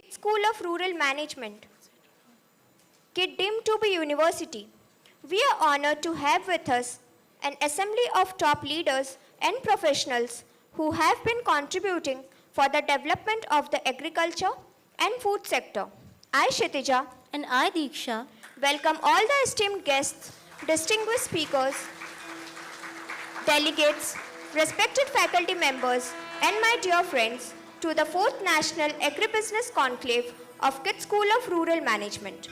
KIIT School of Rural Management, KIIT deemed to be university. We are honored to have with us an assembly of top leaders and professionals who have been contributing for the development of the agriculture and food sector. I, Kshitija, And I, Diksha, welcome all the esteemed guests, distinguished speakers, delegates, respected faculty members, and my dear friends to the 4th National Agribusiness Konclave of KIIT School of Rural Management.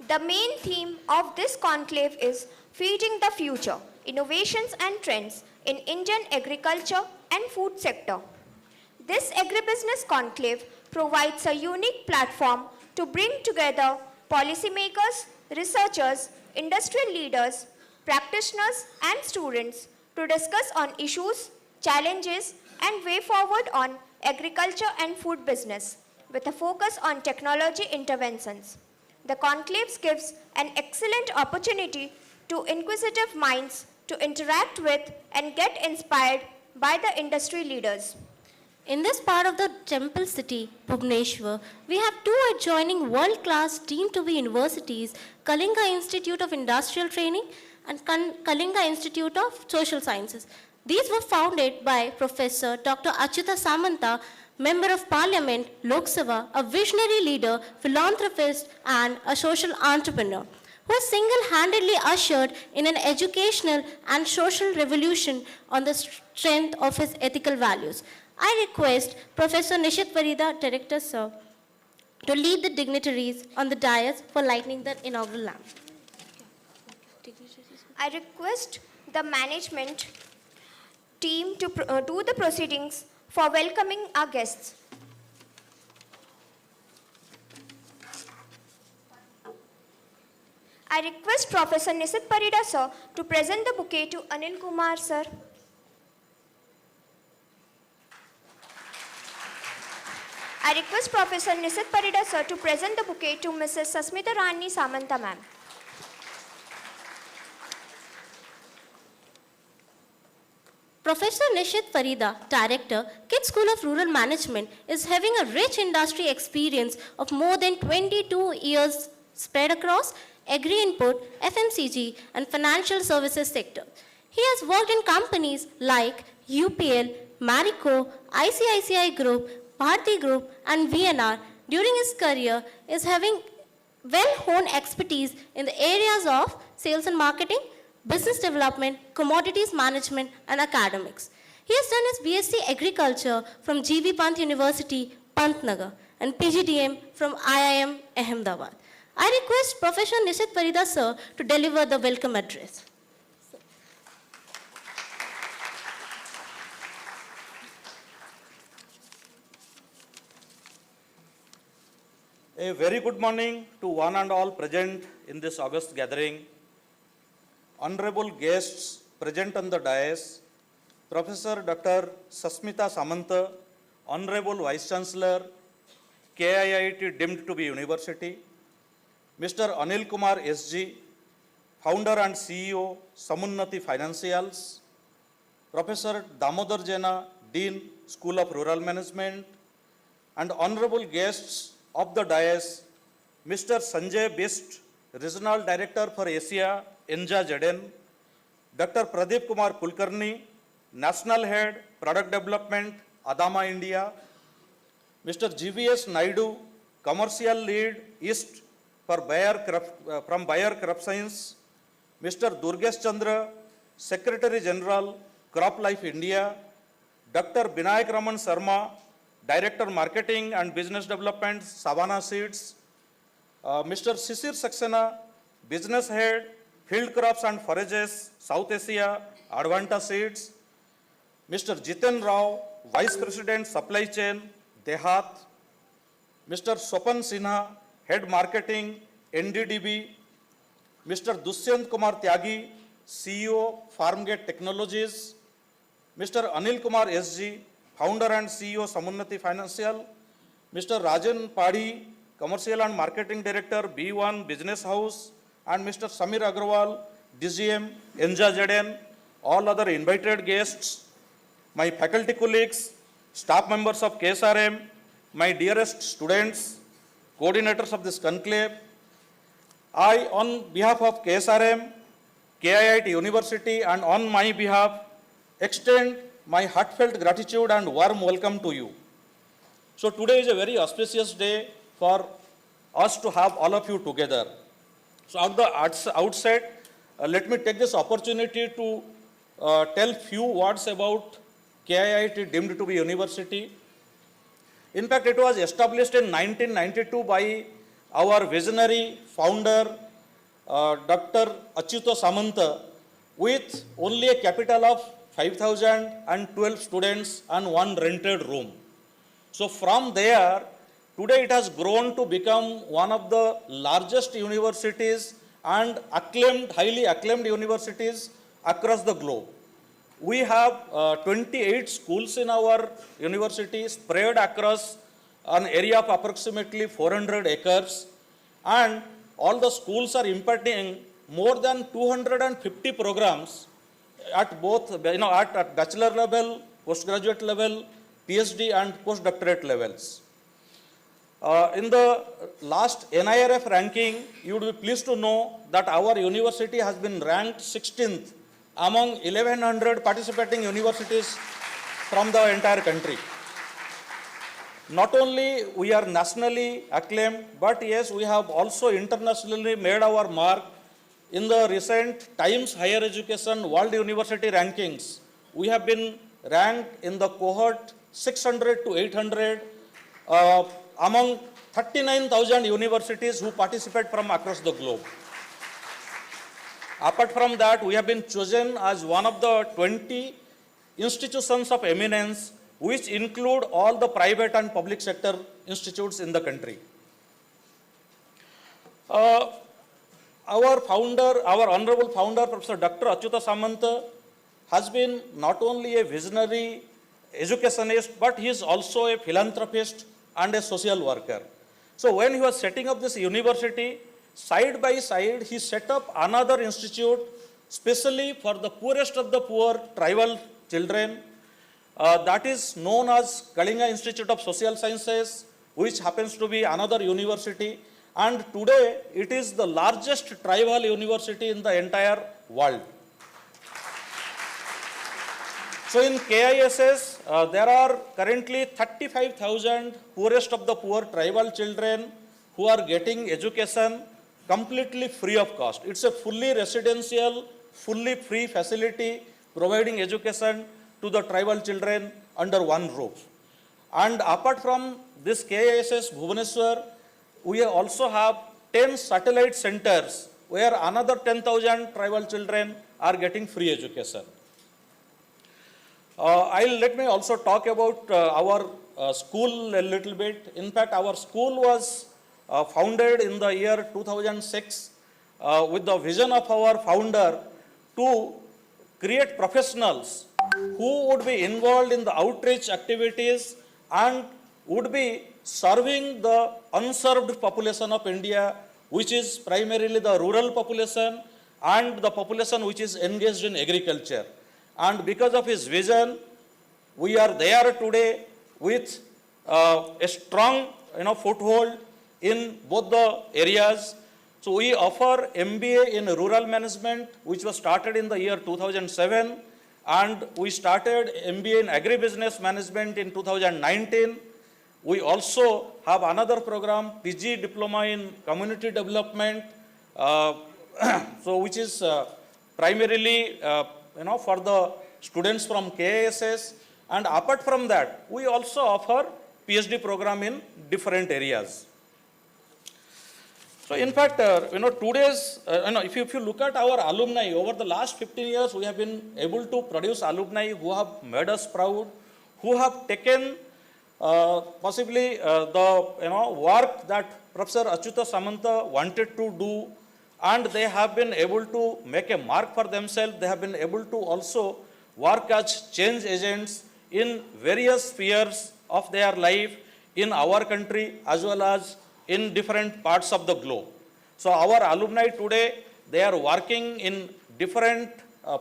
The main theme of this conclave is Feeding the Future, Innovations and Trends in Indian Agriculture and Food Sector. This Agribusiness Konclave provides a unique platform to bring together policymakers, researchers, industrial leaders, practitioners and students to discuss on issues, challenges and way forward on agriculture and food business with a focus on technology interventions. The conclave gives an excellent opportunity to inquisitive minds to interact with and get inspired by the industry leaders. in this part of the temple city, Bhubaneswar, we have two adjoining world-class deemed to be universities, Kalinga Institute of Industrial Training and Kalinga Institute of Social Sciences. These were founded by Professor Dr. Achyuta Samanta, Member of Parliament, Lok Sabha, a visionary leader, philanthropist, and a social entrepreneur, who has single-handedly ushered in an educational and social revolution on the strength of his ethical values. I request Professor Nishit Parida, Director Sir, to lead the dignitaries on the dais for lighting the inaugural lamp. I request the management team to do the proceedings for welcoming our guests. I request Professor Nishit Parida sir to present the bouquet to Anil Kumar sir. I request Professor Nishit Parida sir to present the bouquet to Mrs. Sasmita Rani Samanta ma'am. Professor Nishit Parida, Director, KIIT School of Rural Management, is having a rich industry experience of more than 22 years spread across agri input, FMCG, and financial services sector. He has worked in companies like UPL, Marico, ICICI Group, Bharti Group, and VNR. During his career, is having well-honed expertise in the areas of sales and marketing, business development, commodities management, and academics. He has done his BSc Agriculture from G.V. Pant University, Pantnagar, and PGDM from IIM Ahmedabad. I request Professor Nishit Parida sir to deliver the welcome address. A very good morning to one and all present in this august gathering. Honorable guests present on the dais, Professor Dr. Sasmita Samanta, Honorable Vice Chancellor, KIIT deemed to be University, Mr. Anil Kumar SG, Founder and CEO, Samunnati Financials, Professor Damodar Jena, Dean, School of Rural Management, and honorable guests of the dais, Mr. Sanjay Bist, Regional Director for Asia, ENJA ZN, Dr. Pradeep Kumar Kulkarni, National Head, Product Development, Adama India, Mr. GVS Naidu, Commercial Lead East for from Bayer Crop Science, Mr. Durgesh Chandra, Secretary General, Crop Life India, Dr. Binayak Raman Sharma, Director Marketing and Business Development, Savannah Seeds, Mr. Sisir Saxena, Business Head, Field Crops and Forages, South Asia, Advanta Seeds, Mr. Jiten Rao, Vice President Supply Chain, Dehat, Mr. Sopan Sinha, Head Marketing, NDDB, Mr. Dushyant Kumar Tyagi, CEO, Farmgate Technologies, Mr. Anil Kumar SG, Founder and CEO, Samunnati Financial, Mr. Rajan Padhi, Commercial and Marketing Director, B1 Business House, and Mr. Samir Agrawal, DGM, Enja ZN, all other invited guests, my faculty colleagues, staff members of KSRM, my dearest students, coordinators of this conclave, I, on behalf of KSRM, KIIT University, and on my behalf, extend my heartfelt gratitude and warm welcome to you. So today is a very auspicious day for us to have all of you together. So at the outset, let me take this opportunity to tell few words about KIIT deemed to be university. In fact, it was established in 1992 by our visionary founder, Dr. Achyuta Samanta, with only a capital of 5,012 students and one rented room. So from there, today it has grown to become one of the largest universities and highly acclaimed universities across the globe. We have 28 schools in our university spread across an area of approximately 400 acres, and all the schools are imparting more than 250 programs at both, at bachelor level, postgraduate level, PhD and postdoctorate levels. In the last NIRF ranking, you would be pleased to know that our university has been ranked 16th among 1100 participating universities from the entire country. Not only we are nationally acclaimed, but yes, we have also internationally made our mark in the recent Times Higher Education World University Rankings. We have been ranked in the cohort 600 to 800 among 39,000 universities who participate from across the globe. Apart from that, we have been chosen as one of the 20 institutions of eminence, which include all the private and public sector institutes in the country. Our honorable founder, Professor Dr. Achyuta Samanta, has been not only a visionary educationist, but he is also a philanthropist and a social worker. So when he was setting up this university, side by side, he set up another institute specially for the poorest of the poor tribal children. That is known as Kalinga Institute of Social Sciences, which happens to be another university. And today, it is the largest tribal university in the entire world. So in KISS, there are currently 35,000 poorest of the poor tribal children who are getting education completely free of cost. It's a fully residential, fully free facility providing education to the tribal children under one roof. And apart from this KISS Bhubaneswar, we also have 10 satellite centers where another 10,000 tribal children are getting free education. Let me also talk about our school a little bit. In fact, our school was founded in the year 2006 with the vision of our founder to create professionals who would be involved in the outreach activities and would be serving the unserved population of India, which is primarily the rural population and the population which is engaged in agriculture. And because of his vision, we are there today with a strong foothold in both the areas. So we offer MBA in Rural Management, which was started in the year 2007, and we started MBA in Agribusiness Management in 2019. We also have another program, PG Diploma in Community Development, so which is primarily for the students from KSS. And apart from that, we also offer PhD program in different areas. So in fact, today's, if you look at our alumni, over the last 15 years, we have been able to produce alumni who have made us proud, who have taken possibly the work that Professor Achyuta Samanta wanted to do, and they have been able to make a mark for themselves. They have been able to also work as change agents in various spheres of their life in our country as well as in different parts of the globe. So our alumni today, they are working in different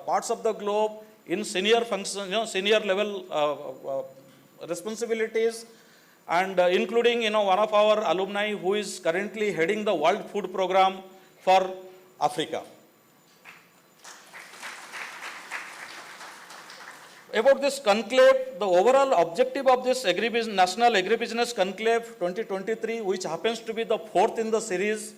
parts of the globe in senior function, senior level responsibilities, and including one of our alumni who is currently heading the World Food Program for Africa. About this conclave, the overall objective of this National Agribusiness Konclave 2023, which happens to be the fourth in the series,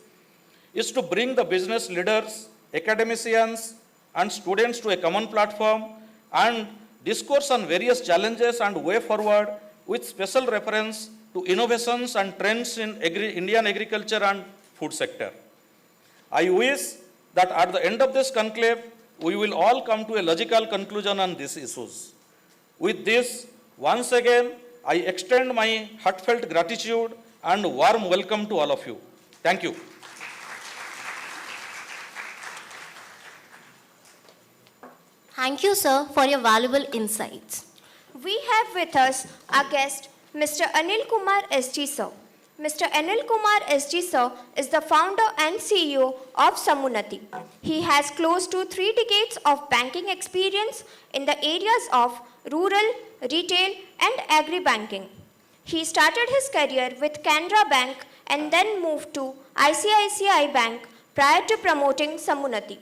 is to bring the business leaders, academicians, and students to a common platform and discourse on various challenges and way forward with special reference to innovations and trends in Indian agriculture and food sector. I wish that at the end of this conclave, we will all come to a logical conclusion on these issues. With this, once again, I extend my heartfelt gratitude and warm welcome to all of you. Thank you. Thank you, sir, for your valuable insights. We have with us our guest, Mr. Anil Kumar SG Sir. Mr. Anil Kumar SG Sir is the founder and CEO of Samunati. He has close to 3 decades of banking experience in the areas of rural, retail, and agri-banking. He started his career with Canara Bank and then moved to ICICI Bank prior to promoting Samunati.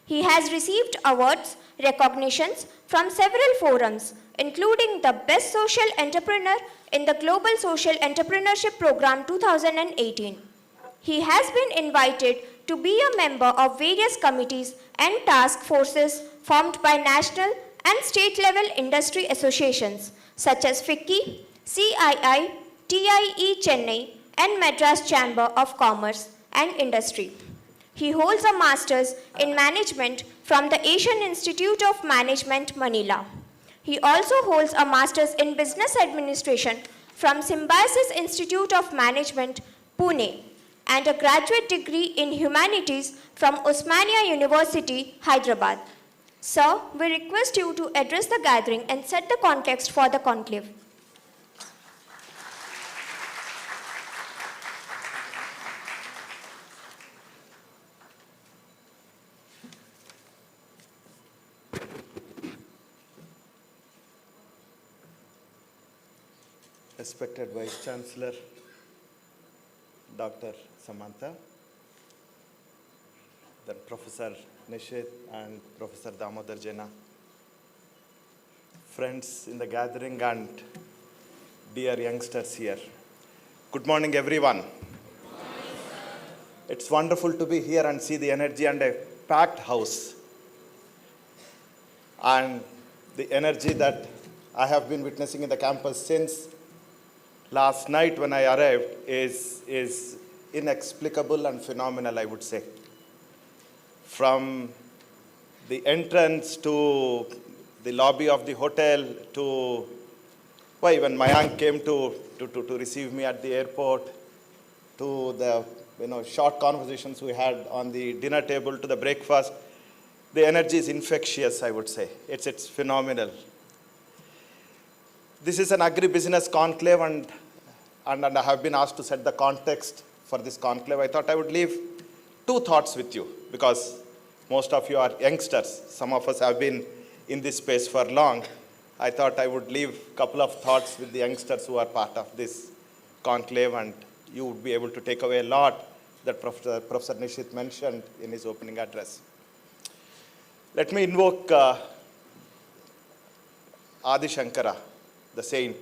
He has received awards, recognitions from several forums, including the Best Social Entrepreneur in the Global Social Entrepreneurship Program 2018. He has been invited to be a member of various committees and task forces formed by national and state level industry associations such as FICCI, CII, TIE Chennai, and Madras Chamber of Commerce and Industry. He holds a master's in management from the Asian Institute of Management, Manila. He also holds a master's in business administration from Symbiosis Institute of Management, Pune, and a graduate degree in humanities from Osmania University, Hyderabad. Sir, we request you to address the gathering and set the context for the conclave. Respected Vice Chancellor, Dr. Samantha, then Professor Nishit and Professor Damodar Jena, friends in the gathering and dear youngsters here. Good morning, everyone. Good morning, it's wonderful to be here and see the energy and a packed house. And the energy that I have been witnessing in the campus since last night when I arrived is inexplicable and phenomenal, I would say. From the entrance to the lobby of the hotel to, why, when Mayank came to receive me at the airport, to the short conversations we had on the dinner table, to the breakfast, the energy is infectious, I would say. It's phenomenal. This is an agribusiness conclave, and I have been asked to set the context for this conclave. I thought I would leave 2 thoughts with you, because most of you are youngsters. Some of us have been in this space for long. I thought I would leave a couple of thoughts with the youngsters who are part of this conclave, and you would be able to take away a lot that Professor Nishit mentioned in his opening address. Let me invoke Adi Shankara, the saint.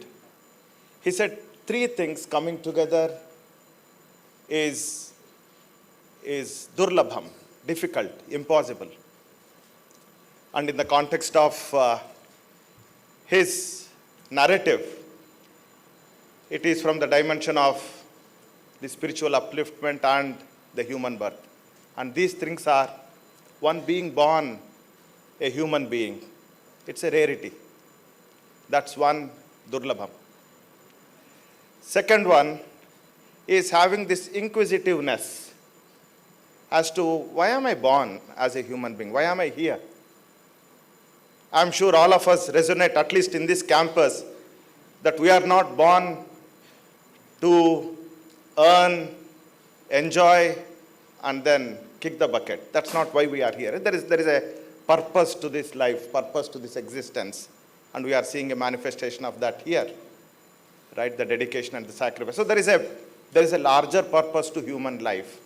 He said, three things coming together is durlabham, difficult, impossible. And in the context of his narrative, it is from the dimension of the spiritual upliftment and the human birth. And these things are, one, being born a human being. It's a rarity. That's one, durlabham. Second one is having this inquisitiveness as to why am I born as a human being? Why am I here? I'm sure all of us resonate, at least in this campus, that we are not born to earn, enjoy, and then kick the bucket. That's not why we are here. There is a purpose to this life, purpose to this existence, and we are seeing a manifestation of that here, right? The dedication and the sacrifice. So there is a larger purpose to human life.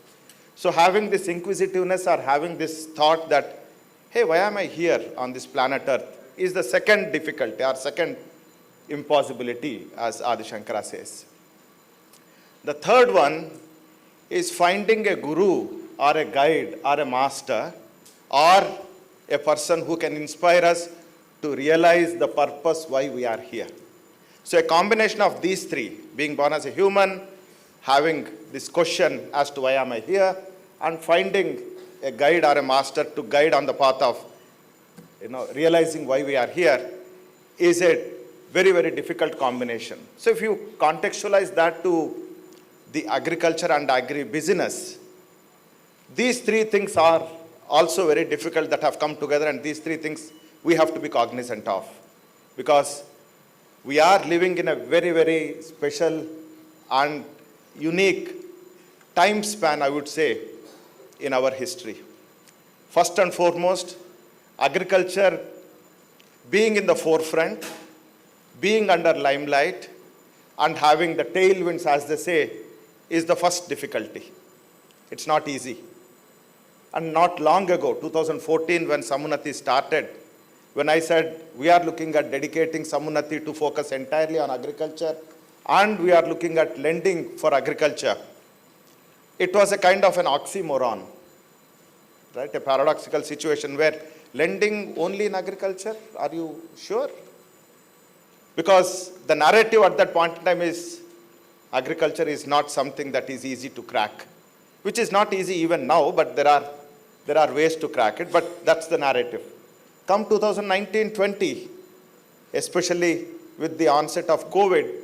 So having this inquisitiveness or having this thought that, hey, why am I here on this planet Earth, is the second difficulty or second impossibility, as Adi Shankara says. The third one is finding a guru or a guide or a master or a person who can inspire us to realize the purpose why we are here. So a combination of these three, being born as a human, having this question as to why am I here, and finding a guide or a master to guide on the path of realizing why we are here, is a very, very difficult combination. So if you contextualize that to the agriculture and agri-business, these three things are also very difficult that have come together, and these three things we have to be cognizant of, because we are living in a very, very special and unique time span, I would say, in our history. First and foremost, agriculture being in the forefront, being under limelight, and having the tailwinds, as they say, is the first difficulty. It's not easy. And not long ago, 2014, when Samunati started, when I said we are looking at dedicating Samunati to focus entirely on agriculture, and we are looking at lending for agriculture, it was a kind of an oxymoron, right? A paradoxical situation where lending only in agriculture, are you sure? Because the narrative at that point in time is agriculture is not something that is easy to crack, which is not easy even now, but there are ways to crack it, but that's the narrative. Come 2019-20, especially with the onset of COVID,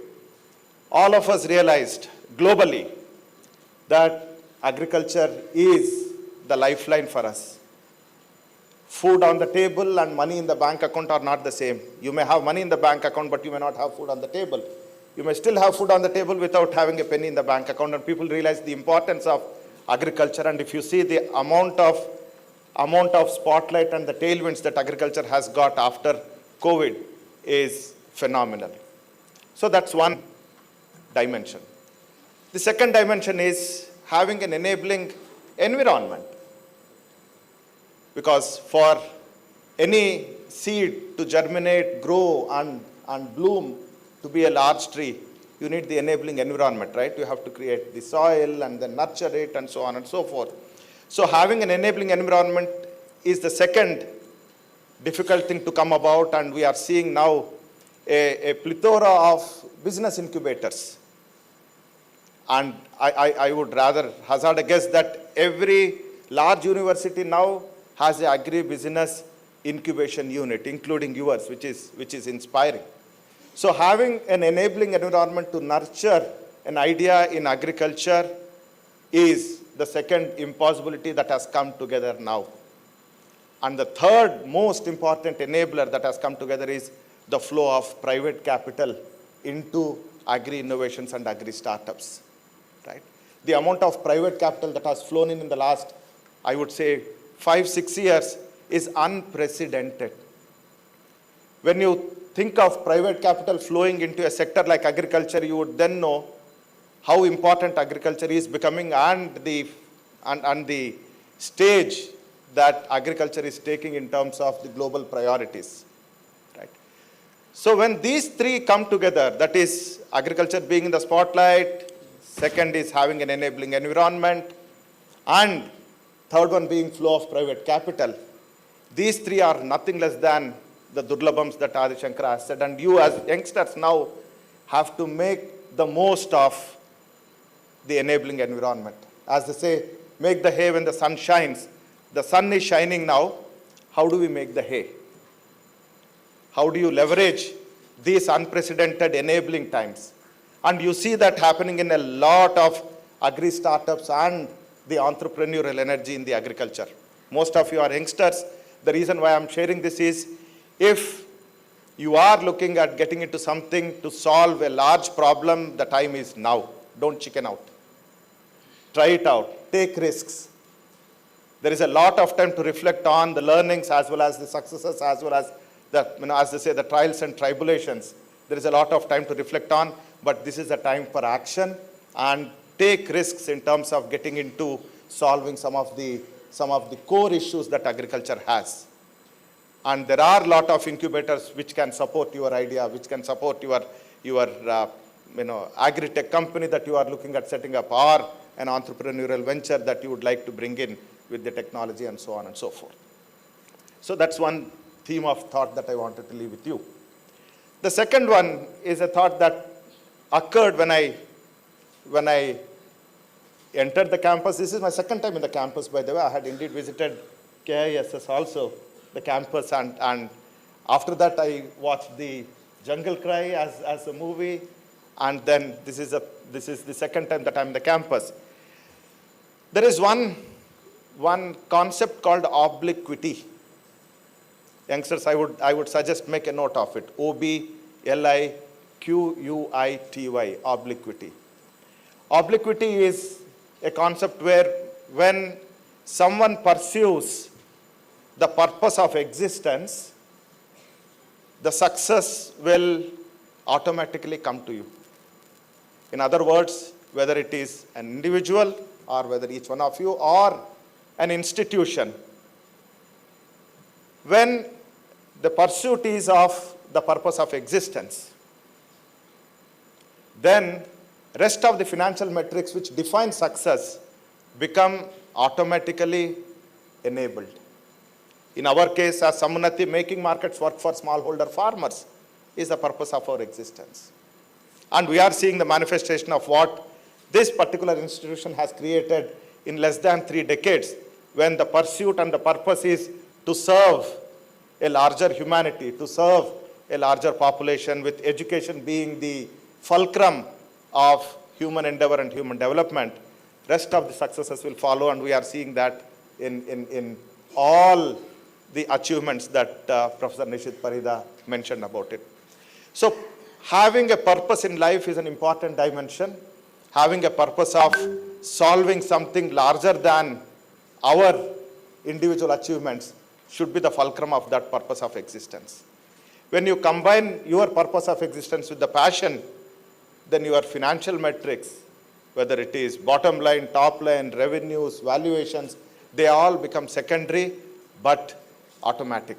all of us realized globally that agriculture is the lifeline for us. Food on the table and money in the bank account are not the same. You may have money in the bank account, but you may not have food on the table. You may still have food on the table without having a penny in the bank account, and people realize the importance of agriculture. And if you see the amount of spotlight and the tailwinds that agriculture has got after COVID is phenomenal. So that's one dimension. The second dimension is having an enabling environment. Because for any seed to germinate, grow, and bloom to be a large tree, you need the enabling environment, right? You have to create the soil and then nurture it and so on and so forth. So having an enabling environment is the second difficult thing to come about, and we are seeing now a plethora of business incubators. And I would rather hazard a guess that every large university now has an agri-business incubation unit, including yours, which is inspiring. So having an enabling environment to nurture an idea in agriculture is the second impossibility that has come together now. And the third most important enabler that has come together is the flow of private capital into agri-innovations and agri-startups, right? The amount of private capital that has flown in the last, I would say, 5-6 years is unprecedented. When you think of private capital flowing into a sector like agriculture, you would then know how important agriculture is becoming and the stage that agriculture is taking in terms of the global priorities, right? So when these three come together, that is agriculture being in the spotlight, second is having an enabling environment, and third one being flow of private capital, these three are nothing less than the Durlabhams that Adi Shankar has said. And you as youngsters now have to make the most of the enabling environment. As they say, make the hay when the sun shines. The sun is shining now. How do we make the hay? How do you leverage these unprecedented enabling times? And you see that happening in a lot of agri startups and the entrepreneurial energy in the agriculture. Most of you are youngsters. The reason why I'm sharing this is, if you are looking at getting into something to solve a large problem, the time is now. Don't chicken out. Try it out. Take risks. There is a lot of time to reflect on the learnings as well as the successes, as well as the, as they say, the trials and tribulations. There is a lot of time to reflect on, but this is a time for action, and take risks in terms of getting into solving some of the core issues that agriculture has. And there are a lot of incubators which can support your idea, which can support your agri-tech company that you are looking at setting up, or an entrepreneurial venture that you would like to bring in with the technology and so on and so forth. So that's one theme of thought that I wanted to leave with you. The second one is a thought that occurred when I entered the campus. This is my second time in the campus, by the way. I had indeed visited KISS also, the campus, and after that I watched the Jungle Cry as a movie, and then this is the second time that I'm in the campus. There is one concept called obliquity. Youngsters, I would suggest make a note of it. OBLIQUITY, obliquity. Obliquity is a concept where when someone pursues the purpose of existence, the success will automatically come to you. In other words, whether it is an individual or whether each one of you or an institution, when the pursuit is of the purpose of existence, then rest of the financial metrics which define success become automatically enabled. In our case, as Samunati, making markets work for smallholder farmers is the purpose of our existence. And we are seeing the manifestation of what this particular institution has created in less than 3 decades, when the pursuit and the purpose is to serve a larger humanity, to serve a larger population, with education being the fulcrum of human endeavor and human development. Rest of the successes will follow, and we are seeing that in all the achievements that Professor Nishit Parida mentioned about it. So having a purpose in life is an important dimension. Having a purpose of solving something larger than our individual achievements should be the fulcrum of that purpose of existence. When you combine your purpose of existence with the passion, then your financial metrics, whether it is bottom line, top line, revenues, valuations, they all become secondary but automatic.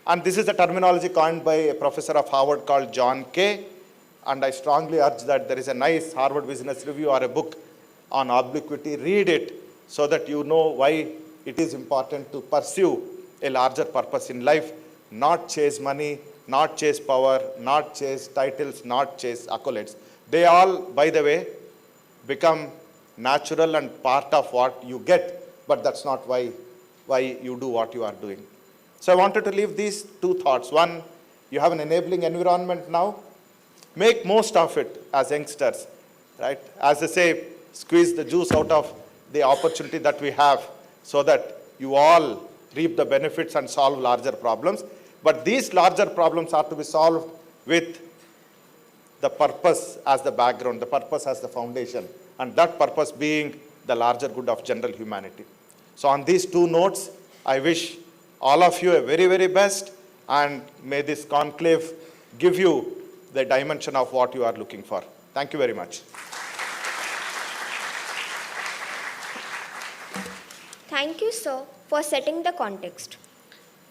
And this is a terminology coined by a professor of Harvard called John Kay. And I strongly urge that there is a nice Harvard Business Review or a book on obliquity. Read it so that you know why it is important to pursue a larger purpose in life, not chase money, not chase power, not chase titles, not chase accolades. They all, by the way, become natural and part of what you get, but that's not why you do what you are doing. So I wanted to leave these 2 thoughts. One, you have an enabling environment now. Make most of it as youngsters, right? As they say, squeeze the juice out of the opportunity that we have so that you all reap the benefits and solve larger problems. But these larger problems are to be solved with the purpose as the background, the purpose as the foundation, and that purpose being the larger good of general humanity. So on these 2 notes, I wish all of you a very, very best, and may this conclave give you the dimension of what you are looking for. Thank you very much. Thank you, sir, for setting the context.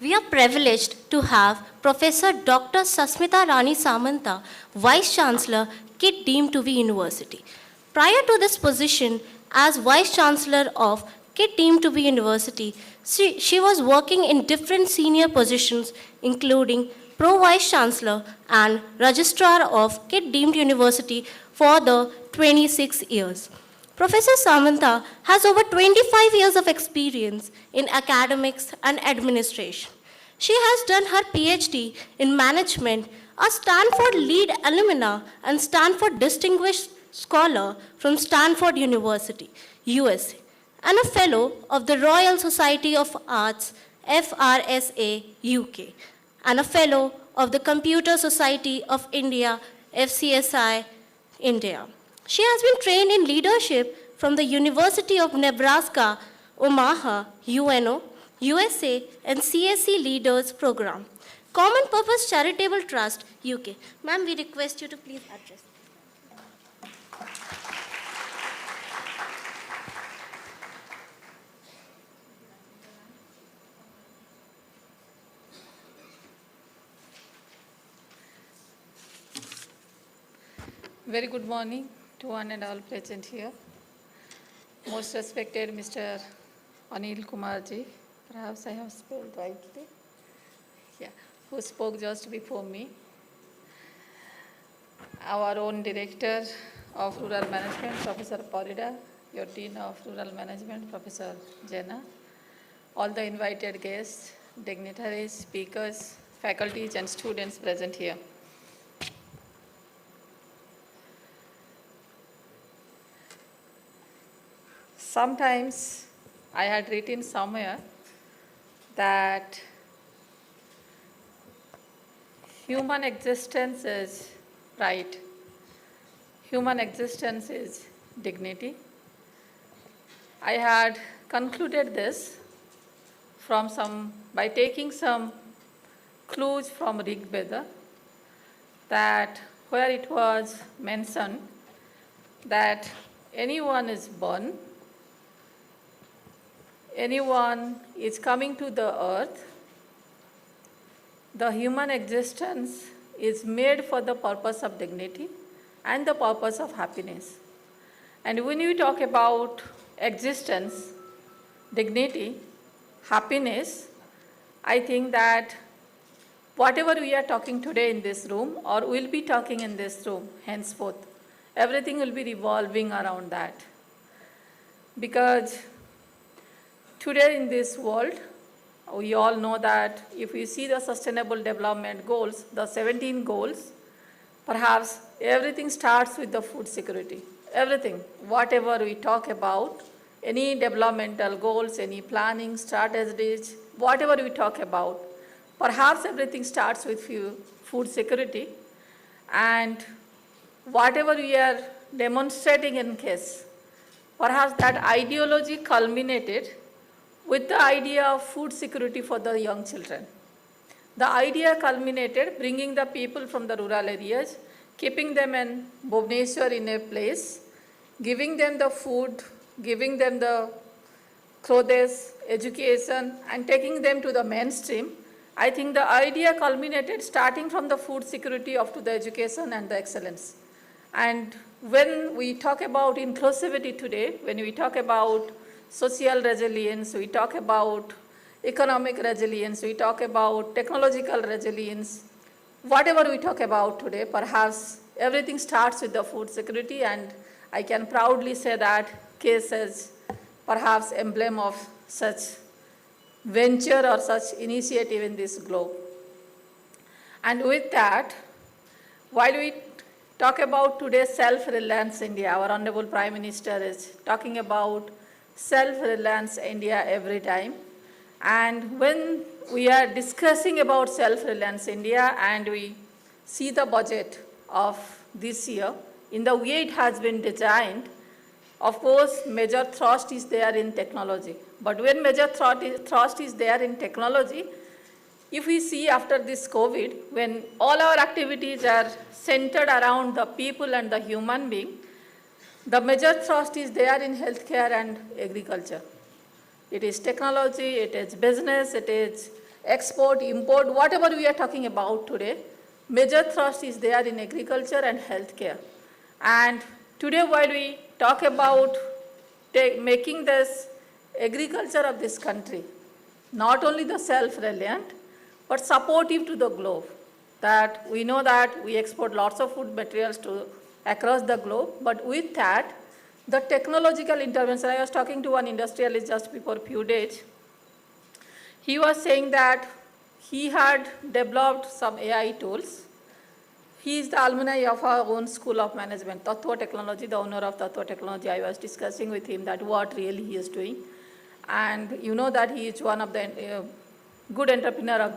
We are privileged to have Professor Dr. Sasmita Rani Samanta, Vice Chancellor, KIIT deemed to be University. Prior to this position as Vice Chancellor of KIIT deemed to be University, she was working in different senior positions, including Pro Vice Chancellor and Registrar of KIIT deemed University for the 26 years. Professor Samanta has over 25 years of experience in academics and administration. She has done her PhD in management, a Stanford lead alumna and Stanford distinguished scholar from Stanford University, USA, and a fellow of the Royal Society of Arts, FRSA, UK, and a fellow of the Computer Society of India, FCSI, India. She has been trained in leadership from the University of Nebraska, Omaha, UNO, USA, and CSC Leaders Program. Common Purpose Charitable Trust, UK. Ma'am, we request you to please address. Very good morning to one and all present here. Most respected Mr. Anil Kumarji, perhaps I have spelled rightly, who spoke just before me. Our own Director of Rural Management, Professor Parida, your Dean of Rural Management, Professor Jena, all the invited guests, dignitaries, speakers, faculties and students present here. Sometimes I had written somewhere that human existence is pride, human existence is dignity. I had concluded this by taking some clues from Rig Veda, that where it was mentioned that anyone is born, anyone is coming to the earth, the human existence is made for the purpose of dignity and the purpose of happiness. And when we talk about existence, dignity, happiness, I think that whatever we are talking today in this room or will be talking in this room henceforth, everything will be revolving around that. Because today in this world, we all know that if we see the Sustainable Development Goals, the 17 goals, perhaps everything starts with the food security. Everything, whatever we talk about, any developmental goals, any planning, strategies, whatever we talk about, perhaps everything starts with food security. And whatever we are demonstrating in case, perhaps that ideology culminated with the idea of food security for the young children. The idea culminated bringing the people from the rural areas, keeping them in Bhubaneswar in a place, giving them the food, giving them the clothes, education, and taking them to the mainstream. I think the idea culminated starting from the food security up to the education and the excellence. And when we talk about inclusivity today, when we talk about social resilience, we talk about economic resilience, we talk about technological resilience, whatever we talk about today, perhaps everything starts with the food security, and I can proudly say that KIIT is perhaps emblem of such venture or such initiative in this globe. And with that, while we talk about today's self-reliance India, our Honorable Prime Minister is talking about self-reliance India every time. And when we are discussing about self-reliance India and we see the budget of this year, in the way it has been designed, of course, major thrust is there in technology. But when major thrust is there in technology, if we see after this COVID, when all our activities are centered around the people and the human being, the major thrust is there in healthcare and agriculture. It is technology, it is business, it is export, import, whatever we are talking about today, major thrust is there in agriculture and healthcare. And today while we talk about making this agriculture of this country, not only the self-reliant, but supportive to the globe, that we know that we export lots of food materials across the globe, but with that, the technological intervention, I was talking to one industrialist just before a few days. He was saying that he had developed some AI tools. He is the alumni of our own school of management, Tattva Technology, the owner of Tattva Technology. I was discussing with him that what really he is doing. And you know that he is one of the good entrepreneur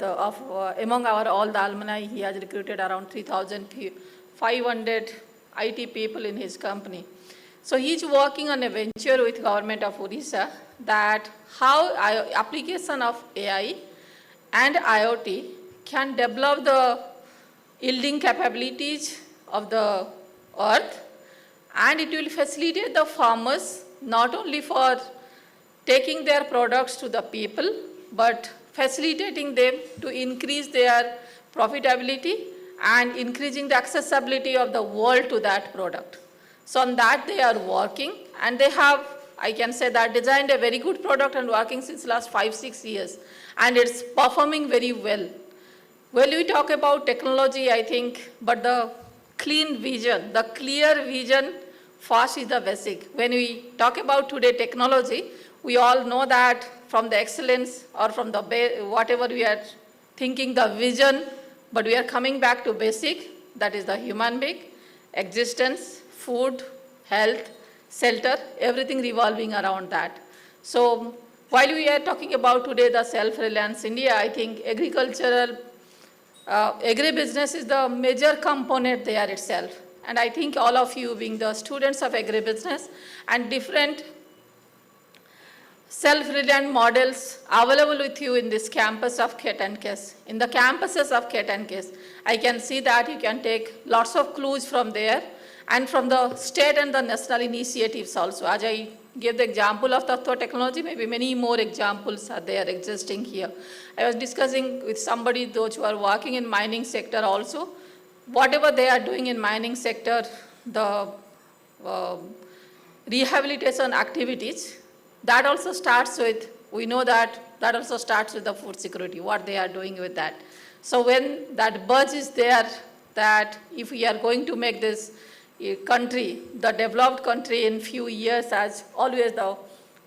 among all the alumni. He has recruited around 3,500 IT people in his company. So he's working on a venture with government of Odisha that how application of AI and IoT can develop the yielding capabilities of the earth, and it will facilitate the farmers not only for taking their products to the people, but facilitating them to increase their profitability and increasing the accessibility of the world to that product. So on that they are working, and they have, I can say that, designed a very good product and working since last 5-6 years, and it's performing very well. When we talk about technology, I think, but the clean vision, the clear vision first is the basic. When we talk about today technology, we all know that from the excellence or from the whatever we are thinking the vision, but we are coming back to basic, that is the human being, existence, food, health, shelter, everything revolving around that. So while we are talking about today the self-reliance India, I think agribusiness is the major component there itself. And I think all of you being the students of agribusiness and different self-reliant models available with you in this campus of KIIT and KS. In the campuses of KIIT and KS, I can see that you can take lots of clues from there and from the state and the national initiatives also. As I gave the example of Tattva Technology, maybe many more examples are there existing here. I was discussing with somebody, those who are working in mining sector also, whatever they are doing in mining sector, the rehabilitation activities, that also starts with, we know that also starts with the food security, what they are doing with that. So when that buzz is there, that if we are going to make this country, the developed country in few years, as always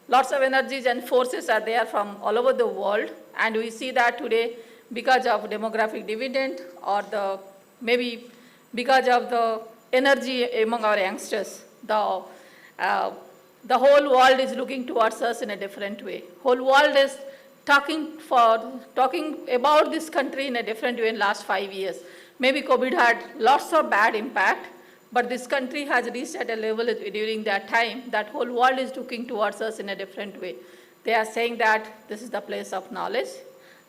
lots of energies and forces are there from all over the world, and we see that today because of demographic dividend or maybe because of the energy among our youngsters, the whole world is looking towards us in a different way. Whole world is talking about this country in a different way in last 5 years. Maybe COVID had lots of bad impact, but this country has reached at a level during that time that whole world is looking towards us in a different way. They are saying that this is the place of knowledge,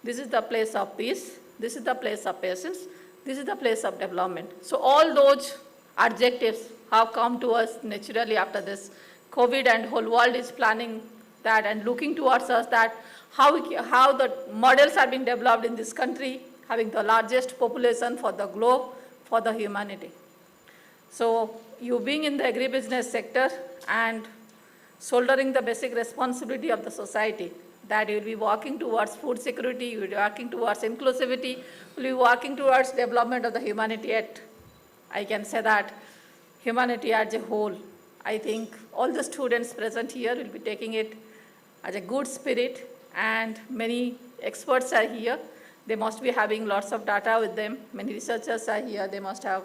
this is the place of peace, this is the place of patience, this is the place of development. So all those adjectives have come to us naturally after this COVID, and whole world is planning that and looking towards us that how the models are being developed in this country, having the largest population for the globe, for the humanity. So you being in the agribusiness sector and shouldering the basic responsibility of the society, that you will be working towards food security, you will be working towards inclusivity, you will be working towards development of the humanity I can say that humanity as a whole. I think all the students present here will be taking it as a good spirit, and many experts are here. They must be having lots of data with them. Many researchers are here. They must have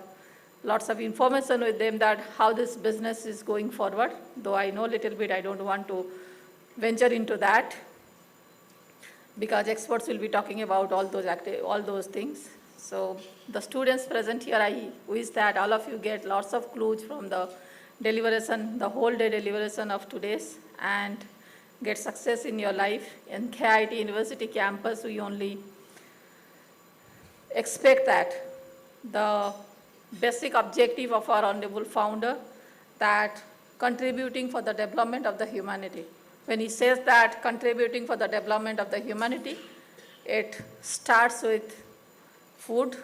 lots of information with them that how this business is going forward. Though I know a little bit, I don't want to venture into that because experts will be talking about all those things. So the students present here, I wish that all of you get lots of clues from the deliberation, the whole day deliberation of today's, and get success in your life. In KIIT University campus, we only expect that the basic objective of our honorable founder, that contributing for the development of the humanity. When he says that contributing for the development of the humanity, It starts with food,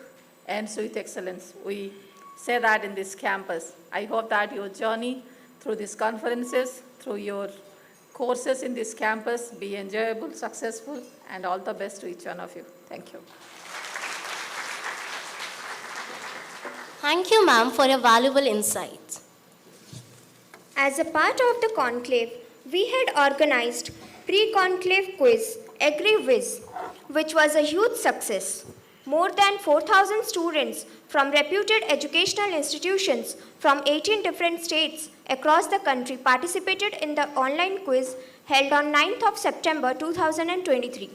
ends with excellence. We say that in this campus. I hope that your journey through these conferences, through your courses in this campus be enjoyable, successful, and all the best to each one of you. Thank you. Thank you, ma'am, for your valuable insights. As a part of the conclave, we had organized pre-conclave quiz, Agriviz, which was a huge success. More than 4,000 students from reputed educational institutions from 18 different states across the country participated in the online quiz held on 9th of September 2023.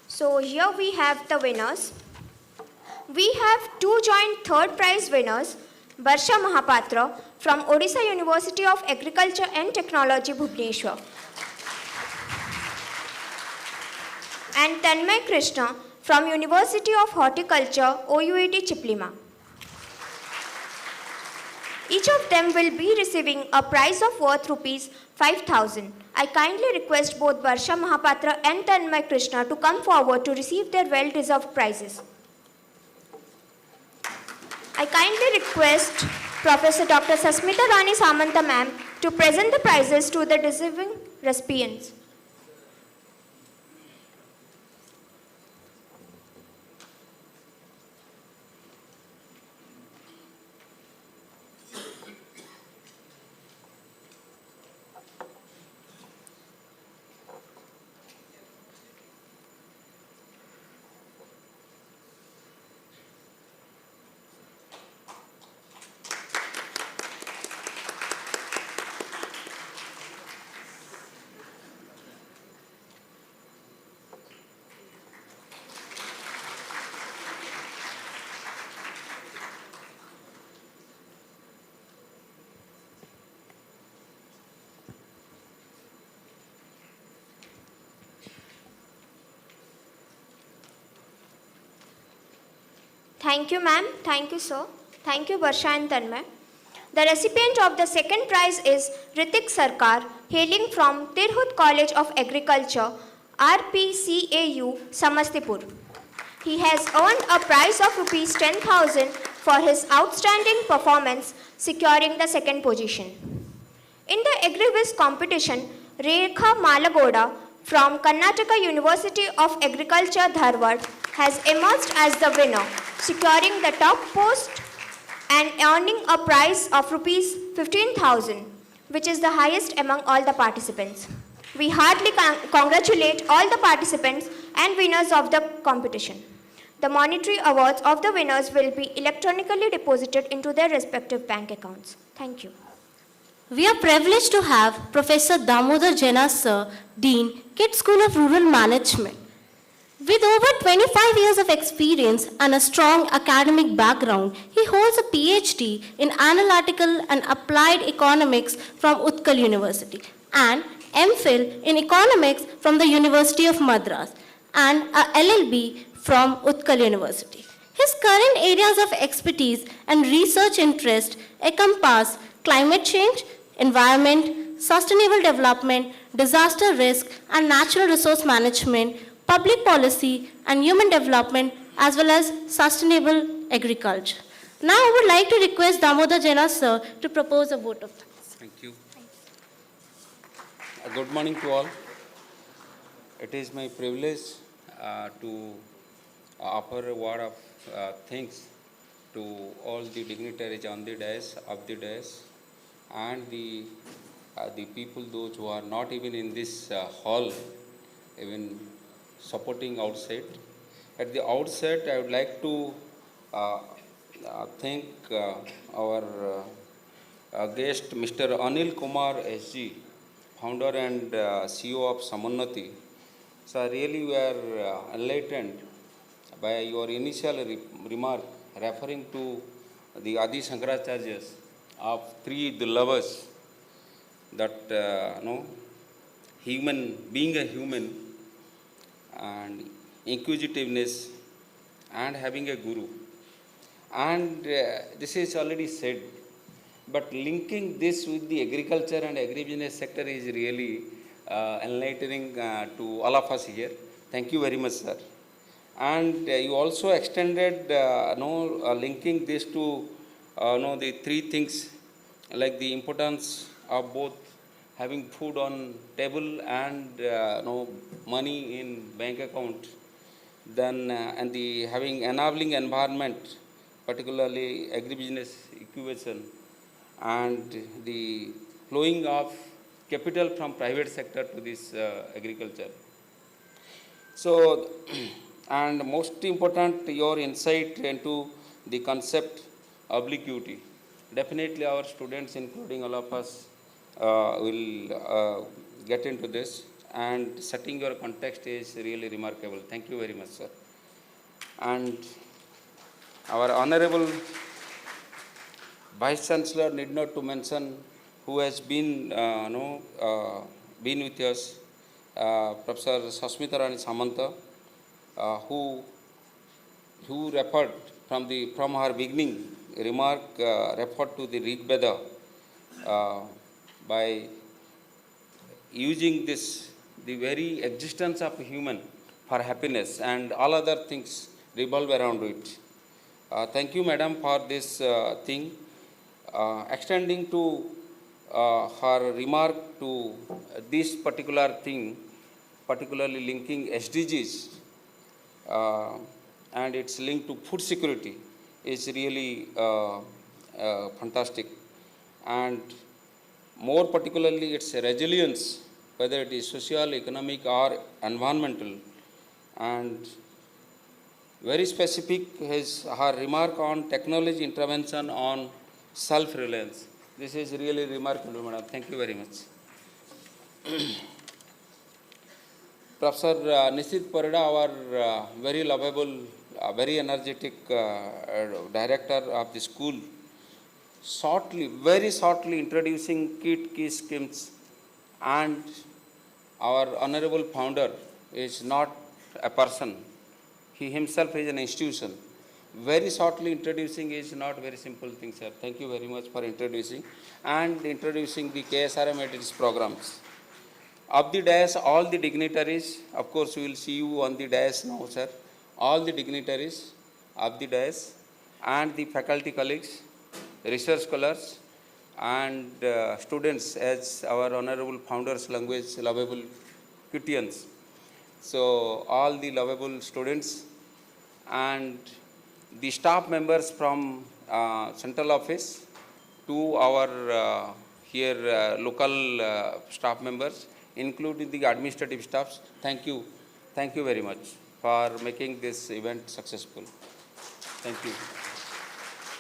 So here we have the winners. We have two joint third prize winners, Barsha Mahapatra from Odisha University of Agriculture and Technology, Bhubaneswar, and Tanmay Krishna from University of Horticulture, OUAT, Chiplima. Each of them will be receiving a prize of worth rupees 5,000. I kindly request both Barsha Mahapatra and Tanmay Krishna to come forward to receive their well-deserved prizes. I kindly request Professor Dr. Sasmita Rani Samanta ma'am to present the prizes to the deserving recipients. Thank you, ma'am. Thank you, sir. Thank you, Barsha and Tanmay. The recipient of the second prize is Ritik Sarkar, hailing from Tirhut College of Agriculture, RPCAU, Samastipur. He has earned a prize of rupees 10,000 for his outstanding performance, securing the second position. In the Agriviz competition, Rekha Malagoda from Karnataka University of Agriculture, Dharwad, has emerged as the winner, securing the top post and earning a prize of rupees 15,000, which is the highest among all the participants. We heartily congratulate all the participants and winners of the competition. The monetary awards of the winners will be electronically deposited into their respective bank accounts. Thank you. We are privileged to have Professor Damodar Jena Sir, Dean, KIIT School of Rural Management. With over 25 years of experience and a strong academic background, he holds a PhD in Analytical and Applied Economics from Utkal University and MPhil in Economics from the University of Madras and a LLB from Utkal University. His current areas of expertise and research interest encompass climate change, environment, sustainable development, disaster risk and natural resource management, public policy and human development, as well as sustainable agriculture. Now I would like to request Damodar Jena Sir to propose a vote of thanks. Thank you. Good morning to all. It is my privilege to offer a word of thanks to all the dignitaries on the dais, of the dais, and the people, those who are not even in this hall, even supporting outside. At the outset, I would like to thank our guest, Mr. Anil Kumar SG, founder and CEO of Samunnati. So really we are enlightened by your initial remark referring to the Adi Shankaracharya's of three the lovers, that human, being a human, and inquisitiveness, and having a guru. And this is already said, but linking this with the agriculture and agribusiness sector is really enlightening to all of us here. Thank you very much, sir. And you also extended, linking this to, the three things, like the importance of both having food on table and, money in bank account, then and the having enabling environment, particularly agribusiness incubation, and the flowing of capital from private sector to this agriculture. So, and most important, your insight into the concept obliquity. Definitely, our students, including all of us, will get into this. And setting your context is really remarkable. Thank you very much, sir. And our honorable Vice Chancellor need not to mention, who has been, been with us, Professor Sasmita Rani Samanta, who referred from her beginning remark, referred to the Rig Veda by using this, the very existence of human for happiness, and all other things revolve around it. Thank you, madam, for this thing. Extending to her remark to this particular thing, particularly linking SDGs and its link to food security, is really fantastic. And more particularly its resilience, whether it is social, economic, or environmental. And very specific is her remark on technology intervention on self-reliance. This is really remarkable, madam. Thank you very much. Professor Nisit Parida, our very lovable, very energetic director of the school, very shortly introducing KIIT key schemes, and our honorable founder is not a person. He himself is an institution. Very shortly introducing is not very simple thing, sir. Thank you very much for introducing, and introducing the KSRM and its programs. Of the dais, all the dignitaries, of course we will see you on the dais now, sir. All the dignitaries of the dais and the faculty colleagues, research scholars, and students, as our honorable founder's language, lovable Kittians. So all the lovable students and the staff members from central office to our local staff members, including the administrative staffs, thank you very much for making this event successful. Thank you.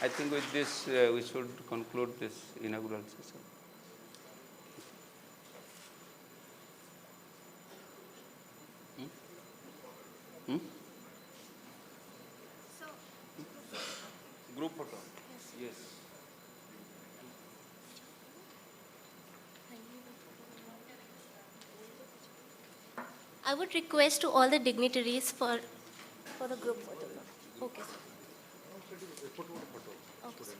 I think with this we should conclude this inaugural session. Group photo. Yes. I would request to all the dignitaries for the group photo. Okay, sir. Okay, sir.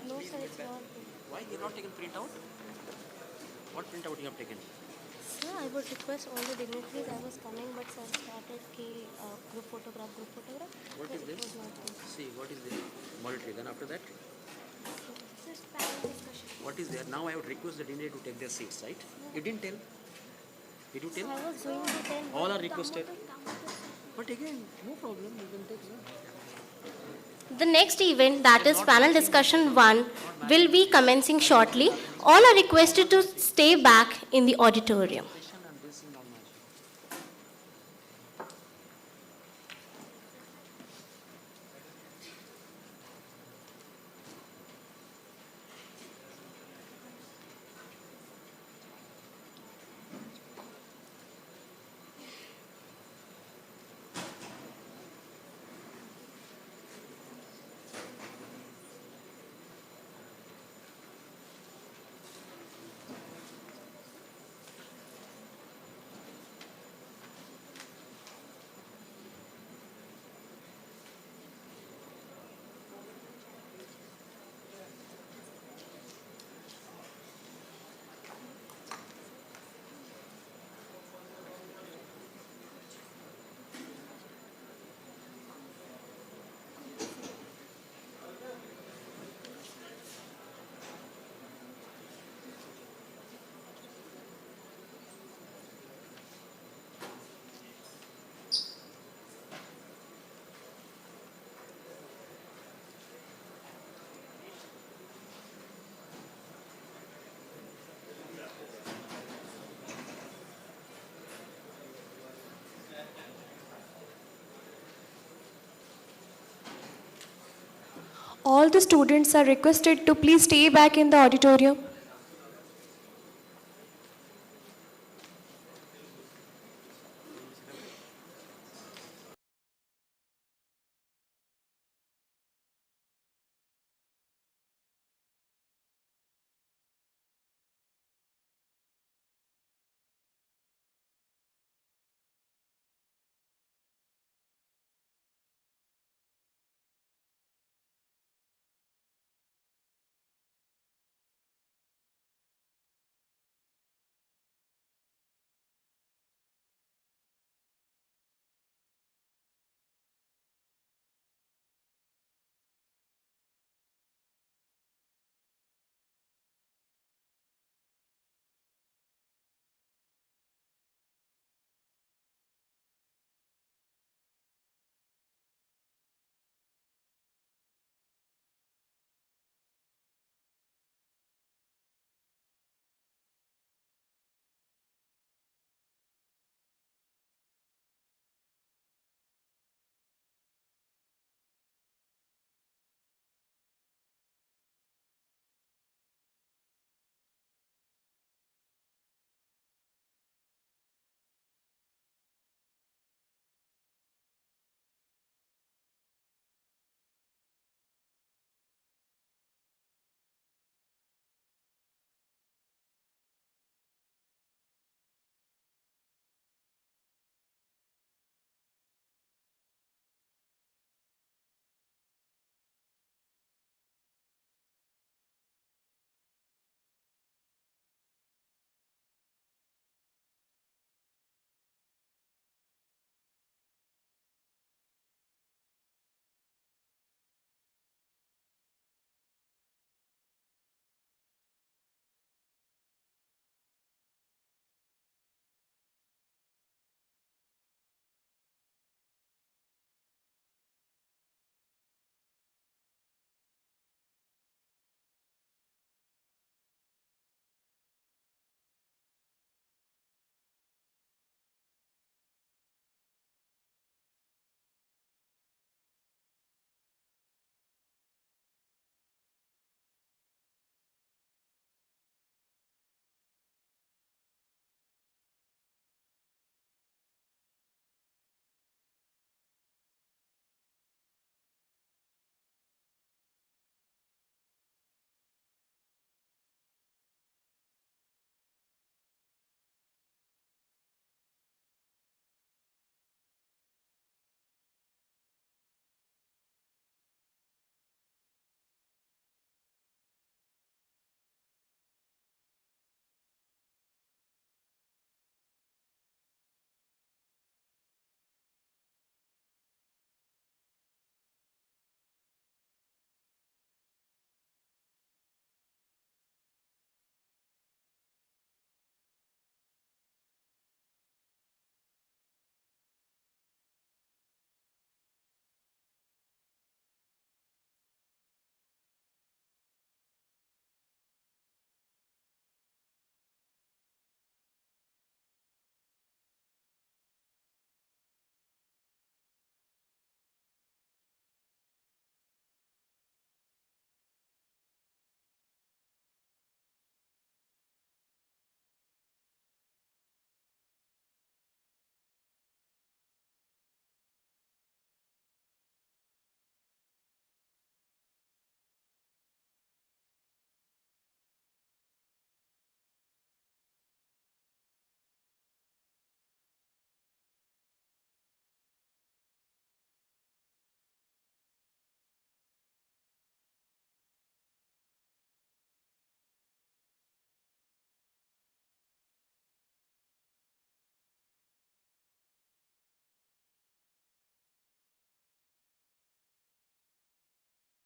No, sir, it's not. Why you not taken printout? What printout you have taken? Sir, I would request all the dignitaries. I was coming, but sir started group photograph. What But is it this? was not good. See, what is the monetary? Then after that, Just panel discussion. what is there? Now I would request the dinner to take their seats, right? You didn't tell. Did you So tell? I was going to tell. All are requested. But again, no problem. You can take, sir. The next event, that is panel discussion 1, will be commencing shortly. All are requested to stay back in the auditorium. All the students are requested to please stay back in the auditorium.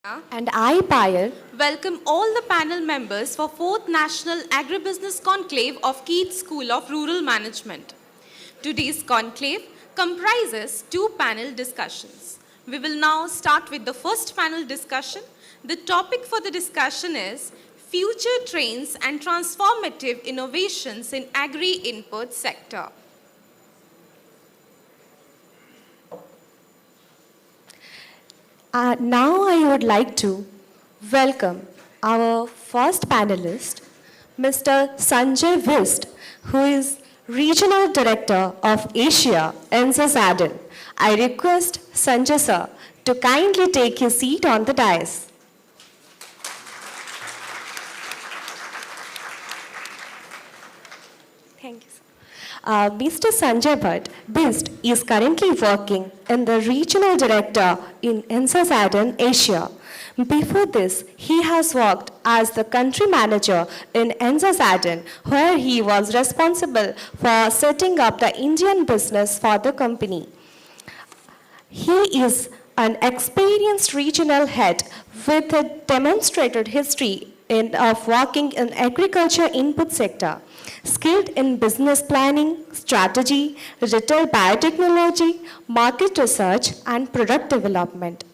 And I, Payal, welcome all the panel members for 4th National Agribusiness Konclave of KIIT School of Rural Management. Today's conclave comprises 2 panel discussions. We will now start with the first panel discussion. The topic for the discussion is Future Trends and Transformative Innovations in Agri-Input Sector. now I would like to welcome our first panelist, Mr. Sanjay Vist, who is Regional Director of Asia, NSASADN. I request Sanjay sir to kindly take his seat on the dais. Thank you, sir. Mr. Sanjay Bist is currently working in the Regional Director in NSASADN Asia. Before this, he has worked as the Country Manager in NSASADN, where he was responsible for setting up the Indian business for the company. He is an experienced regional head with a demonstrated history of working in agriculture input sector, skilled in business planning, strategy, retail biotechnology, market research, and product development.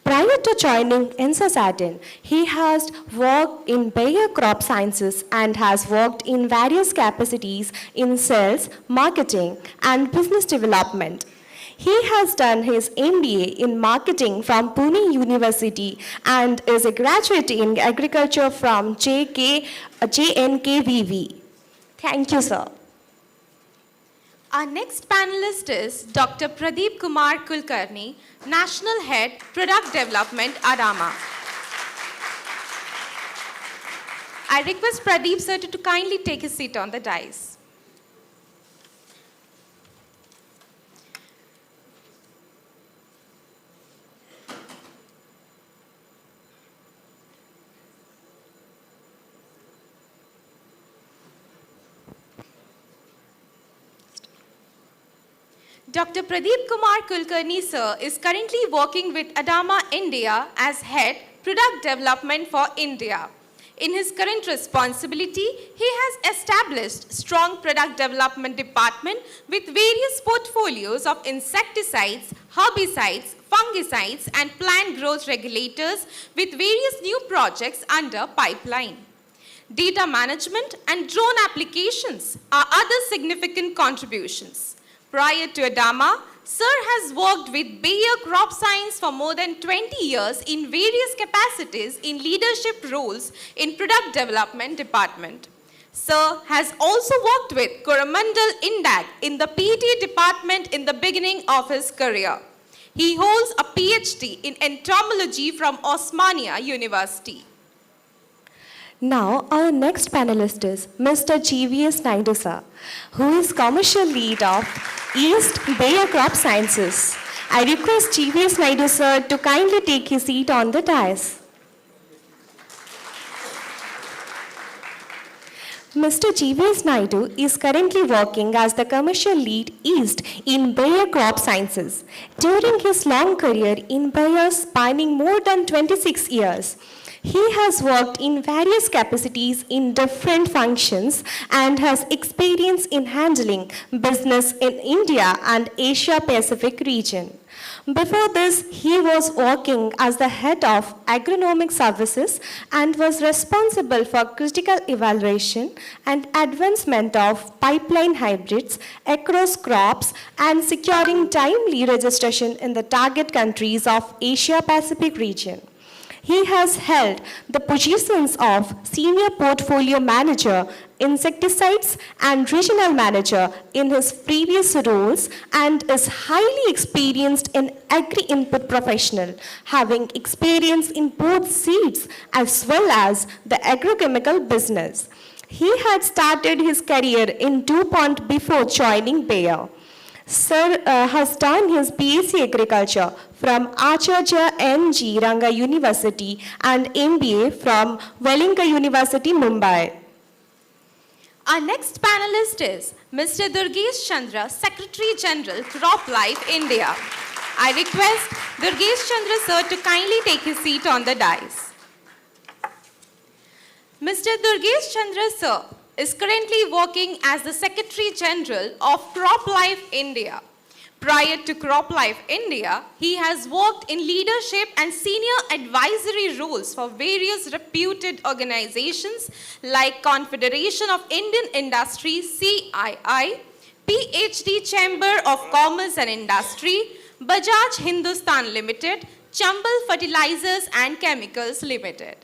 Prior to joining NSASADN, he has worked in Bayer Crop Sciences and has worked in various capacities in sales, marketing, and business development. He has done his MBA in marketing from Pune University and is a graduate in agriculture from JNKVV. Thank you, sir. Our next panelist is Dr. Pradeep Kumar Kulkarni, National Head, Product Development, Adama. I request Pradeep sir to kindly take his seat on the dais. Dr. Pradeep Kumar Kulkarni sir is currently working with Adama India as Head Product Development for India. In his current responsibility, he has established strong product development department with various portfolios of insecticides, herbicides, fungicides, and plant growth regulators with various new projects under pipeline. Data management and drone applications are other significant contributions. Prior to Adama, Sir has worked with Bayer Crop Science for more than 20 years in various capacities in leadership roles in product development department. Sir has also worked with Coromandel Indag in the PT department in the beginning of his career. He holds a PhD in entomology from Osmania University. Now, our next panelist is Mr. GVS Naidu sir, who is Commercial Lead of East Bayer Crop Sciences. I request GVS Naidu sir to kindly take his seat on the dais. Mr. GVS Naidu is currently working as the Commercial Lead East in Bayer Crop Sciences. During his long career in Bayer spanning more than 26 years, he has worked in various capacities in different functions and has experience in handling business in India and Asia Pacific region. Before this, he was working as the head of agronomic services and was responsible for critical evaluation and advancement of pipeline hybrids across crops and securing timely registration in the target countries of Asia Pacific region. He has held the positions of Senior Portfolio Manager, Insecticides, and Regional Manager in his previous roles and is highly experienced in agri-input professional, having experience in both seeds as well as the agrochemical business. He had started his career in DuPont before joining Bayer. Sir has done his BSc Agriculture from Acharya N.G. Ranga University and MBA from Velinka University, Mumbai. Our next panelist is Mr. Durgesh Chandra, Secretary General, Crop Life India. I request Durgesh Chandra sir to kindly take his seat on the dais. Mr. Durgesh Chandra sir is currently working as the Secretary General of CropLife India. Prior to CropLife India, he has worked in leadership and senior advisory roles for various reputed organizations like Confederation of Indian Industry (CII), PhD Chamber of Commerce and Industry, Bajaj Hindustan Limited, Chambal Fertilizers and Chemicals Limited.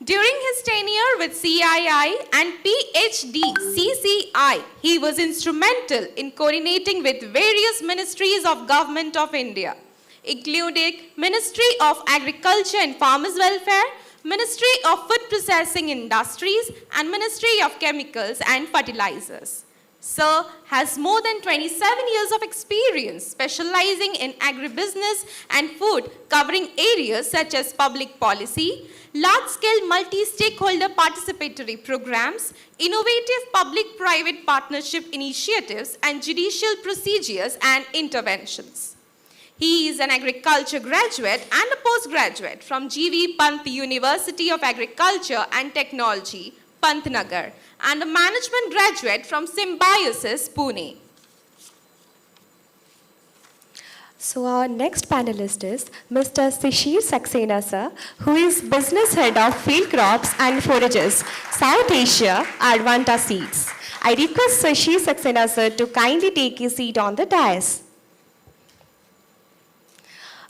During his tenure with CII and PhD CCI, he was instrumental in coordinating with various ministries of Government of India, including Ministry of Agriculture and Farmers Welfare, Ministry of Food Processing Industries, and Ministry of Chemicals and Fertilizers. Sir has more than 27 years of experience specializing in agribusiness and food, covering areas such as public policy, large-scale multi-stakeholder participatory programs, innovative public-private partnership initiatives, and judicial procedures and interventions. He is an agriculture graduate and a postgraduate from G.V. Pant University of Agriculture and Technology, Pantnagar, and a management graduate from Symbiosis, Pune. So our next panelist is Mr. Shishir Saxena sir, who is Business Head of Field Crops and Forages, South Asia, Advanta Seeds. I request Shishir Saxena sir to kindly take his seat on the dais.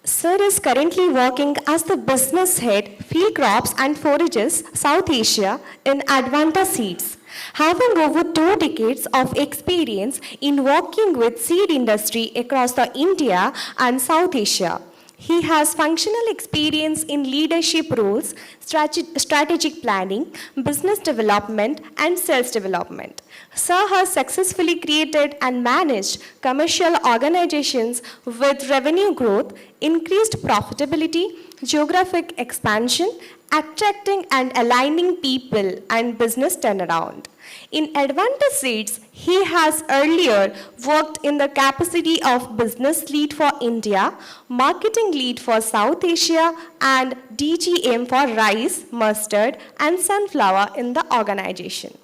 Sir is currently working as the Business Head, Field Crops and Forages, South Asia in Advanta Seeds. Having over 2 decades of experience in working with seed industry across the India and South Asia. He has functional experience in leadership roles, strategic planning, business development, and sales development. Sir has successfully created and managed commercial organizations with revenue growth, increased profitability, geographic expansion, attracting and aligning people and business turnaround. In Advanta Seeds, he has earlier worked in the capacity of business lead for India, marketing lead for South Asia, and DGM for rice, mustard, and sunflower in the organization.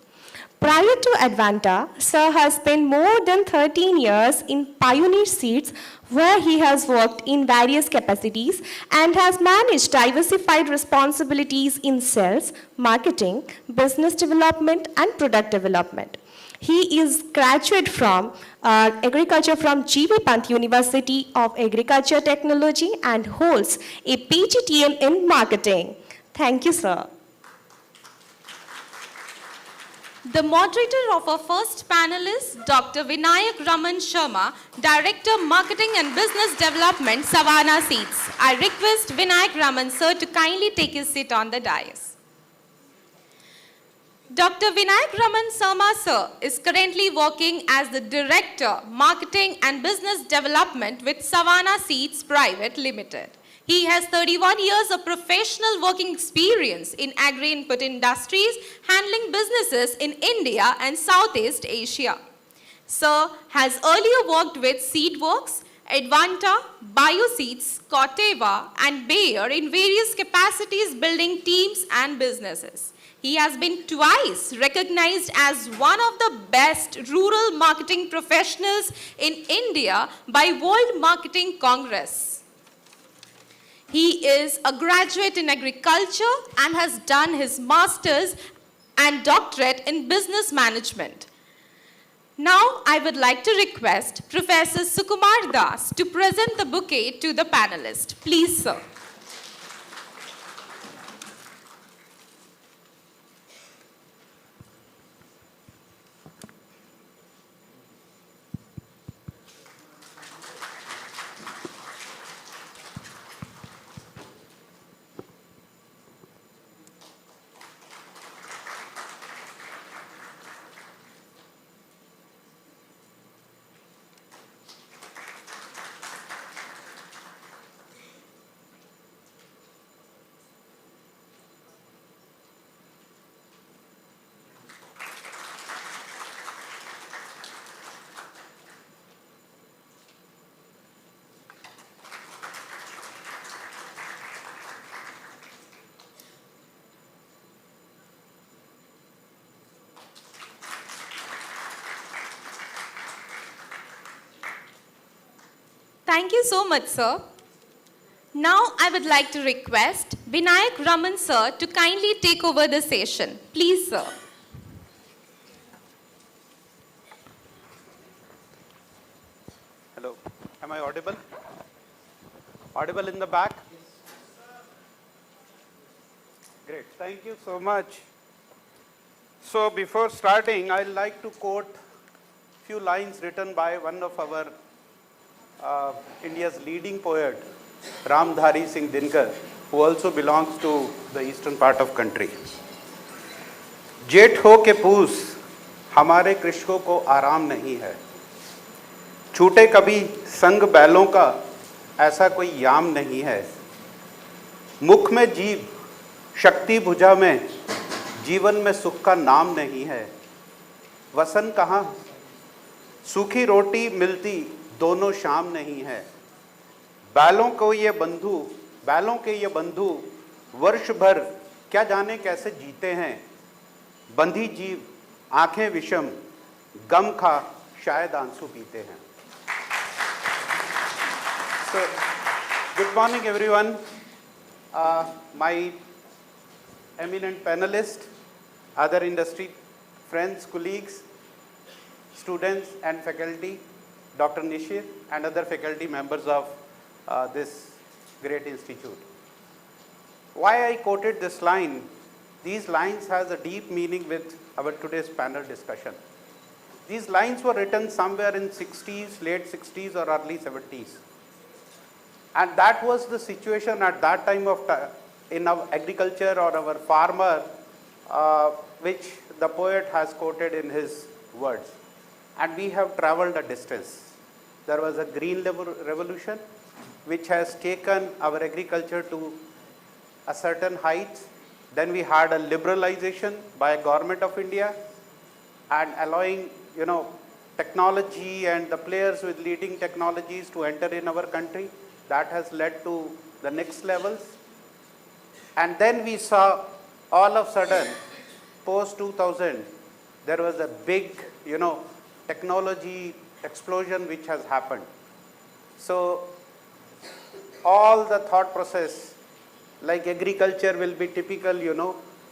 Prior to Advanta, Sir has spent more than 13 years in Pioneer Seeds, where he has worked in various capacities and has managed diversified responsibilities in sales, marketing, business development, and product development. He is graduate from agriculture from G.V. Pant University of Agriculture Technology and holds a PGTM in marketing. Thank you, sir. The moderator of our first panel is Dr. Vinayak Raman Sharma, Director Marketing and Business Development, Savannah Seeds. I request Vinayak Raman sir to kindly take his seat on the dais. Dr. Vinayak Raman Sharma sir is currently working as the Director Marketing and Business Development with Savannah Seeds Private Limited. He has 31 years of professional working experience in agri-input industries, handling businesses in India and Southeast Asia. Sir has earlier worked with Seedworks, Advanta, Bioseeds, Corteva, and Bayer in various capacities building teams and businesses. He has been twice recognized as one of the best rural marketing professionals in India by World Marketing Congress. He is a graduate in agriculture and has done his master's and doctorate in business management. Now, I would like to request Professor Sukumar Das to present the bouquet to the panelists. Please, sir. Thank you so much, sir. Now I would like to request Vinayak Raman sir to kindly take over the session. Please, sir. Hello, am I audible? Audible in the back? Great, thank you so much. So before starting, I'd like to quote a few lines written by one of our India's leading poet, Ramdhari Singh Dinkar, who also belongs to the eastern part of country. जेठ हो के पूस हमारे कृषकों को आराम नहीं है, छूटे कभी संग बैलों का ऐसा कोई याम नहीं है, मुख में जीव शक्ति भुजा में जीवन में सुख का नाम नहीं है, वसन कहाँ सूखी रोटी मिलती दोनों शाम नहीं है, बैलों के ये बंधु वर्ष भर क्या जाने कैसे जीते हैं, बंधी जीव आंखें विषम गम खा शायद आंसू पीते हैं. So, good morning everyone. My eminent panelists, other industry friends, colleagues, students and faculty, Dr. Nishir and other faculty members of this great institute. Why I quoted this line? These lines has a deep meaning with our today's panel discussion. These lines were written somewhere in 60s, late 60s or early 70s. And that was the situation at that time of in our agriculture or our farmer, which the poet has quoted in his words. And we have traveled a distance. There was a green revolution, which has taken our agriculture to a certain height. Then we had a liberalization by government of India and allowing, technology and the players with leading technologies to enter in our country. That has led to the next levels. And then we saw all of a sudden, post 2000, there was a big, technology explosion which has happened. So all the thought process, like agriculture will be typical,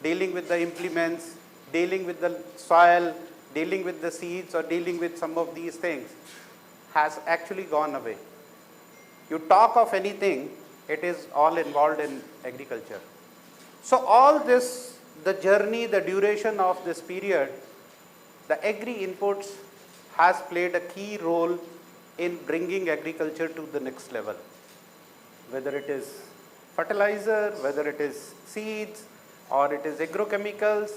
dealing with the implements, dealing with the soil, dealing with the seeds or dealing with some of these things has actually gone away. You talk of anything, it is all involved in agriculture. So all this, the journey, the duration of this period, the agri inputs has played a key role in bringing agriculture to the next level. Whether it is fertilizer, whether it is seeds, or it is agrochemicals,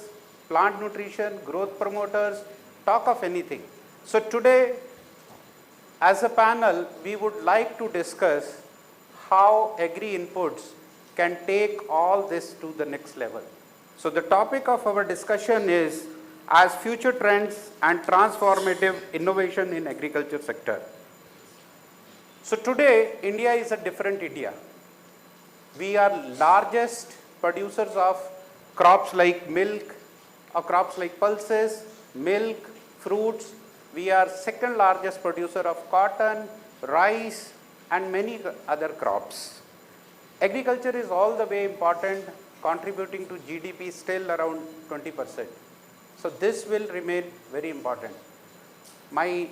plant nutrition, growth promoters, talk of anything. So today, as a panel, we would like to discuss how agri inputs can take all this to the next level. So the topic of our discussion is as future trends and transformative innovation in agriculture sector. So today, India is a different India. We are largest producers of crops like milk, or crops like pulses, milk, fruits. We are second largest producer of cotton, rice, and many other crops. Agriculture is all the way important, contributing to GDP still around 20%. So this will remain very important. My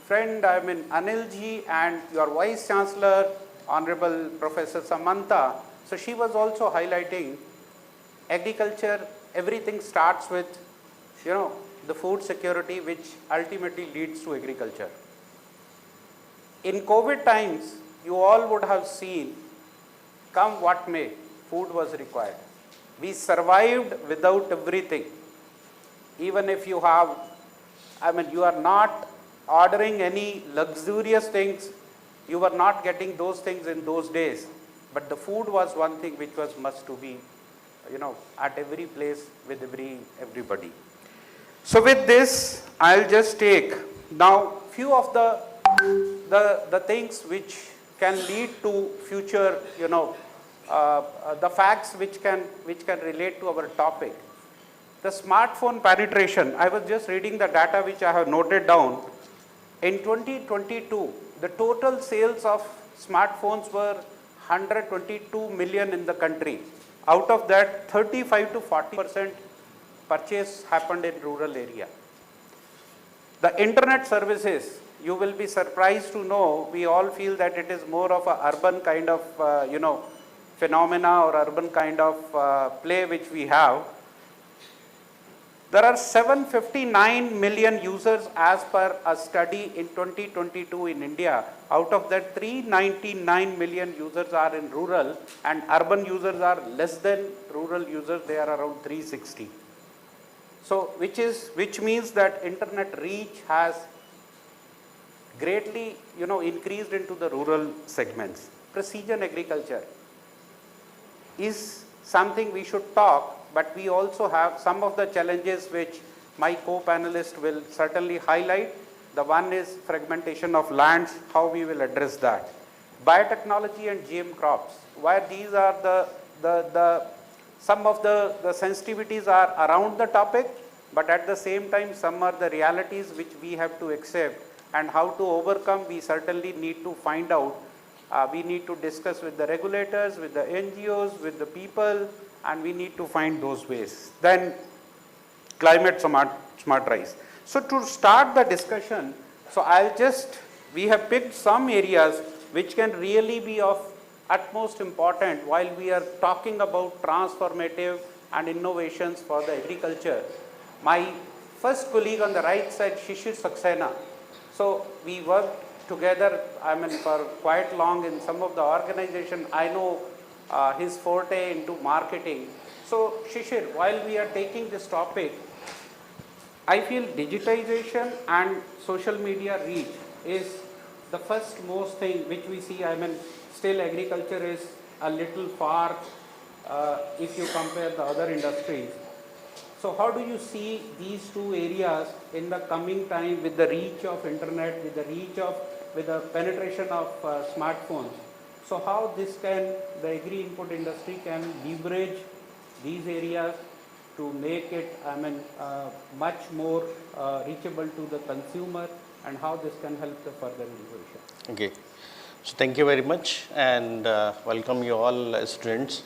friend, Anil ji, and your Vice Chancellor, Honorable Professor Samantha, so she was also highlighting agriculture, everything starts with, the food security, which ultimately leads to agriculture. In COVID times, you all would have seen, come what may, food was required. We survived without everything. Even if you have, you are not ordering any luxurious things, you were not getting those things in those days. But the food was one thing which was must to be, at every place with everybody. So with this, I'll just take now few of the things which can lead to future, the facts which can relate to our topic. The smartphone penetration, I was just reading the data which I have noted down. In 2022, the total sales of smartphones were 122 million in the country. Out of that, 35 to 40% purchase happened in rural area. The internet services, you will be surprised to know, we all feel that it is more of a urban kind of, phenomena or urban kind of play which we have. There are 759 million users as per a study in 2022 in India. Out of that, 399 million users are in rural, and urban users are less than rural users, they are around 360. So, which means that internet reach has greatly, increased into the rural segments. Precision agriculture is something we should talk, but we also have some of the challenges which my co-panelist will certainly highlight. The one is fragmentation of lands, how we will address that. Biotechnology and GM crops, where these are some of the sensitivities are around the topic, but at the same time some are the realities which we have to accept, and how to overcome we certainly need to find out. We need to discuss with the regulators, with the NGOs, with the people, and we need to find those ways. Then climate smart rice. So to start the discussion, we have picked some areas which can really be of utmost important while we are talking about transformative and innovations for the agriculture. My first colleague on the right side, Shishir Saxena. So we worked together, for quite long in some of the organization. I know his forte into marketing. So Shishir, while we are taking this topic, I feel digitization and social media reach is the first most thing which we see. Still agriculture is a little far if you compare the other industries. So how do you see these two areas in the coming time with the reach of internet, with the penetration of smartphones? So how the agri input industry can leverage these areas to make it, much more reachable to the consumer, and how this can help the further innovation? Okay. So thank you very much, and welcome you all students.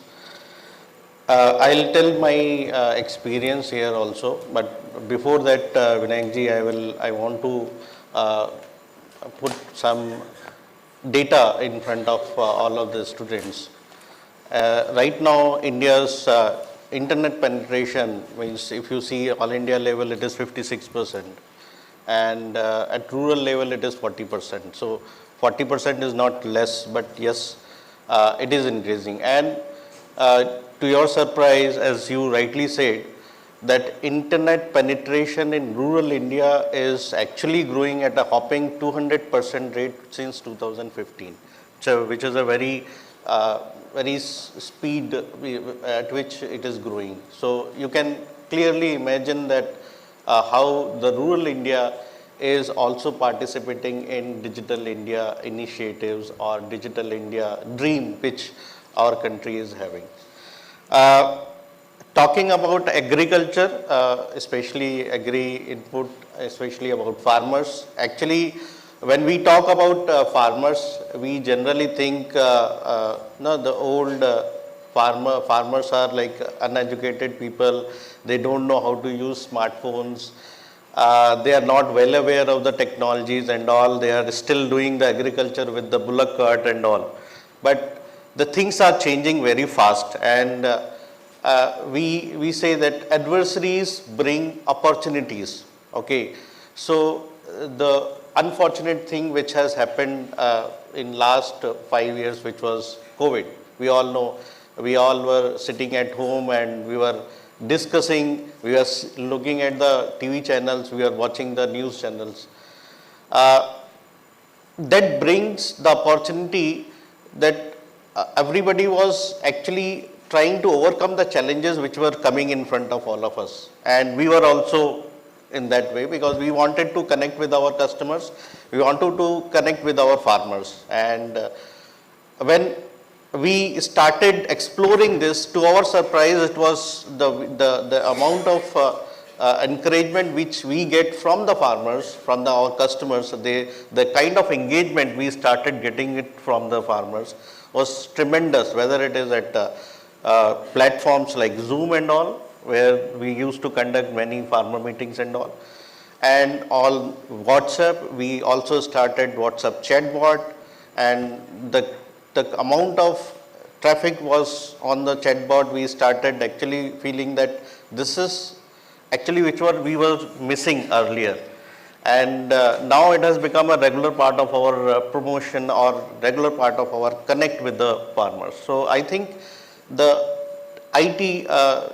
I'll tell my experience here also, but before that, Vinayakji, I want to put some data in front of all of the students. Right now, India's internet penetration means, if you see all India level, it is 56%, and at rural level, it is 40%. So 40% is not less, but yes, it is increasing. And to your surprise, as you rightly said, that internet penetration in rural India is actually growing at a hopping 200% rate since 2015, which is a very speed at which it is growing. So you can clearly imagine that how the rural India is also participating in Digital India initiatives or Digital India dream which our country is having. Talking about agriculture, especially agri input, especially about farmers. Actually, when we talk about farmers, we generally think the old farmers are like uneducated people. They don't know how to use smartphones. They are not well aware of the technologies and all. They are still doing the agriculture with the bullock cart and all. But the things are changing very fast, and we say that adversaries bring opportunities. Okay, so the unfortunate thing which has happened in last 5 years, which was COVID. We all know, we all were sitting at home and we were discussing, we were looking at the TV channels, we were watching the news channels. That brings the opportunity that everybody was actually trying to overcome the challenges which were coming in front of all of us. And we were also in that way, because we wanted to connect with our customers, we wanted to connect with our farmers. And when we started exploring this, to our surprise, it was the amount of encouragement which we get from the farmers, from our customers, the kind of engagement we started getting it from the farmers was tremendous, whether it is at platforms like Zoom and all, where we used to conduct many farmer meetings and all. And on WhatsApp, we also started WhatsApp chatbot, and the amount of traffic was on the chatbot, we started actually feeling that this is actually which we were missing earlier. And now it has become a regular part of our promotion or regular part of our connect with the farmers. So I think the IT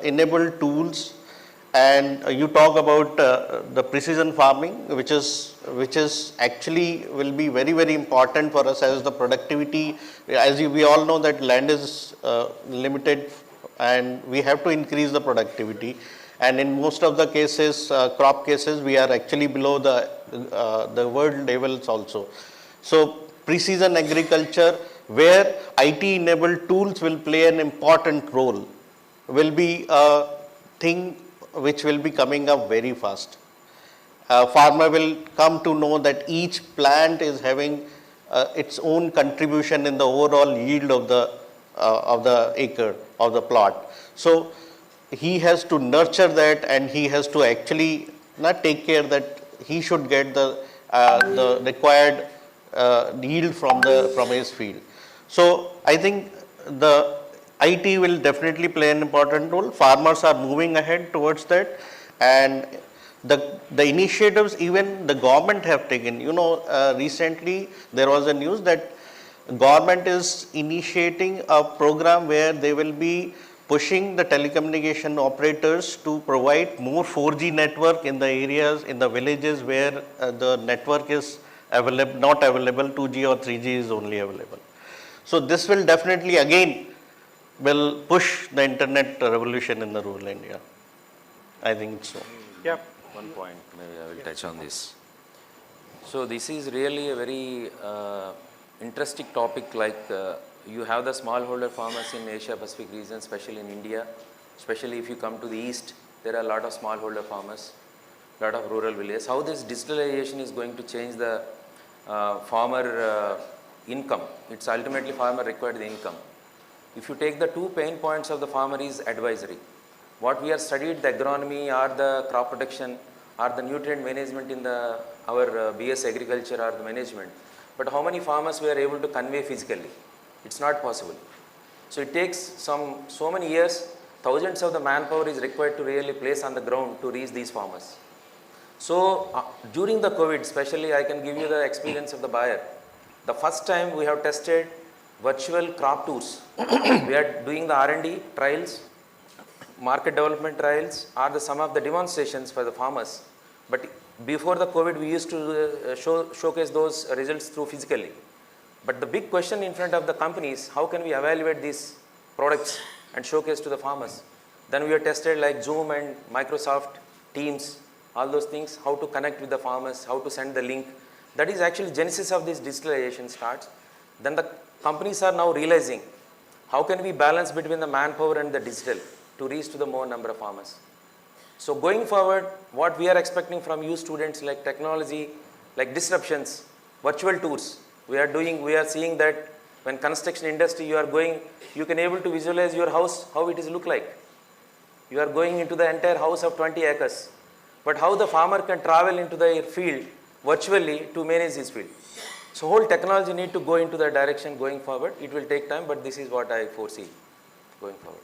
enabled tools, and you talk about the precision farming, which is actually will be very, very important for us as the productivity. As we all know that land is limited and we have to increase the productivity. And in most of the cases, crop cases, we are actually below the world levels also. So precision agriculture, where IT enabled tools will play an important role, will be a thing which will be coming up very fast. Farmer will come to know that each plant is having its own contribution in the overall yield of the acre, of the plot. So he has to nurture that, and he has to actually not take care that he should get the required yield from his field. So I think the IT will definitely play an important role. Farmers are moving ahead towards that, and the initiatives even the government have taken. Recently there was a news that government is initiating a program where they will be pushing the telecommunication operators to provide more 4G network in the areas, in the villages where the network is not available, 2G or 3G is only available. So this will definitely again will push the internet revolution in the rural India. I think so. Yeah. One point, maybe I will touch on this. So this is really a very interesting topic. Like you have the smallholder farmers in Asia Pacific region, especially in India. Especially if you come to the east, there are a lot of smallholder farmers, a lot of rural villages. How this digitalization is going to change the farmer income? It's ultimately farmer required the income. If you take the two pain points of the farmer is advisory. What we have studied, the agronomy or the crop protection or the nutrient management in our BS agriculture or the management. But how many farmers we are able to convey physically? It's not possible. So it takes so many years, thousands of the manpower is required to really place on the ground to reach these farmers. So during the COVID, especially I can give you the experience of the buyer. The first time we have tested virtual crop tours. We are doing the R&D trials, market development trials, or some of the demonstrations for the farmers. But before the COVID, we used to showcase those results through physically. But the big question in front of the companies, how can we evaluate these products and showcase to the farmers? Then we have tested like Zoom and Microsoft Teams, all those things, how to connect with the farmers, how to send the link. That is actually genesis of this digitalization starts. Then the companies are now realizing how can we balance between the manpower and the digital to reach to the more number of farmers. So going forward, what we are expecting from you students, like technology, like disruptions, virtual tours, we are seeing that when construction industry you can able to visualize your house, how it is look like. You are going into the entire house of 20 acres. But how the farmer can travel into the field virtually to manage his field. So whole technology need to go into that direction going forward. It will take time, but this is what I foresee going forward.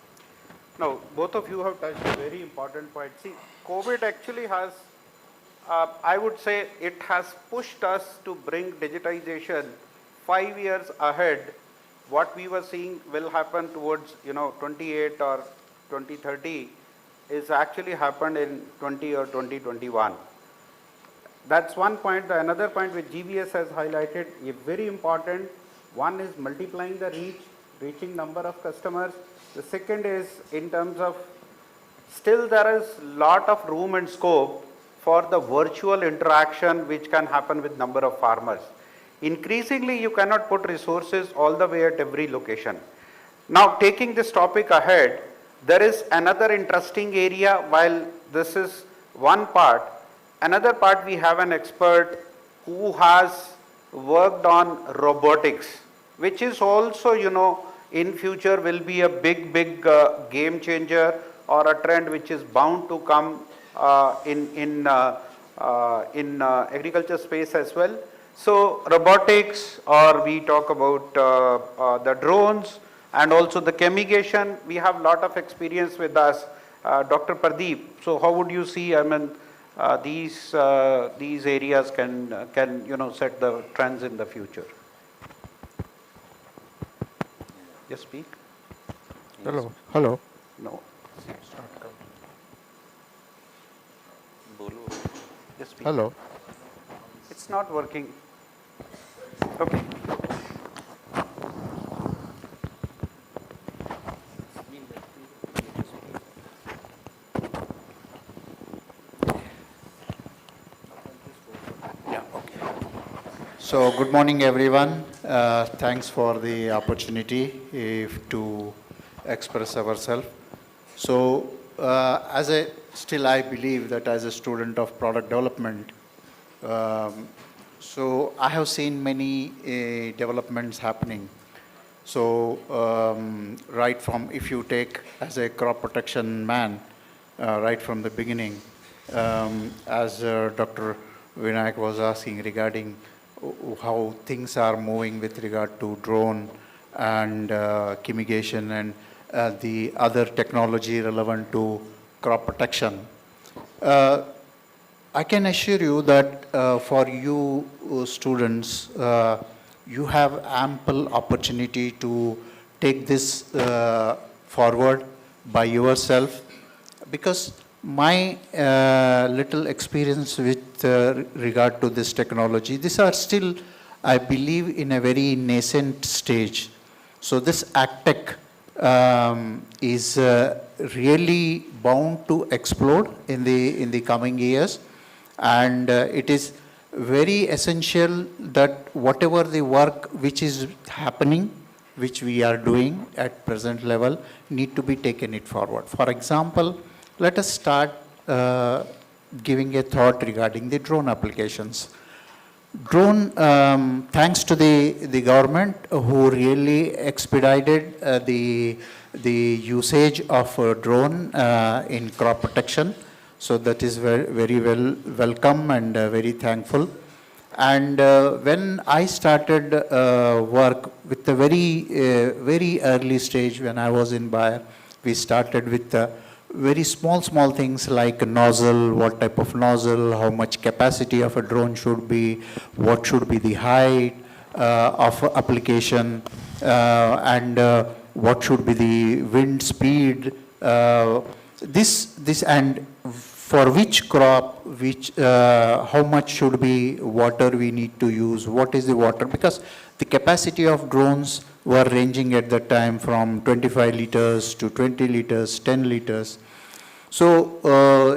Now, both of you have touched a very important point. See, COVID actually has, I would say it has pushed us to bring digitization 5 years ahead. What we were seeing will happen towards 28 or 2030 is actually happened in 20 or 2021. That's one point. The another point which GVS has highlighted is very important. One is multiplying the reaching number of customers. The second is in terms of still there is lot of room and scope for the virtual interaction which can happen with number of farmers. Increasingly, you cannot put resources all the way at every location. Now, taking this topic ahead, there is another interesting area while this is one part. Another part, we have an expert who has worked on robotics, which is also, in future will be a big game changer or a trend which is bound to come in agriculture space as well. So robotics, or we talk about the drones and also the chemigation, we have lot of experience with us. Dr. Pradeep, so how would you see, these areas can set the trends in the future? Just speak. Hello. Hello. No. Just speak. Hello. It's not working. Okay. So good morning, everyone. Thanks for the opportunity to express ourselves. So I believe that as a student of product development, so I have seen many developments happening. So right from, if you take as a crop protection man, right from the beginning, as Dr. Vinayak was asking regarding how things are moving with regard to drone and chemigation and the other technology relevant to crop protection. I can assure you that for you students, you have ample opportunity to take this forward by yourself, because my little experience with regard to this technology, these are still, I believe, in a very nascent stage. So this AgTech is really bound to explode in the coming years, and it is very essential that whatever the work which is happening, which we are doing at present level, need to be taken it forward. For example, let us start giving a thought regarding the drone applications. Drone, thanks to the government who really expedited the usage of drone in crop protection. So that is very welcome and very thankful. And when I started work with the very early stage, when I was in Bayer, we started with very small things like a nozzle, what type of nozzle, how much capacity of a drone should be, what should be the height of application, and what should be the wind speed, this and for which crop, how much should be water we need to use, what is the water, because the capacity of drones were ranging at that time from 25 liters to 20 liters, 10 liters. So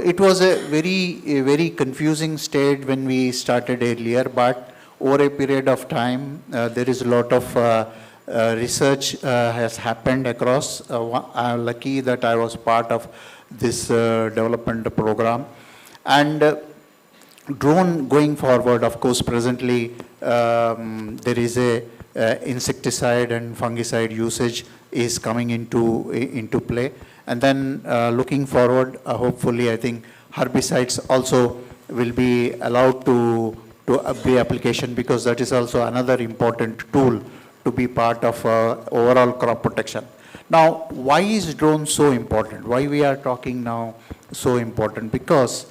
it was a very confusing state when we started earlier, but over a period of time, there is a lot of research has happened across. I'm lucky that I was part of this development program. And drone going forward, of course, presently there is a insecticide and fungicide usage is coming into play. And then looking forward, hopefully, I think herbicides also will be allowed to be application, because that is also another important tool to be part of overall crop protection. Now, why is drone so important? Why we are talking now so important? Because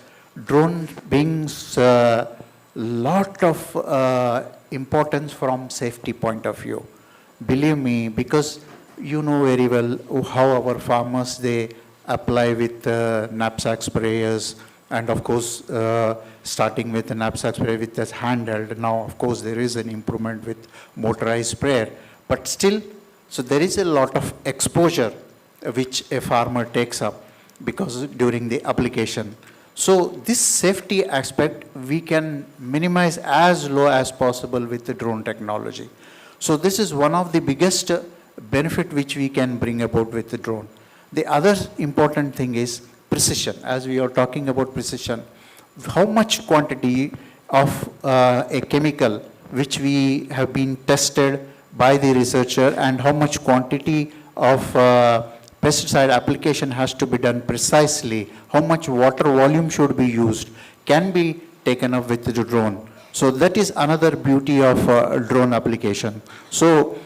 drone brings lot of importance from safety point of view. Believe me, because you know very well how our farmers, they apply with knapsack sprayers, and of course starting with the knapsack sprayer with this handheld. Now of course there is an improvement with motorized sprayer, but still, so there is a lot of exposure which a farmer takes up because during the application. So this safety aspect we can minimize as low as possible with the drone technology. So this is one of the biggest benefit which we can bring about with the drone. The other important thing is precision, as we are talking about precision, how much quantity of a chemical which we have been tested by the researcher and how much quantity of pesticide application has to be done precisely, how much water volume should be used, can be taken up with the drone. So that is another beauty of drone application. So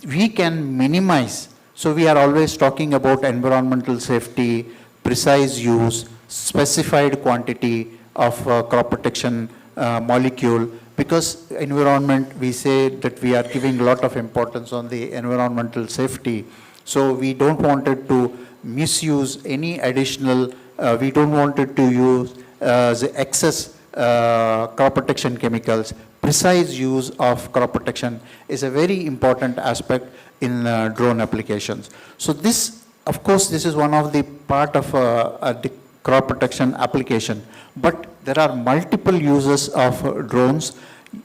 we can minimize, so we are always talking about environmental safety, precise use, specified quantity of crop protection molecule, because environment, we say that we are giving a lot of importance on the environmental safety. So we don't want it to misuse any additional, we don't want it to use the excess crop protection chemicals. Precise use of crop protection is a very important aspect in drone applications. So this, of course, this is one of the part of the crop protection application, but there are multiple uses of drones.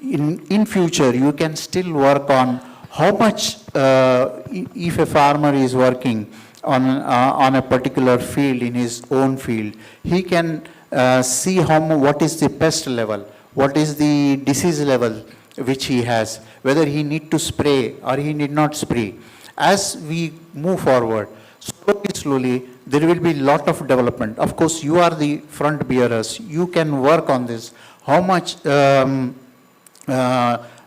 In future, you can still work on how much, if a farmer is working on a particular field, in his own field, he can see what is the pest level, what is the disease level which he has, whether he need to spray or he need not spray. As we move forward, slowly, there will be lot of development. Of course, you are the front bearers. You can work on this. How much, now,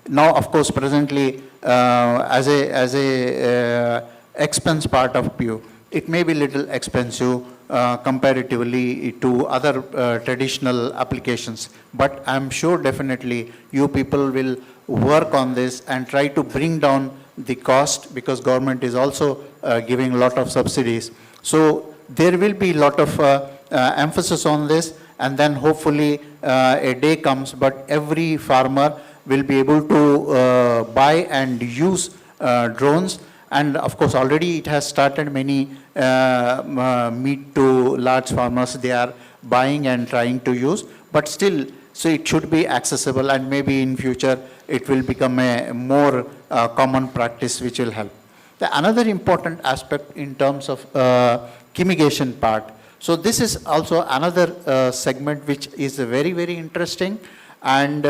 of course, presently, as a expense part of PU, it may be little expensive comparatively to other traditional applications. But I'm sure definitely you people will work on this and try to bring down the cost, because government is also giving a lot of subsidies. So there will be a lot of emphasis on this, and then hopefully a day comes, but every farmer will be able to buy and use drones. And of course, already it has started. Many mid to large farmers, they are buying and trying to use, but still, so it should be accessible, and maybe in future it will become a more common practice which will help. Another important aspect in terms of chemigation part. So this is also another segment which is very, very interesting, and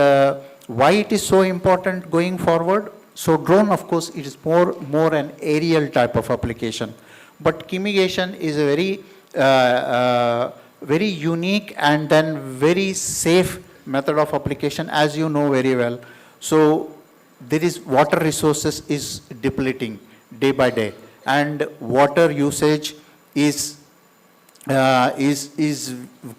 why it is so important going forward. So drone, of course, it is more an aerial type of application, but chemigation is a very unique and then very safe method of application, as you know very well. So there is water resources is depleting day by day, and water usage is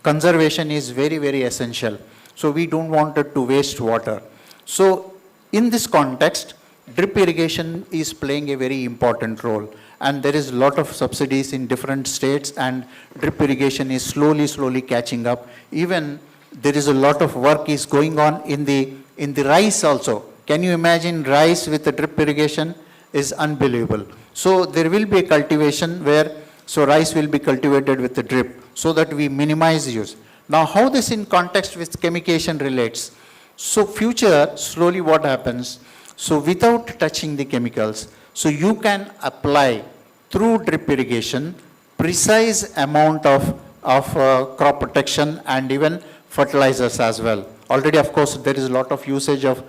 conservation is very, very essential. So we don't want it to waste water. So in this context, drip irrigation is playing a very important role, and there is a lot of subsidies in different states, and drip irrigation is slowly catching up. Even there is a lot of work is going on in the rice also. Can you imagine rice with the drip irrigation? Is unbelievable. So there will be a cultivation where, so rice will be cultivated with the drip, so that we minimize use. Now how this in context with chemication relates? So future, slowly what happens, so without touching the chemicals, so you can apply through drip irrigation precise amount of crop protection and even fertilizers as well. Already, of course, there is a lot of usage of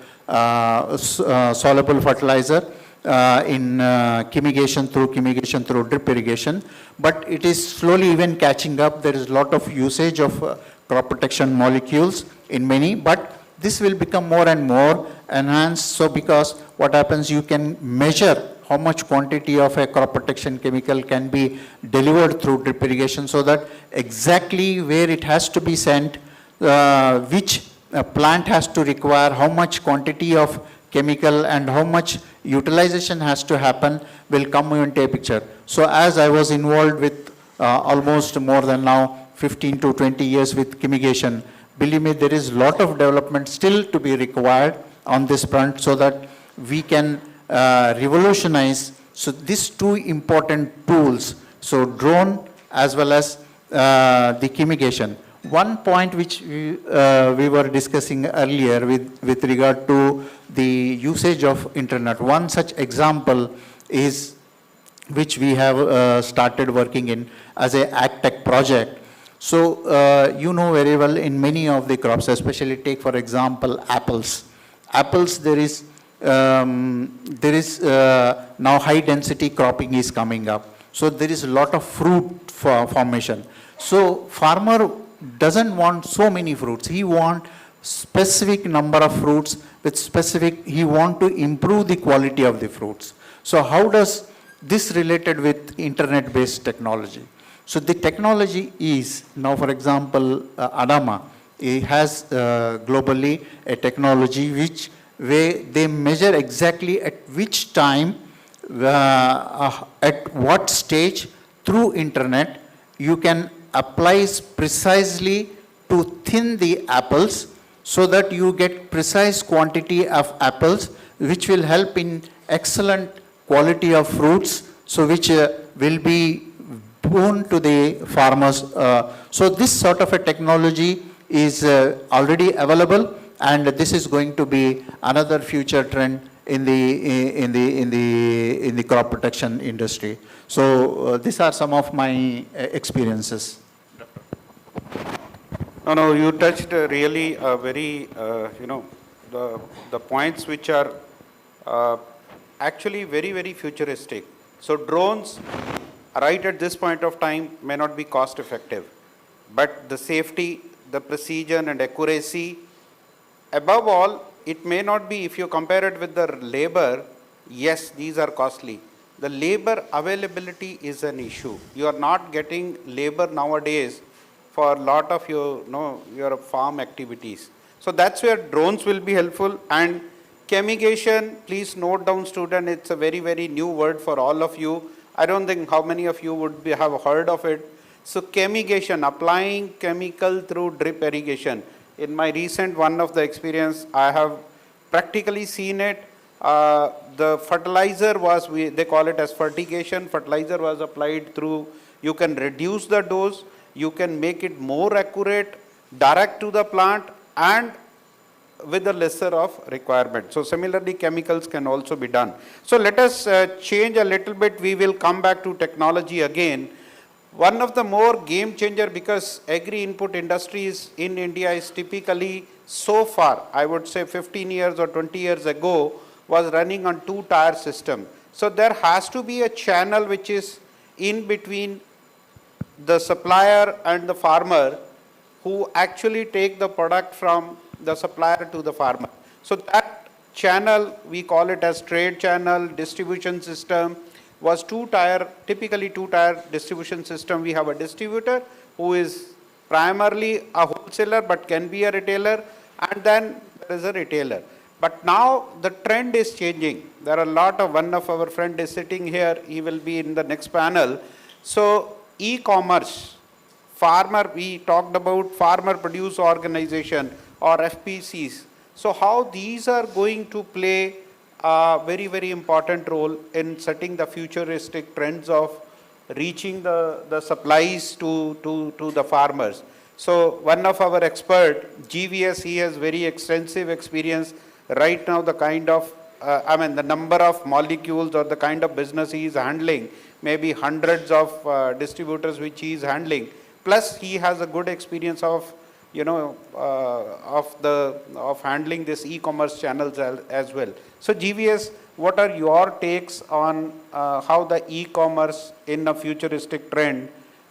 soluble fertilizer in chemigation through drip irrigation, but it is slowly even catching up. There is a lot of usage of crop protection molecules in many, but this will become more and more enhanced. So because what happens, you can measure how much quantity of a crop protection chemical can be delivered through drip irrigation, so that exactly where it has to be sent, which plant has to require, how much quantity of chemical and how much utilization has to happen will come into a picture. So as I was involved with almost more than now 15 to 20 years with chemigation, believe me, there is a lot of development still to be required on this front, so that we can revolutionize. So these two important tools, so drone as well as the chemigation. One point which we were discussing earlier with regard to the usage of internet. One such example is, which we have started working in as a AgTech project. So you know very well in many of the crops, especially take for example apples. Apples there is now high density cropping is coming up. So there is a lot of fruit formation. So farmer doesn't want so many fruits. He want specific number of fruits with specific, he want to improve the quality of the fruits. So how does this related with internet based technology? So the technology is now, for example, Adama, it has globally a technology which where they measure exactly at which time, at what stage through internet you can apply precisely to thin the apples so that you get precise quantity of apples which will help in excellent quality of fruits, so which will be boon to the farmers. So this sort of a technology is already available, and this is going to be another future trend in the crop protection industry. So these are some of my experiences. No, you touched really very, the points which are actually very, very futuristic. So drones, right at this point of time, may not be cost effective, but the safety, the precision and accuracy, above all, it may not be, if you compare it with the labor, yes, these are costly. The labor availability is an issue. You are not getting labor nowadays for a lot of your farm activities. So that's where drones will be helpful. And chemigation, please note down, student, it's a very, very new word for all of you. I don't think how many of you would have heard of it. So chemigation, applying chemical through drip irrigation. In my recent one of the experience, I have practically seen it. The fertilizer was, they call it as fertigation. Fertilizer was applied through, you can reduce the dose, you can make it more accurate, direct to the plant, and with a lesser of requirement. So similarly, chemicals can also be done. So let us change a little bit. We will come back to technology again. One of the more game changer, because agri input industries in India is typically so far, I would say 15 years or 20 years ago, was running on two-tier system. So there has to be a channel which is in between the supplier and the farmer, who actually take the product from the supplier to the farmer. So that channel, we call it as trade channel, distribution system, was two-tier, typically two-tier distribution system. We have a distributor who is primarily a wholesaler but can be a retailer, and then there is a retailer. But now the trend is changing. There are a lot of, one of our friend is sitting here, he will be in the next panel. So e-commerce, farmer, we talked about farmer produce organization or FPCs. So how these are going to play a very, very important role in setting the futuristic trends of reaching the supplies to the farmers. So one of our expert, GVS, he has very extensive experience. Right now the kind of, the number of molecules or the kind of business he is handling, maybe hundreds of distributors which he is handling. Plus he has a good experience of, of handling this e-commerce channels as well. So GVS, what are your takes on how the e-commerce in a futuristic trend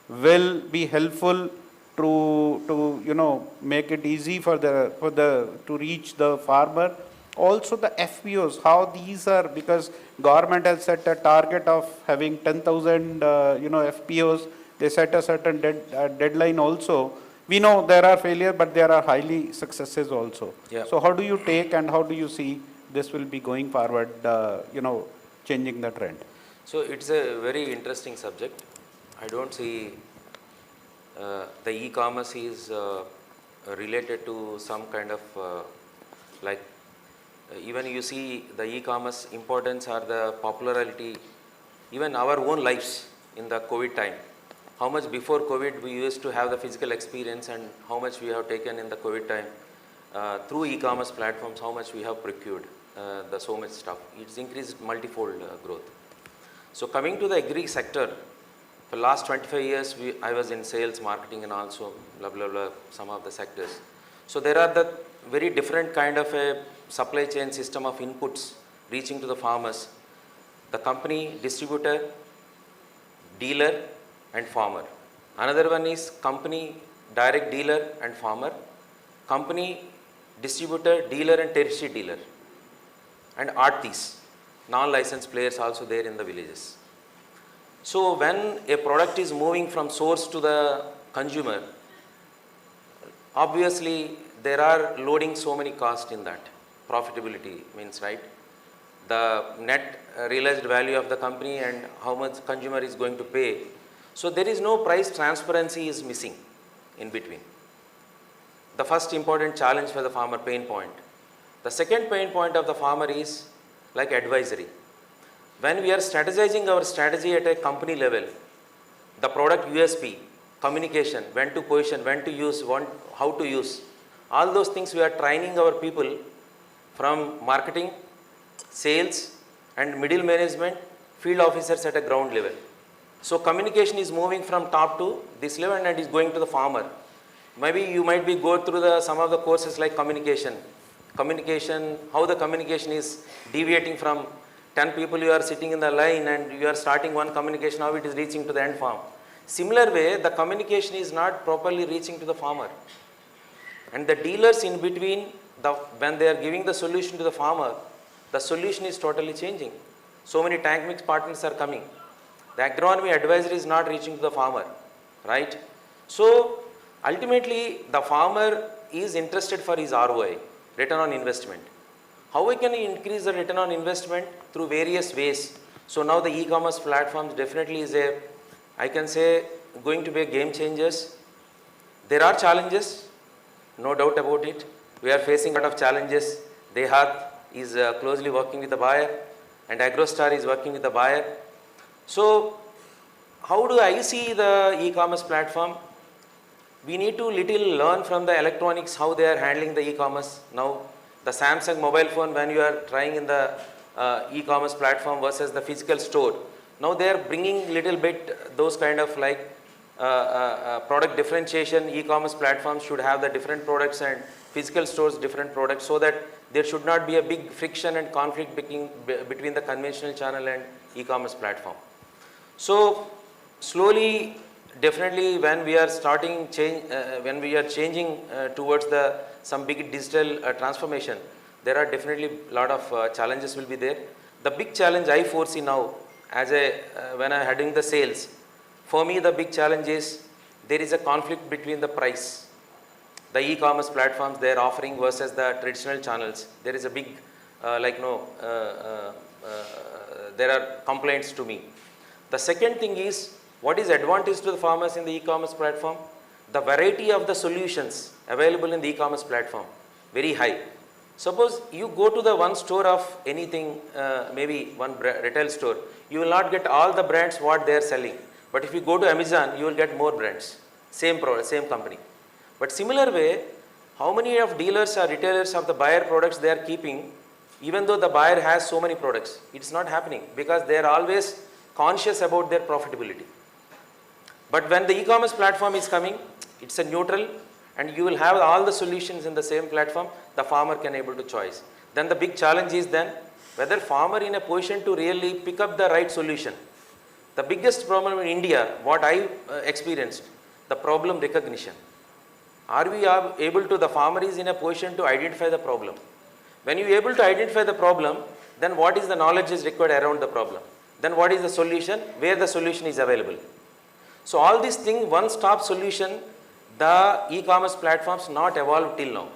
will be helpful to make it easy to reach the farmer? Also the FPOs, how these are, because government has set a target of having 10,000 FPOs. They set a certain deadline also. We know there are failures, but there are highly successes also. Yeah. So how do you take and how do you see this will be going forward, changing the trend? So it's a very interesting subject. I don't see the e-commerce is related to some kind of even you see the e-commerce importance or the popularity, even our own lives in the COVID time. How much before COVID we used to have the physical experience and how much we have taken in the COVID time through e-commerce platforms, how much we have procured the so much stuff. It's increased multifold growth. So coming to the agri sector, For last 25 years, I was in sales, marketing and also blah, blah, blah, some of the sectors. So there are the very different kind of a supply chain system of inputs reaching to the farmers. The company, distributor, dealer and farmer. Another one is company, direct dealer and farmer. Company, distributor, dealer and tertiary dealer. And artis, non-licensed players also there in the villages. So when a product is moving from source to the consumer, obviously there are loading so many costs in that. Profitability means, right? The net realized value of the company and how much consumer is going to pay. So there is no price transparency is missing in between. The first important challenge for the farmer, pain point. The second pain point of the farmer is like advisory. When we are strategizing our strategy at a company level, the product USP, communication, when to position, when to use, how to use, all those things we are training our people from marketing, sales and middle management, field officers at a ground level. So communication is moving from top to this level and is going to the farmer. Maybe you might be go through some of the courses like communication, how the communication is deviating from 10 people you are sitting in the line and you are starting one communication, how it is reaching to the end farm. Similar way, the communication is not properly reaching to the farmer. And the dealers in between, when they are giving the solution to the farmer, the solution is totally changing. So many tank mix partners are coming. The agronomy advisory is not reaching to the farmer, right? So ultimately, the farmer is interested for his ROI, return on investment. How we can increase the return on investment? Through various ways. So now the e-commerce platforms definitely is I can say, going to be a game changers. There are challenges, no doubt about it. We are facing a lot of challenges. KIIT is closely working with the buyer and AgroStar is working with the buyer. So how do I see the e-commerce platform? We need to little learn from the electronics, how they are handling the e-commerce. Now the Samsung mobile phone, when you are trying in the e-commerce platform versus the physical store, now they are bringing little bit those kind of like product differentiation. E-commerce platforms should have the different products and physical stores different products, so that there should not be a big friction and conflict between the conventional channel and e-commerce platform. So slowly, definitely when we are starting when we are changing towards some big digital transformation, there are definitely a lot of challenges will be there. The big challenge I foresee now as when I am heading the sales, for me the big challenge is there is a conflict between the price. The e-commerce platforms they are offering versus the traditional channels. There is a big there are complaints to me. The second thing is, what is advantage to the farmers in the e-commerce platform? The variety of the solutions available in the e-commerce platform, very high. Suppose you go to the one store of anything, maybe one retail store, you will not get all the brands what they are selling. But if you go to Amazon, you will get more brands, same product, same company. But similar way, how many of dealers or retailers of the buyer products they are keeping, even though the buyer has so many products? It's not happening because they are always conscious about their profitability. But when the e-commerce platform is coming, it's a neutral and you will have all the solutions in the same platform, the farmer can able to choose. Then the big challenge is then whether farmer in a position to really pick up the right solution. The biggest problem in India, what I experienced, the problem recognition. Are we able to, the farmer is in a position to identify the problem. When you are able to identify the problem, then what is the knowledge is required around the problem. Then what is the solution, where the solution is available. So all these things, one-stop solution, the e-commerce platforms not evolved till now.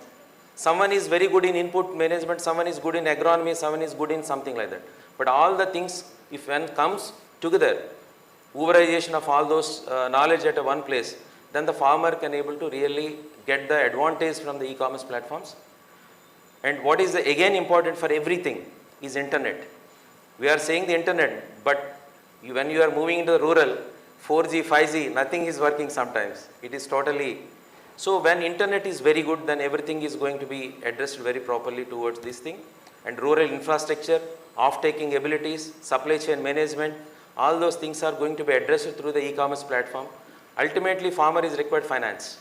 Someone is very good in input management, someone is good in agronomy, someone is good in something like that. But all the things, if when comes together, uberization of all those knowledge at one place, then the farmer can able to really get the advantage from the e-commerce platforms. And what is again important for everything is internet. We are saying the internet, but when you are moving into the rural, 4G, 5G, nothing is working sometimes. It is totally. So when internet is very good, then everything is going to be addressed very properly towards this thing. And rural infrastructure, off-taking abilities, supply chain management, All those things are going to be addressed through the e-commerce platform. Ultimately, farmer is required finance.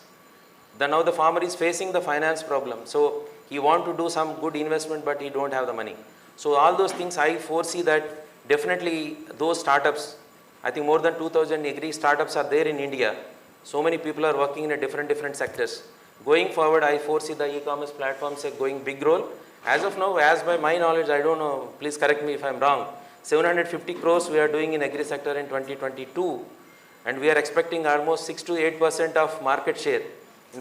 Now the farmer is facing the finance problem. So he want to do some good investment, but he don't have the money. So all those things I foresee that definitely those startups, I think more than 2000 agri startups are there in India. So many people are working in a different sectors. Going forward, I foresee the e-commerce platforms are going big role. As of now, as by my knowledge, I don't know, please correct me if I'm wrong, 750 crores we are doing in agri sector in 2022, and we are expecting almost 6 to 8% of market share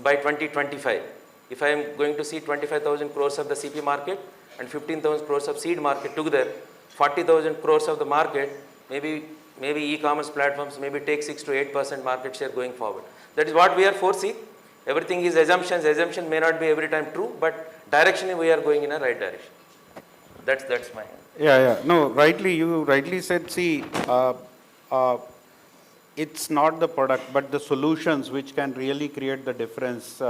by 2025. If I am going to see 25,000 crores of the CP market and 15,000 crores of seed market together, 40,000 crores of the market, maybe e-commerce platforms maybe take 6 to 8% market share going forward. That is what we are foresee. Everything is assumptions. Assumption may not be every time true, but directionally we are going in a right direction. That's my. Yeah. No, you rightly said, see, it's not the product, but the solutions which can really create the difference.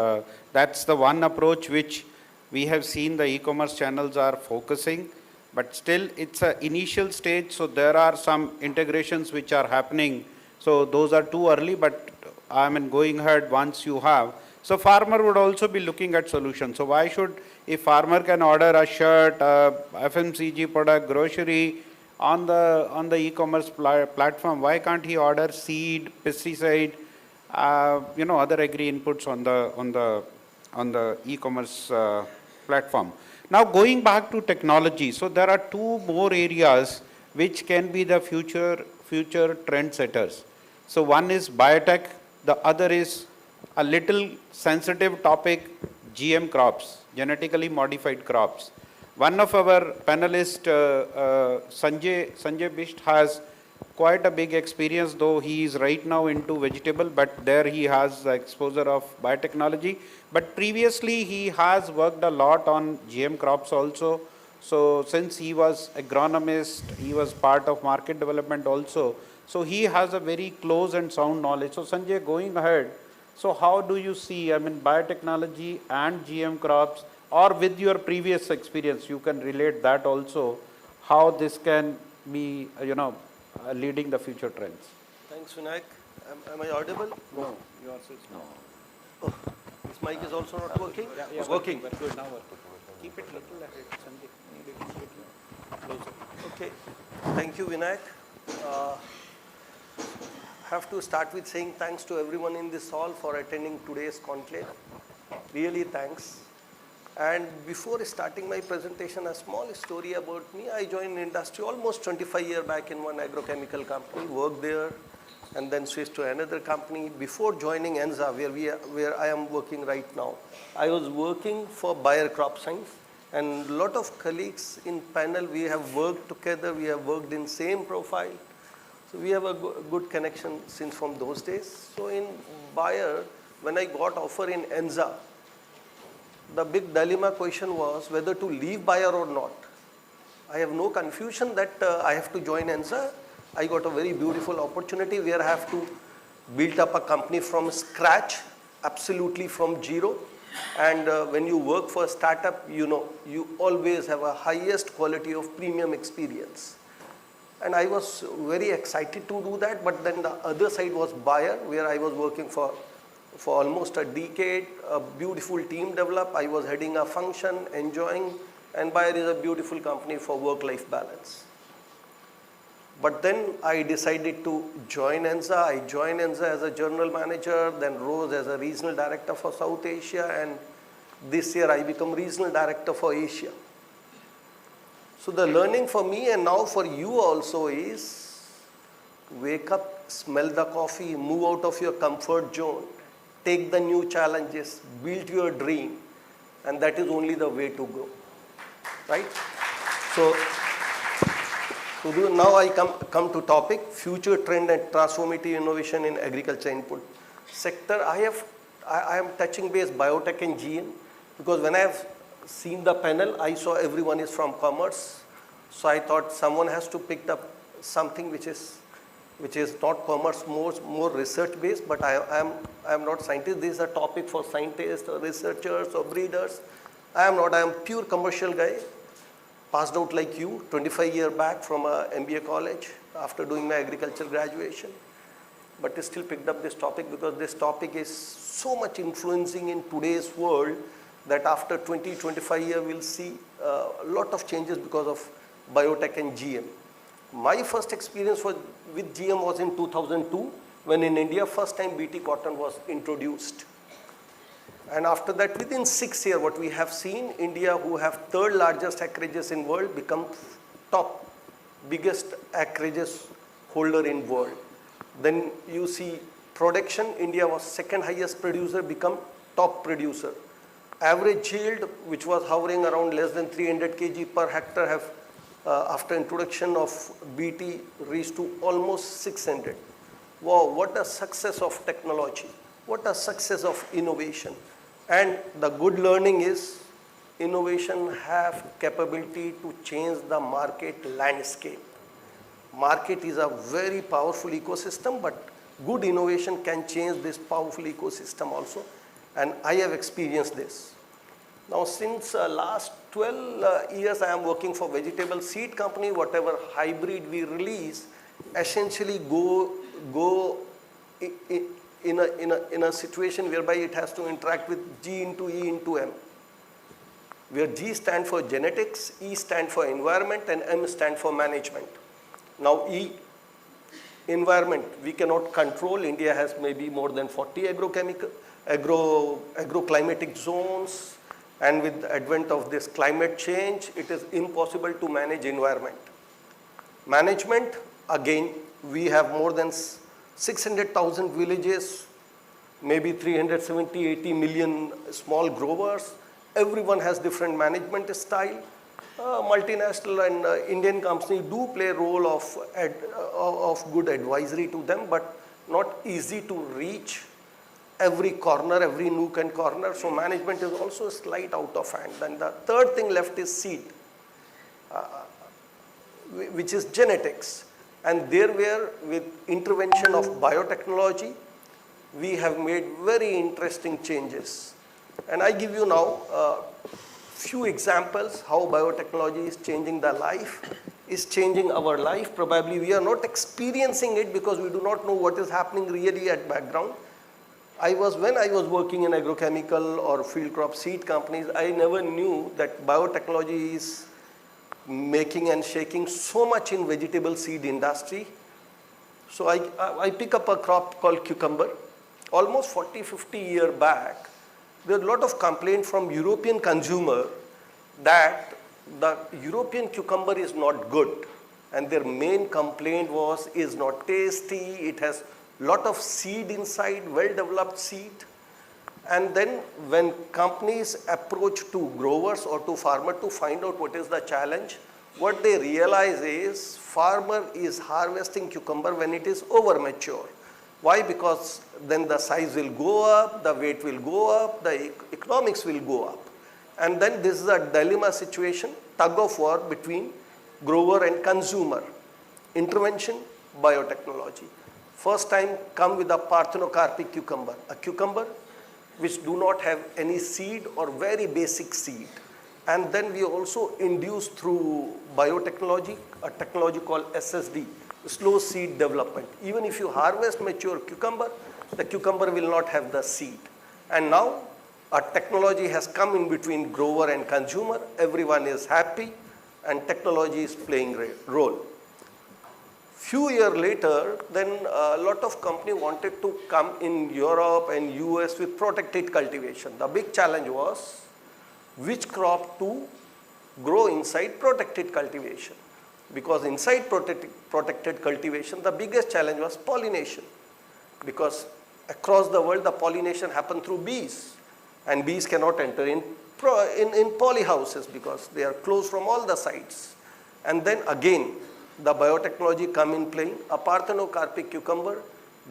That's the one approach which we have seen the e-commerce channels are focusing, but still it's an initial stage, so there are some integrations which are happening. So those are too early, but I mean going ahead once you have. So farmer would also be looking at solutions. So why should, if farmer can order a shirt, FMCG product, grocery on the e-commerce platform, why can't he order seed, pesticide, other agri inputs on the e-commerce platform? Now going back to technology, so there are two more areas which can be the future trend setters. So one is biotech, the other is a little sensitive topic, GM crops, genetically modified crops. One of our panelists, Sanjay Bisht, has quite a big experience, though he is right now into vegetable, but there he has the exposure of biotechnology. But previously he has worked a lot on GM crops also. So since he was agronomist, he was part of market development also. So he has a very close and sound knowledge. So Sanjay, going ahead, so how do you see, biotechnology and GM crops, or with your previous experience, you can relate that also, how this can be, leading the future trends? Thanks, Vinayak. Am I audible? No, yours is no. Oh, this mic is also not working? Yeah, it's working. Good, now working. Keep it little ahead, Sanjay. Closer. Okay. Thank you, Vinayak. Have to start with saying thanks to everyone in this hall for attending today's conclave. Really thanks. And before starting my presentation, a small story about me. I joined industry almost 25 years back in one agrochemical company, worked there, and then switched to another company. Before joining ENZA, where I am working right now, I was working for Bayer Crop Science, and a lot of colleagues in panel, we have worked together, we have worked in same profile. So we have a good connection since from those days. So in Bayer, when I got offer in ENZA, the big dilemma question was whether to leave Bayer or not. I have no confusion that I have to join ENZA. I got a very beautiful opportunity where I have to build up a company from scratch, absolutely from zero. And when you work for a startup, you always have a highest quality of premium experience. And I was very excited to do that, but then the other side was Bayer, where I was working for almost a decade, a beautiful team developed. I was heading a function, enjoying, and Bayer is a beautiful company for work-life balance. But then I decided to join ENZA. I joined ENZA as a general manager, then rose as a regional director for South Asia, and this year I become regional director for Asia. So the learning for me and now for you also is wake up, smell the coffee, move out of your comfort zone, take the new challenges, build your dream, and that is only the way to go, right? So now I come to topic, future trend and transformative innovation in agriculture input sector. I am touching base biotech and GM, because when I have seen the panel, I saw everyone is from commerce. So I thought someone has to pick up something which is not commerce, more research based, but I am not scientist. This is a topic for scientists or researchers or breeders. I am pure commercial guy, passed out like you, 25 years back from a MBA college. after doing my agriculture graduation, but I still picked up this topic because this topic is so much influencing in today's world that after 20-25 years we'll see a lot of changes because of biotech and GM. My first experience with GM was in 2002 when in India first time BT cotton was introduced. And after that, within 6 years, what we have seen, India, who have third largest acreages in world, become top biggest acreages holder in world. Then you see production, India was second highest producer, become top producer. Average yield, which was hovering around less than 300 kg per hectare, have after introduction of BT reached to almost 600. Wow, what a success of technology, what a success of innovation. And the good learning is innovation have capability to change the market landscape. Market is a very powerful ecosystem, but good innovation can change this powerful ecosystem also. And I have experienced this. Now since last 12 years I am working for vegetable seed company. Whatever hybrid we release essentially go in a situation whereby it has to interact with G into E into M, where G stand for genetics, E stand for environment, and M stand for management. Now E, environment, we cannot control. India has maybe more than 40 agroclimatic zones, and with the advent of this climate change, it is impossible to manage environment. Management, again, we have more than 600,000 villages, maybe 370-80 million small growers. Everyone has different management style. Multinational and Indian companies do play a role of good advisory to them, but not easy to reach every corner, every nook and corner. So management is also slight out of hand. And the third thing left is seed, which is genetics. And there were, with intervention of biotechnology, we have made very interesting changes. And I give you now a few examples how biotechnology is changing the life, is changing our life. Probably we are not experiencing it because we do not know what is happening really at background. When I was working in agrochemical or field crop seed companies, I never knew that biotechnology is making and shaking so much in vegetable seed industry. So I pick up a crop called cucumber. Almost 40-50 years back, there are a lot of complaints from European consumer that the European cucumber is not good. And their main complaint was, is not tasty, it has lot of seed inside, well-developed seed. And then when companies approach to growers or to farmer to find out what is the challenge, what they realize is farmer is harvesting cucumber when it is over mature. Why? Because then the size will go up, the weight will go up, the economics will go up. And then this is a dilemma situation, tug of war between grower and consumer. Intervention, biotechnology. First time come with a parthenocarpic cucumber, a cucumber which do not have any seed or very basic seed. And then we also induce through biotechnology, a technology called SSD, slow seed development. Even if you harvest mature cucumber, the cucumber will not have the seed. And now a technology has come in between grower and consumer. Everyone is happy and technology is playing a role. Few years later, then a lot of company wanted to come in Europe and US with protected cultivation. The big challenge was which crop to grow inside protected cultivation. Because inside protected cultivation, the biggest challenge was pollination. Because across the world, the pollination happened through bees. And bees cannot enter in poly houses because they are closed from all the sides. And then again, the biotechnology come in playing. A parthenocarpic cucumber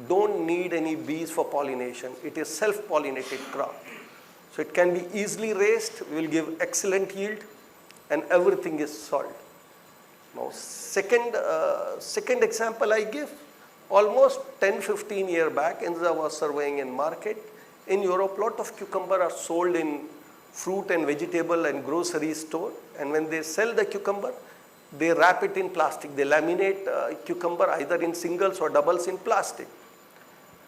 don't need any bees for pollination. It is self-pollinated crop. So it can be easily raised, will give excellent yield, and everything is solved. Now, second example I give, almost 10-15 years back, I was surveying in market. In Europe, lot of cucumber are sold in fruit and vegetable and grocery store. And when they sell the cucumber, they wrap it in plastic. They laminate cucumber either in singles or doubles in plastic.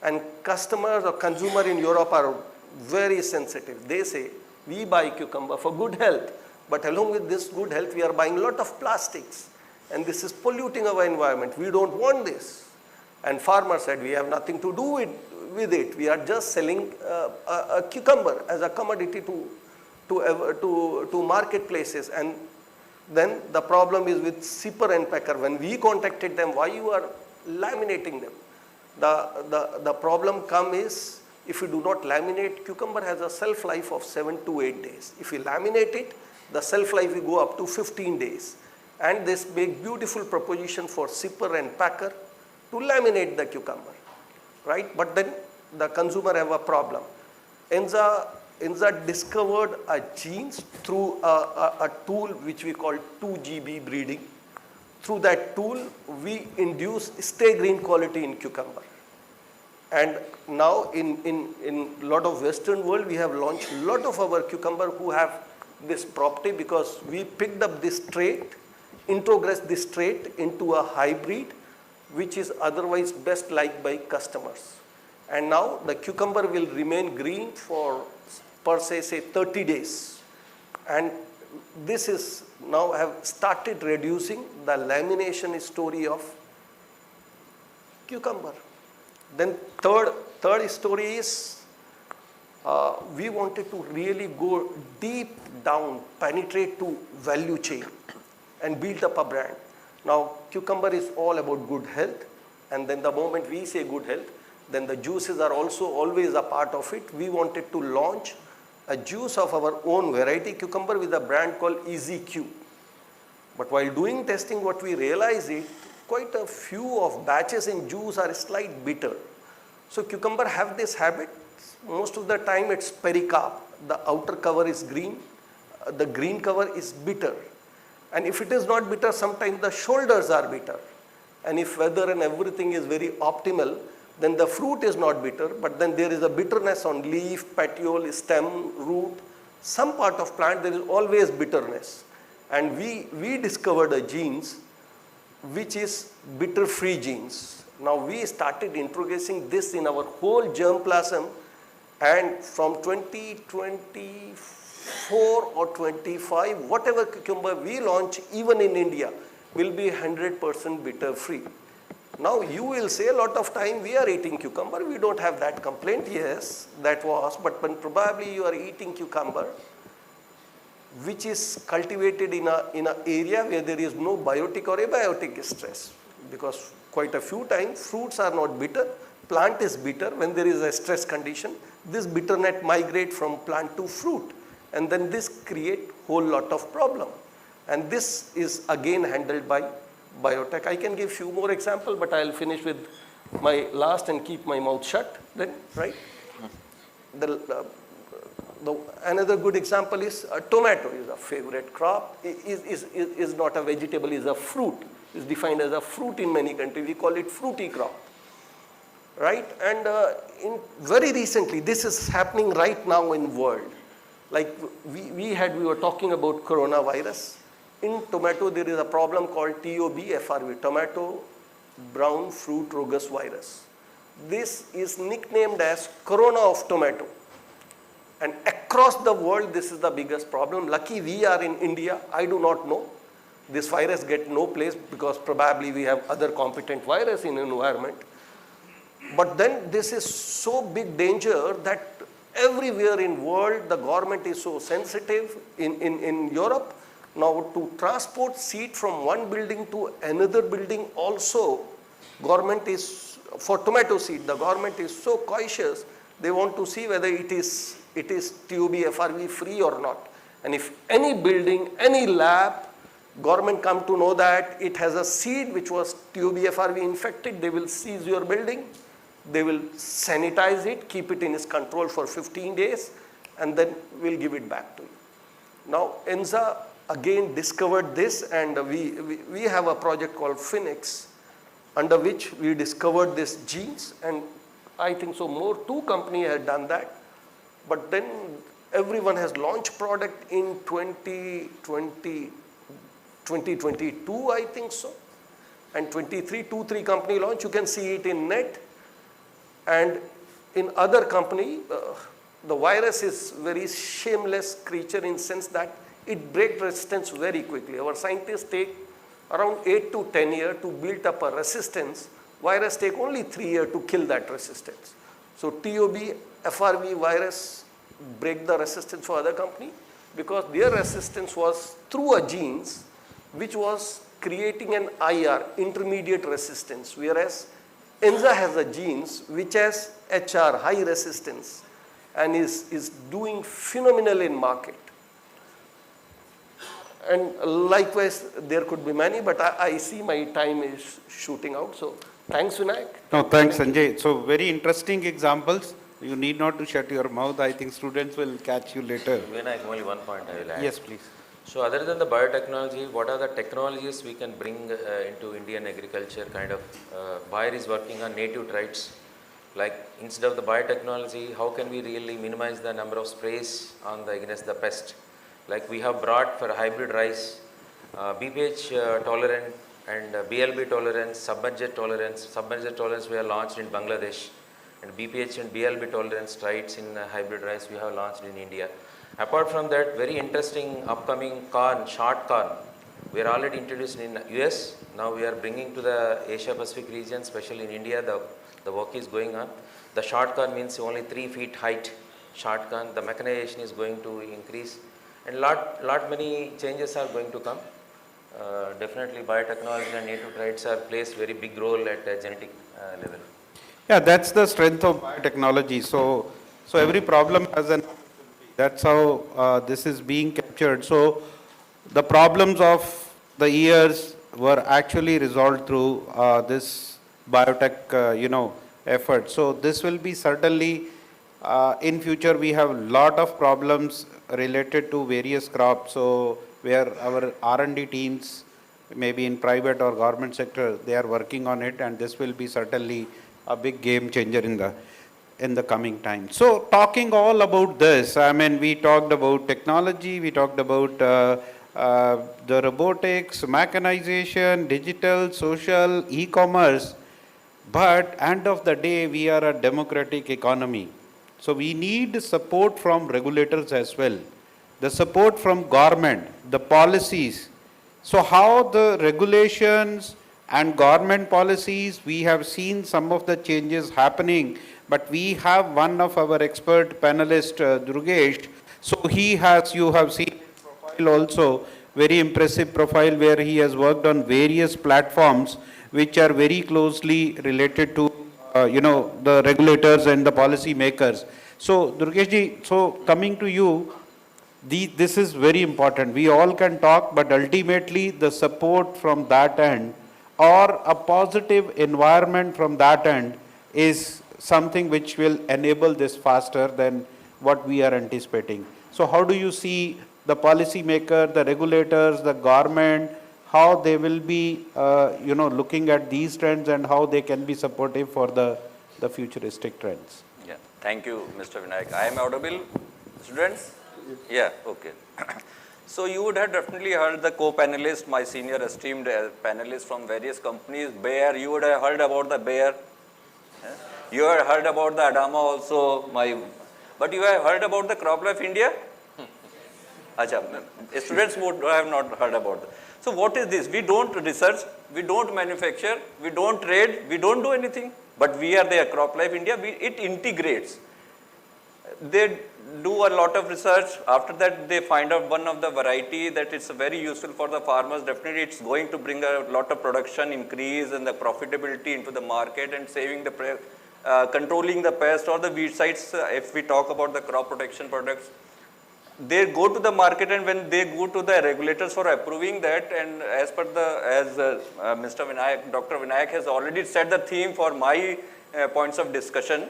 And customers or consumer in Europe are very sensitive. They say, we buy cucumber for good health, but along with this good health, we are buying a lot of plastics. And this is polluting our environment. We don't want this. And farmer said, we have nothing to do with it. We are just selling a cucumber as a commodity to marketplaces. And then the problem is with zipper and packer. When we contacted them, why you are laminating them? The problem is, if you do not laminate, cucumber has a shelf life of 7 to 8 days. If you laminate it, the shelf life will go up to 15 days. And this make beautiful proposition for zipper and packer to laminate the cucumber, right? But then the consumer have a problem. Enza discovered a genes through a tool which we call 2GB breeding. Through that tool, we induce stay green quality in cucumber. And now in lot of Western world, we have launched a lot of our cucumber who have this property because we picked up this trait, introgressed this trait into a hybrid, which is otherwise best liked by customers. And now the cucumber will remain green for per se, say 30 days. And this is now have started reducing the lamination story of cucumber. Then third story is we wanted to really go deep down, penetrate to value chain and build up a brand. Now cucumber is all about good health, and then the moment we say good health, then the juices are also always a part of it. We wanted to launch a juice of our own variety cucumber with a brand called EasyQ. But while doing testing, what we realized is quite a few of batches in juice are slight bitter. So cucumber have this habit. Most of the time it's pericarp. The outer cover is green. The green cover is bitter. And if it is not bitter, sometimes the shoulders are bitter. And if weather and everything is very optimal, then the fruit is not bitter, but then there is a bitterness on leaf, petiole, stem, root. Some part of plant, there is always bitterness. And we discovered a genes which is bitter-free genes. Now we started introducing this in our whole germplasm, and from 2024 or 25, whatever cucumber we launch, even in India, will be 100% bitter-free. Now you will say a lot of time we are eating cucumber, we don't have that complaint. Yes, that was, but when probably you are eating cucumber which is cultivated in a area where there is no biotic or abiotic stress, because quite a few times fruits are not bitter, plant is bitter. When there is a stress condition, this bitterness migrate from plant to fruit, and then this create whole lot of problem. And this is again handled by biotech. I can give few more example, but I'll finish with my last and keep my mouth shut then, right? Another good example is tomato is a favorite crop, is not a vegetable, is a fruit, is defined as a fruit in many countries. We call it fruity crop, right? And very recently, this is happening right now in world. Like we were talking about coronavirus. In tomato, there is a problem called TOBFRV, tomato brown fruit rogus virus. This is nicknamed as corona of tomato. And across the world, this is the biggest problem. Lucky we are in India. I do not know. This virus get no place because probably we have other competent virus in environment. But then this is so big danger that everywhere in world, the government is so sensitive. In Europe, now to transport seed from one building to another building also, government is, for tomato seed, the government is so cautious, they want to see whether it is TOBFRV free or not. And if any building, any lab, government come to know that it has a seed which was TOBFRV infected, they will seize your building, they will sanitize it, keep it in its control for 15 days, and then will give it back to you. Now, ENZA again discovered this, and we have a project called Phoenix, under which we discovered this genes, and I think so more 2 companies had done that. But then everyone has launched product in 2022 2022, I think so. And 23, 2-3 company launch, you can see it in net. And in other company, the virus is very shameless creature in sense that it breaks resistance very quickly. Our scientists take around 8 to 10 years to build up a resistance. Virus take only 3 years to kill that resistance. So TOB, FRV virus break the resistance for other company because their resistance was through a genes which was creating an IR, intermediate resistance, whereas ENZA has a genes which has HR, high resistance, and is doing phenomenal in market. And likewise, there could be many, but I see my time is shooting out. So thanks, Vinayak. No, thanks, Sanjay. So very interesting examples. You need not to shut your mouth. I think students will catch you later. Vinayak, only one point I will add. Yes, please. So other than the biotechnology, what are the technologies we can bring into Indian agriculture kind of? Bayer is working on native traits. Like instead of the biotechnology, how can we really minimize the number of sprays on against the pest? Like we have brought for hybrid rice, BPH tolerant and BLB tolerance, submerged tolerance. Submerged tolerance we have launched in Bangladesh, and BPH and BLB tolerance traits in hybrid rice we have launched in India. Apart from that, very interesting upcoming corn, short corn, we are already introduced in US. Now we are bringing to the Asia Pacific region, especially in India, the work is going on. The short corn means only 3 feet height short corn. The mechanization is going to increase, and lot many changes are going to come. Definitely biotechnology and native traits are plays very big role at a genetic level. Yeah, that's the strength of biotechnology. So every problem has an, that's how this is being captured. So the problems of the years were actually resolved through this biotech, effort. So this will be certainly, in future we have lot of problems related to various crops. So where our R&D teams, maybe in private or government sector, they are working on it, and this will be certainly a big game changer in the coming time. So talking all about this, I mean, we talked about technology, we talked about the robotics, mechanization, digital, social, e-commerce, but end of the day, we are a democratic economy. So we need support from regulators as well, the support from government, the policies. So how the regulations and government policies, we have seen some of the changes happening, but we have one of our expert panelist, Durgesh. So he has, you have seen his profile also, very impressive profile where he has worked on various platforms which are very closely related to, the regulators and the policy makers. So Durgesh, so coming to you, this is very important. We all can talk, but ultimately the support from that end or a positive environment from that end is something which will enable this faster than what we are anticipating. So how do you see the policy maker, the regulators, the government, how they will be, looking at these trends and how they can be supportive for the futuristic trends? Yeah, thank you, Mr. Vinayak. I am audible, students? Yeah, okay. So you would have definitely heard the co-panelist, my senior esteemed panelists from various companies. Bayer, you would have heard about the Bayer. You have heard about the Adama also, but you have heard about the CropLife India? Acha, students would have not heard about that. So what is this? We don't research, we don't manufacture, we don't trade, we don't do anything, but we are there, CropLife India, it integrates. They do a lot of research. After that, they find out one of the variety that it's very useful for the farmers. Definitely, it's going to bring a lot of production increase and the profitability into the market and saving the controlling the pest or the weedicides. If we talk about the crop protection products, they go to the market, and when they go to the regulators for approving that, and as per Mr. Vinayak, Dr. Vinayak has already set the theme for my points of discussion.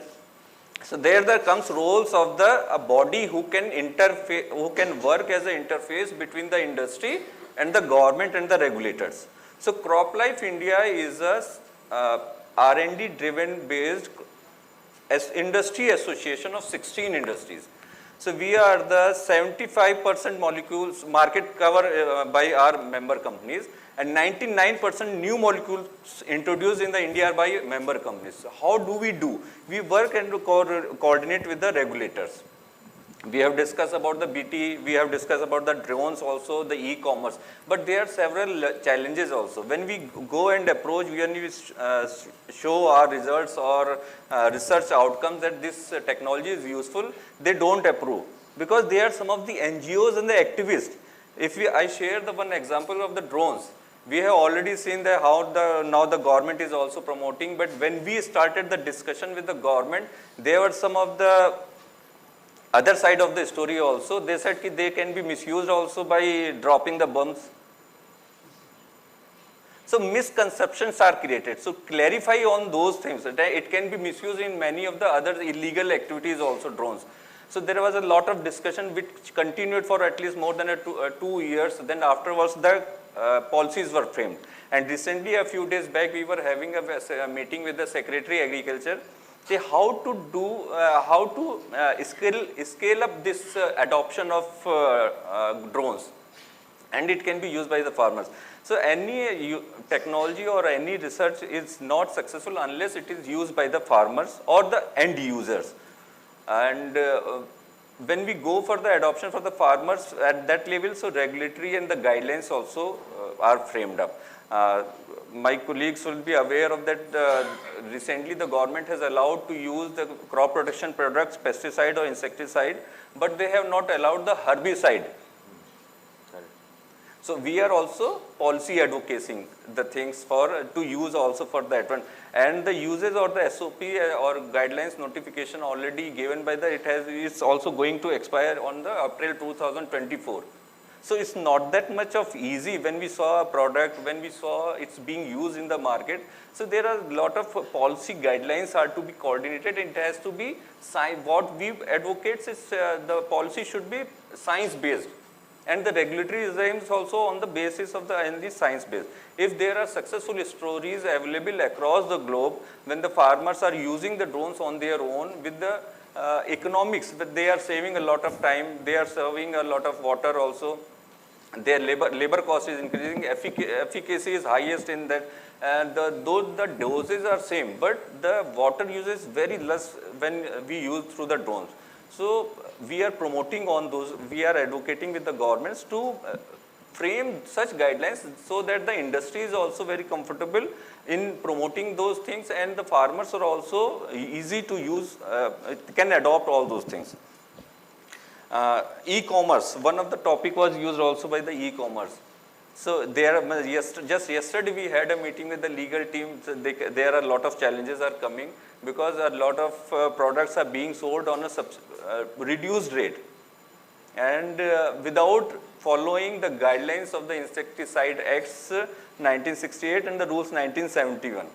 So there comes roles of a body who can interface, who can work as an interface between the industry and the government and the regulators. So CropLife India is a R&D driven based industry association of 16 industries. So we are the 75% molecules market cover by our member companies, and 99% new molecules introduced in the India by member companies. So how do? We work and coordinate with the regulators. We have discussed about the BT, we have discussed about the drones also, the e-commerce, but there are several challenges also. When we go and approach, when we show our results or research outcomes that this technology is useful, they don't approve, because they are some of the NGOs and the activists. I share the one example of the drones. We have already seen that how now the government is also promoting, but when we started the discussion with the government, there were some of the other side of the story also. They said that they can be misused also by dropping the bombs. So misconceptions are created. So clarify on those things. It can be misused in many of the other illegal activities also, drones. So there was a lot of discussion which continued for at least more than 2 years. Then afterwards the policies were framed. And recently, a few days back, we were having a meeting with the Secretary Agriculture. Say how to scale up this adoption of drones, and it can be used by the farmers. So any technology or any research is not successful unless it is used by the farmers or the end users. And when we go for the adoption for the farmers at that level, so regulatory and the guidelines also are framed up. My colleagues will be aware of that. Recently the government has allowed to use the crop protection products, pesticide or insecticide, but they have not allowed the herbicide. So we are also policy advocating the things to use also for that one. And the uses or the SOP or guidelines notification already given by it's also going to expire on the April 2024. So it's not that much of easy when we saw a product, when we saw it's being used in the market. So there are a lot of policy guidelines are to be coordinated. It has to be what we advocate is the policy should be science based, and the regulatory regimes also on the basis of the science based. If there are successful stories available across the globe when the farmers are using the drones on their own with the economics, that they are saving a lot of time, they are saving a lot of water also, their labor cost is increasing, efficacy is highest in that, though the doses are same, but the water use is very less when we use through the drones. So we are promoting on those, we are advocating with the governments to frame such guidelines so that the industry is also very comfortable in promoting those things, and the farmers are also easy to use, can adopt all those things. E-commerce, one of the topic was used also by the e-commerce. So just yesterday we had a meeting with the legal team. So there are a lot of challenges are coming because a lot of products are being sold on a reduced rate, and without following the guidelines of the Insecticide Acts 1968 and the rules 1971.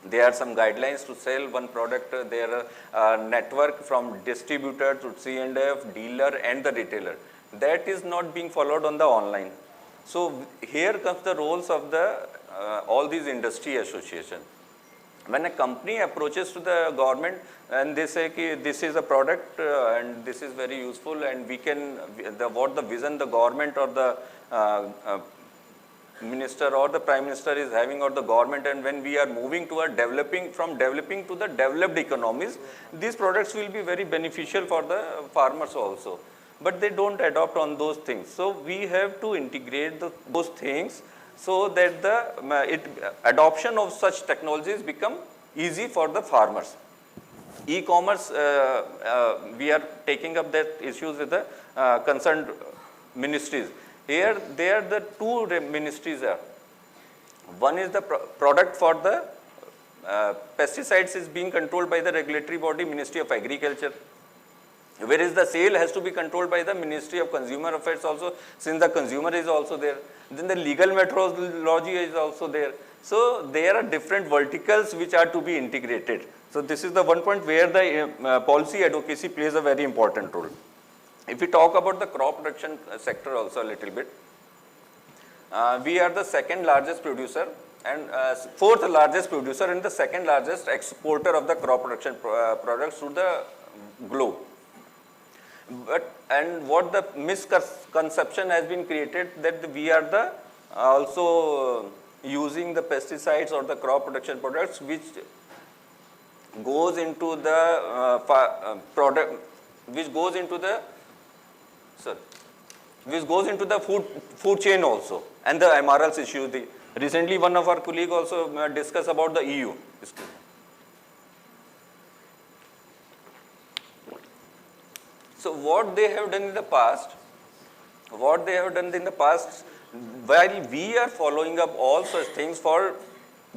There are some guidelines to sell one product. There are network from distributor to C&F, dealer and the retailer. That is not being followed on the online. So here comes the roles of the all these industry association. When a company approaches to the government and they say ki this is a product and this is very useful, and we can what the vision the government or the minister or the prime minister is having, or the government, and when we are moving toward from developing to the developed economies, these products will be very beneficial for the farmers also, but they don't adopt on those things. So we have to integrate those things so that the adoption of such technologies become easy for the farmers. E-commerce, we are taking up that issues with the concerned ministries. Here, there the two ministries are. One is the product for the pesticides is being controlled by the regulatory body, Ministry of Agriculture, whereas the sale has to be controlled by the Ministry of Consumer Affairs also, since the consumer is also there. Then the legal methodology is also there. So there are different verticals which are to be integrated. So this is the one point where the policy advocacy plays a very important role. If we talk about the crop production sector also a little bit, we are the second largest producer and fourth largest producer and the second largest exporter of the crop production products to the globe. And what the misconception has been created that we are the also using the pesticides or the crop protection products which goes into the product, which goes into the food chain also, and the MRLs issue. Recently, one of our colleagues also discussed about the EU. So what they have done in the past, while we are following up all such things for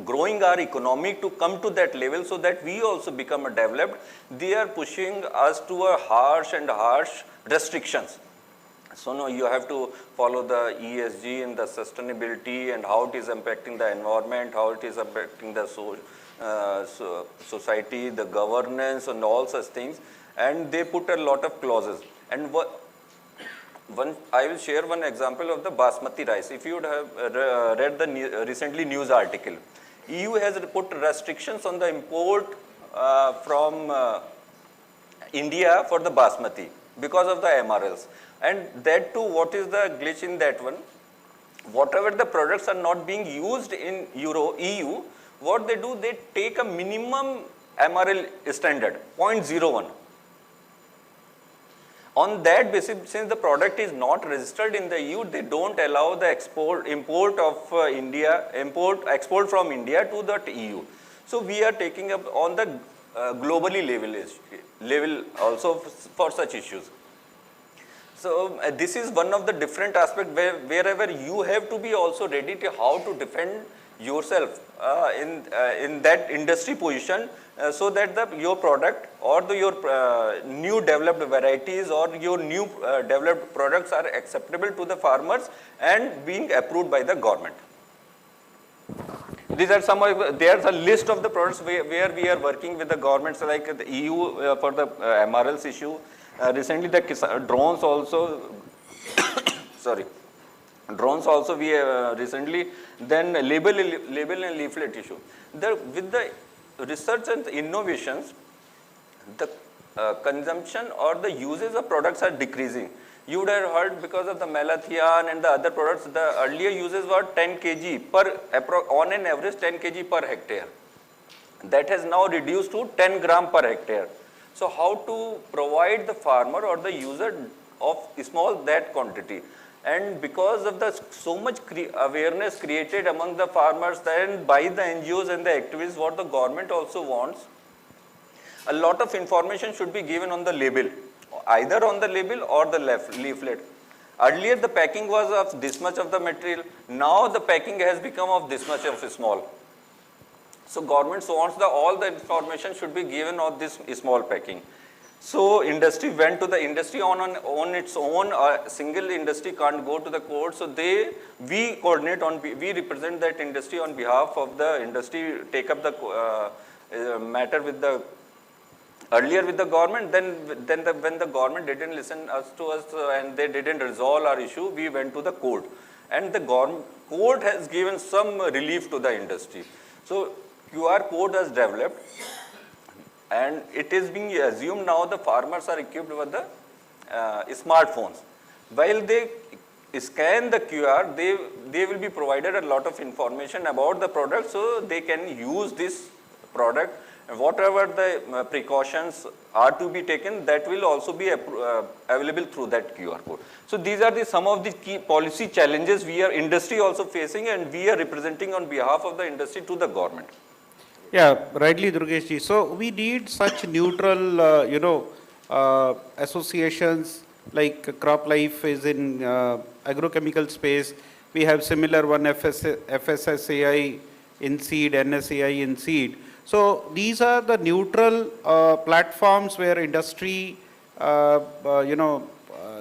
growing our economy to come to that level so that we also become a developed, they are pushing us to a harsh restrictions. So now you have to follow the ESG and the sustainability and how it is impacting the environment, how it is impacting the society, the governance and all such things. And they put a lot of clauses. And I will share one example of the basmati rice. If you would have read the recently news article, EU has put restrictions on the import from India for the basmati because of the MRLs. And that too, what is the glitch in that one? Whatever the products are not being used in EU, what they do, they take a minimum MRL standard, 0.01. On that basis, since the product is not registered in the EU, they don't allow the export from India to the EU. So we are taking up on the globally level also for such issues. So this is one of the different aspects wherever you have to be also ready to how to defend yourself in that industry position so that your product or your new developed varieties or your new developed products are acceptable to the farmers and being approved by the government. These are there's a list of the products where we are working with the governments like the EU for the MRLs issue. Recently the drones also, drones also we recently, then label and leaflet issue. With the research and innovations, the consumption or the uses of products are decreasing. You would have heard because of the malathion and the other products, the earlier uses were 10 kg on an average 10 kg per hectare. That has now reduced to 10 gram per hectare. So how to provide the farmer or the user of small that quantity? And because of the so much awareness created among the farmers and by the NGOs and the activists, what the government also wants, a lot of information should be given on the label, either on the label or the leaflet. Earlier the packing was of this much of the material, now the packing has become of this much of small. So government wants all the information should be given of this small packing. So industry went to the industry on its own. A single industry can't go to the court. So we coordinate we represent that industry on behalf of the industry, take up the matter with the earlier with the government. When the government didn't listen to us and they didn't resolve our issue, we went to the court, and the court has given some relief to the industry. So QR code has developed, and it is being assumed now the farmers are equipped with the smartphones. While they scan the QR, they will be provided a lot of information about the product, so they can use this product. And whatever the precautions are to be taken, that will also be available through that QR code. So these are some of the key policy challenges we are industry also facing, and we are representing on behalf of the industry to the government. Yeah, rightly, Durgeshji. So we need such neutral, associations like CropLife is in agrochemical space. We have similar one FSSAI in seed, NSAI in seed. So these are the neutral platforms where industry,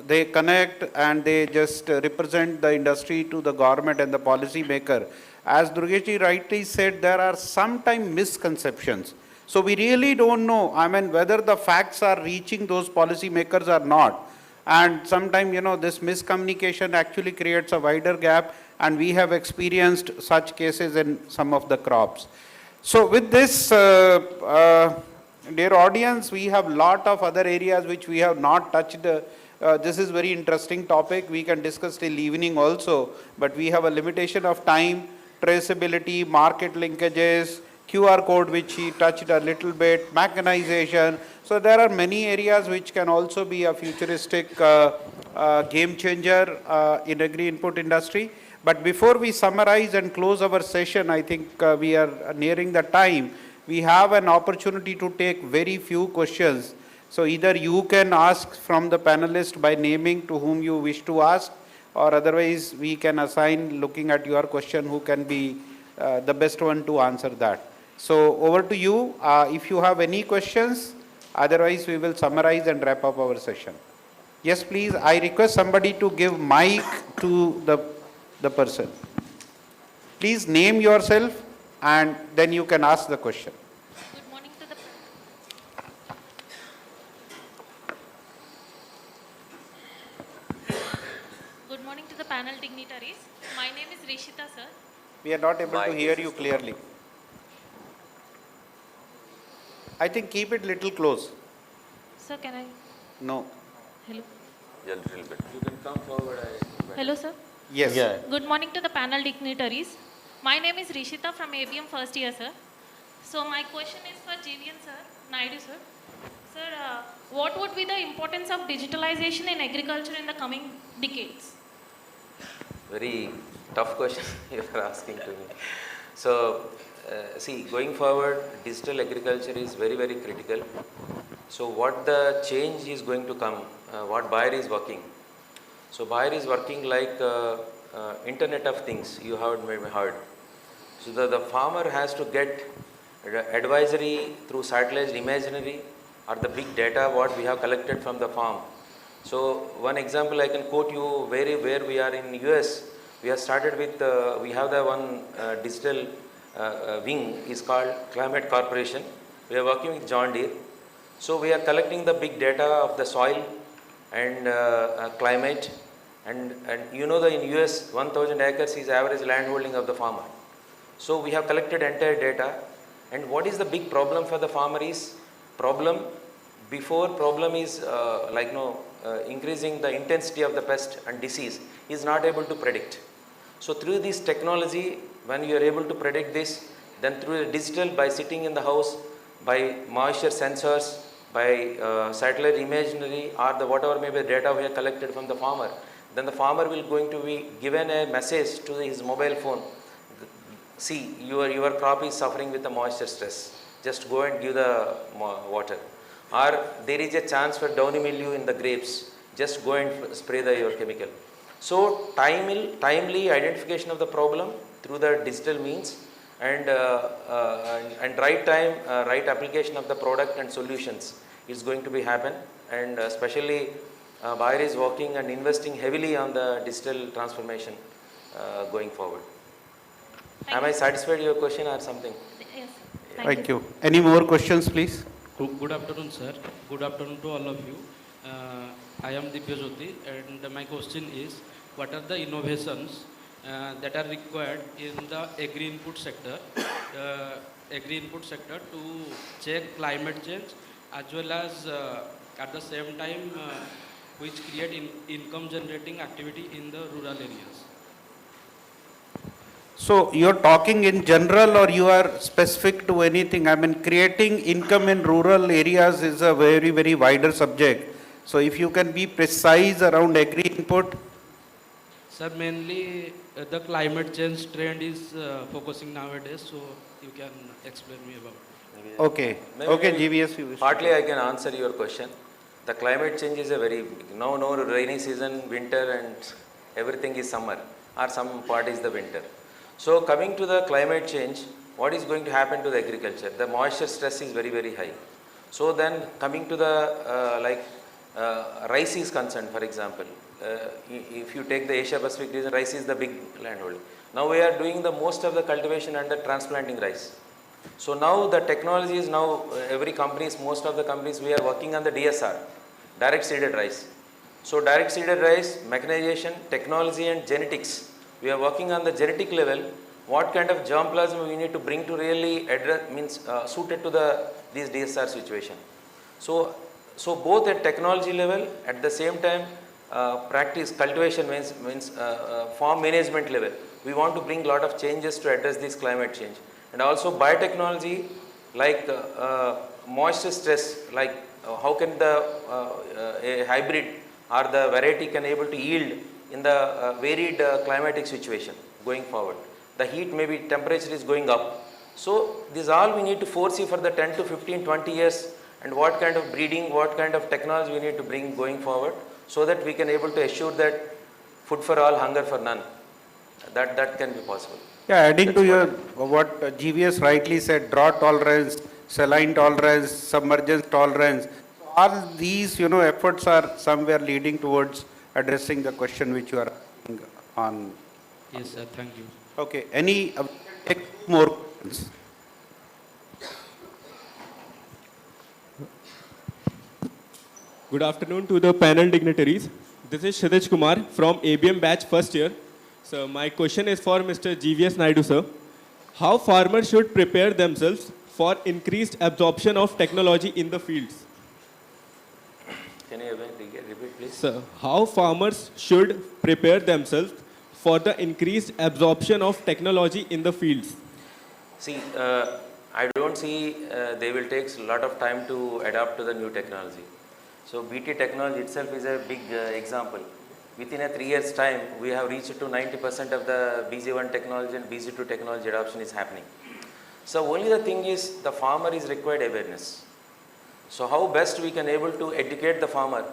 they connect and they just represent the industry to the government and the policy maker. As Durgeshji rightly said, there are sometimes misconceptions. So we really don't know, whether the facts are reaching those policy makers or not. And sometimes, this miscommunication actually creates a wider gap, and we have experienced such cases in some of the crops. So with this, Dear audience, we have lot of other areas which we have not touched. This is very interesting topic. We can discuss till evening also, but we have a limitation of time. Traceability, market linkages, QR code which he touched a little bit, mechanization. So there are many areas which can also be a futuristic game changer in agri input industry. But before we summarize and close our session, I think we are nearing the time. We have an opportunity to take very few questions. So either you can ask from the panelist by naming to whom you wish to ask, or otherwise we can assign, looking at your question, who can be the best one to answer that. So over to you, if you have any questions, otherwise we will summarize and wrap up our session. Yes, please, I request somebody to give mic to the person. Please name yourself and then you can ask the question. Good morning to the Good morning to the panel dignitaries. My name is Rishita, sir. We are not able to hear you clearly. I think keep it little close. Sir, can I? No. Hello. Yeah, little bit. You can come forward. Hello, sir. Yes. Yeah. Good morning to the panel dignitaries. My name is Rishita from ABM first year, sir. So my question is for JVN, sir, Naidu, sir. Sir, what would be the importance of digitalization in agriculture in the coming decades? Very tough question you are asking to me. So, see, going forward, digital agriculture is very, very critical. So, what the change is going to come, what Bayer is working. So, Bayer is working like Internet of Things, you have maybe heard. So, the farmer has to get advisory through satellite imagery or the big data what we have collected from the farm. So, one example I can quote you where we are in US, we have started with, we have the one digital wing is called Climate Corporation. We are working with John Deere. So, we are collecting the big data of the soil and climate and you know that in US 1000 acres is average land holding of the farmer. So, we have collected entire data and what is the big problem for the farmer is problem is increasing the intensity of the pest and disease is not able to predict. So, through this technology when you are able to predict this, then through the digital by sitting in the house, by moisture sensors, by satellite imagery or the whatever maybe data we have collected from the farmer, then the farmer will going to be given a message to his mobile phone. See, your crop is suffering with the moisture stress. Just go and give the water. Or there is a chance for downy mildew in the grapes. Just go and spray your chemical. So, timely identification of the problem through the digital means and right time, right application of the product and solutions is going to be happen. And especially Bayer is working and investing heavily on the digital transformation going forward. Am I satisfied your question or something? Yes. Thank you. Any more questions, please? Good afternoon, sir. Good afternoon to all of you. I am Divya Jyoti, and my question is, what are the innovations that are required in the agri input sector to check climate change as well as at the same time which create income generating activity in the rural areas? So, you are talking in general or you are specific to anything? I mean, creating income in rural areas is a very, very wider subject. So, if you can be precise around agri input. Sir, mainly the climate change trend is focusing nowadays, so you can explain me about it. Okay. Okay, GVS. You partly I can answer your question. The climate change is a very big, no rainy season, winter and everything is summer or some part is the winter. So, coming to the climate change, what is going to happen to the agriculture? The moisture stress is very, very high. So, then coming to the rice is concerned, for example, if you take the Asia Pacific region, rice is the big landholding. Now, we are doing the most of the cultivation under transplanting rice. So, now the technology is now, every companies, most of the companies, we are working on the DSR, direct seeded rice. So, direct seeded rice, mechanization, technology and genetics. We are working on the genetic level what kind of germplasm we need to bring to really address, suited to this DSR situation. So both at technology level, at the same time, practice cultivation means farm management level. We want to bring a lot of changes to address this climate change. And also biotechnology, like moisture stress, like how can a hybrid or the variety can able to yield in the varied climatic situation going forward. The heat, maybe temperature is going up. So this all we need to foresee for the 10 to 15, 20 years, and what kind of breeding, what kind of technology we need to bring going forward, so that we can able to assure that food for all, hunger for none. That can be possible. Yeah, adding to your what GVS rightly said, drought tolerance, saline tolerance, submergence tolerance, all these efforts are somewhere leading towards addressing the question which you are asking on. Yes, sir. Thank you. Okay, take more questions. Good afternoon to the panel dignitaries. This is Kshitij Kumar from ABM batch first year. So my question is for Mr. GVS Naidu, sir. How farmers should prepare themselves for increased absorption of technology in the fields? Can you repeat, please? Sir, how farmers should prepare themselves for the increased absorption of technology in the fields? See, I don't see they will take a lot of time to adapt to the new technology. So BT technology itself is a big example. Within a 3 years time, we have reached to 90% of the BZ1 technology and BZ2 technology adoption is happening. So only the thing is the farmer is required awareness. So how best we can able to educate the farmer,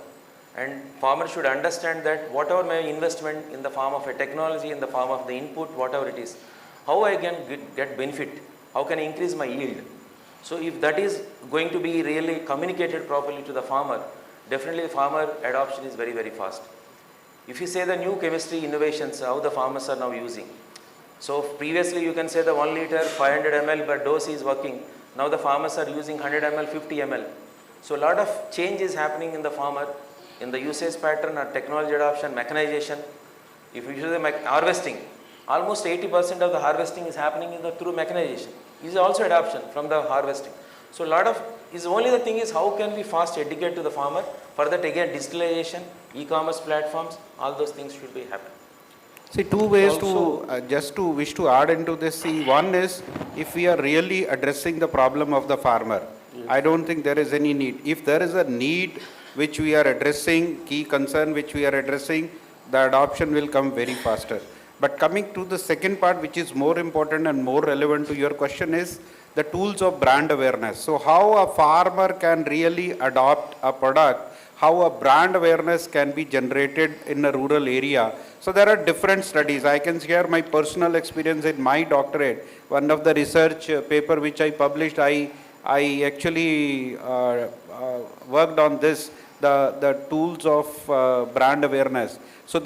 and farmer should understand that whatever my investment in the form of a technology, in the form of the input, whatever it is, how I can get benefit, how can I increase my yield. So if that is going to be really communicated properly to the farmer, definitely the farmer adoption is very, very fast. If you say the new chemistry innovations, how the farmers are now using. So previously you can say the 1 liter 500 ml per dose is working. Now the farmers are using 100 ml, 50 ml. So a lot of change is happening in the farmer, in the usage pattern or technology adoption, mechanization. If you use the harvesting, almost 80% of the harvesting is happening through mechanization. Is also adoption from the harvesting. So a lot of is only the thing is how can we fast educate to the farmer. For that again digitalization, e-commerce platforms, all those things should be happening. See, two ways to wish to add into this. See, one is if we are really addressing the problem of the farmer, yes. I don't think there is any need. If there is a need which we are addressing, key concern which we are addressing, the adoption will come very faster. But coming to the second part, which is more important and more relevant to your question, is the tools of brand awareness. So how a farmer can really adopt a product, how a brand awareness can be generated in a rural area. So there are different studies. I can share my personal experience in my doctorate. One of the research paper which I published, I actually worked on this, the tools of brand awareness. So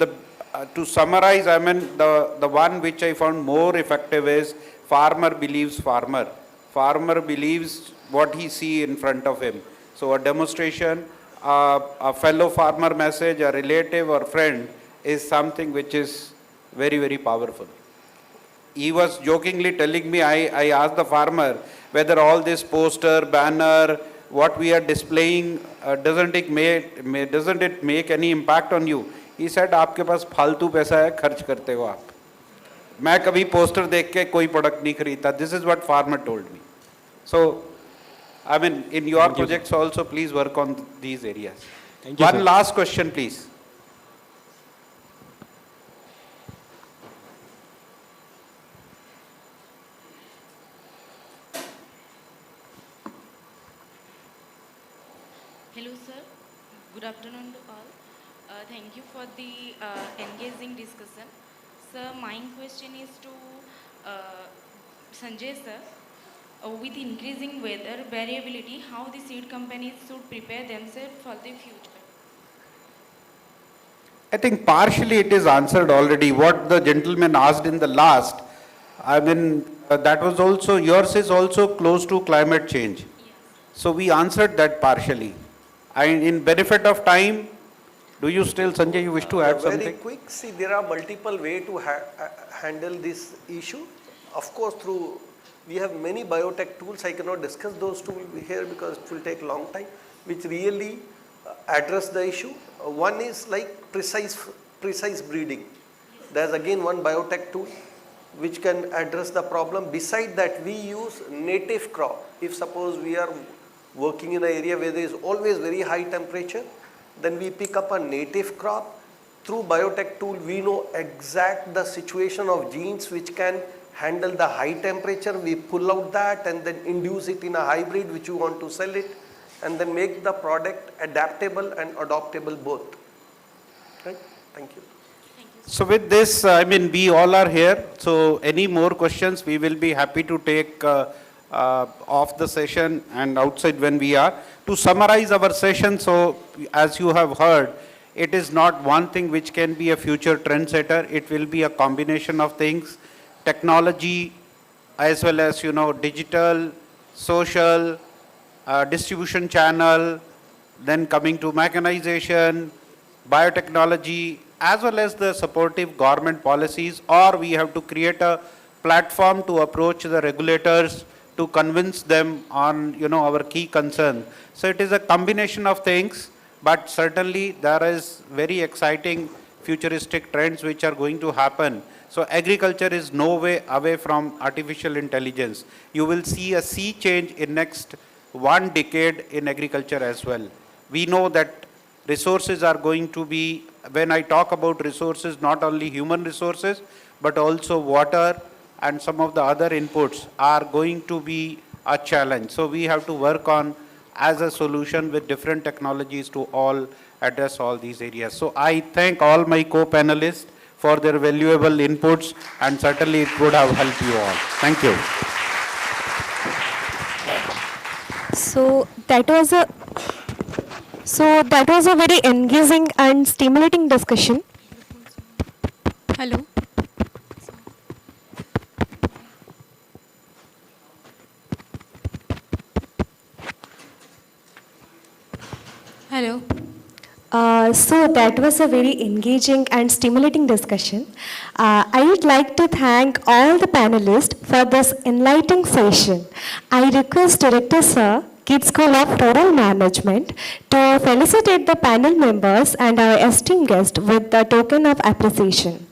to summarize, I mean the one which I found more effective is farmer believes farmer. Farmer believes what he see in front of him. So a demonstration, a fellow farmer message, a relative or friend is something which is very, very powerful. He was jokingly telling me, I asked the farmer whether all this poster, banner, what we are displaying, doesn't it make any impact on you? He said, आपके पास फालतू पैसा है, खर्च करते हो आप. मैं कभी पोस्टर देख के कोई प्रोडक्ट नहीं खरीदता. This is what farmer told me. So, I mean, in your projects also, please work on these areas. Thank you, One sir. last question, please. Hello, sir. Good afternoon to all. Thank you for the engaging discussion. Sir, my question is to Sanjay sir. With increasing weather variability, how the seed companies should prepare themselves for the future? I think partially it is answered already. What the gentleman asked in the last, I mean, that was also, yours is also close to climate change. Yes. So we answered that partially. And in benefit of time, do you still, Sanjay, you wish to add something? Very quick, see, there are multiple ways to handle this issue. of course, we have many biotech tools. I cannot discuss those tools here because it will take a long time, which really address the issue. One is like precise breeding. There's again one biotech tool which can address the problem. Beside that, we use native crop. If suppose we are working in an area where there is always very high temperature, then we pick up a native crop. Through biotech tool, we know exact the situation of genes which can handle the high temperature. We pull out that and then induce it in a hybrid which you want to sell it, and then make the product adaptable and adoptable both. Right? Thank you. So with this, I mean, we all are here. So any more questions, we will be happy to take off the session and outside when we are. To summarize our session, so as you have heard, it is not one thing which can be a future trendsetter. It will be a combination of things, technology as well as, digital, social, distribution channel, then coming to mechanization, biotechnology, as well as the supportive government policies, or we have to create a platform to approach the regulators to convince them on, our key concern. So it is a combination of things, but certainly there is very exciting futuristic trends which are going to happen. So agriculture is no way away from artificial intelligence. You will see a sea change in next 1 decade in agriculture as well. We know that resources are going to be, when I talk about resources, not only human resources, but also water and some of the other inputs are going to be a challenge. So we have to work on as a solution with different technologies to all address all these areas. So I thank all my co-panelists for their valuable inputs, and certainly it would have helped you all. Thank you. So that was a very engaging and stimulating discussion. Hello. Hello. So that was a very engaging and stimulating discussion. I would like to thank all the panelists for this enlightening session. I request Director Sir, KIIT School of Rural Management, to felicitate the panel members and our esteemed guest with the token of appreciation.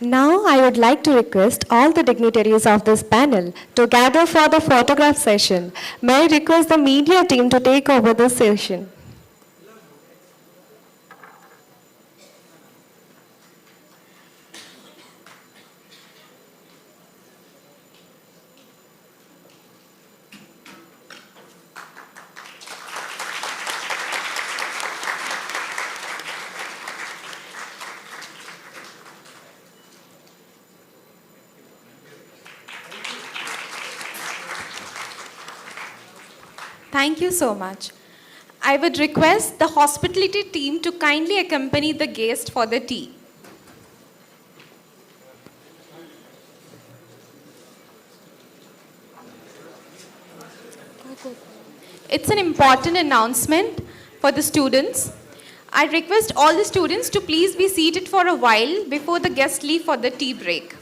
Now I would like to request all the dignitaries of this panel to gather for the photograph session. May I request the media team to take over this session. Thank you so much. I would request the hospitality team to kindly accompany the guest for the tea. It's an important announcement for the students. I request all the students to please be seated for a while before the guests leave for the tea break.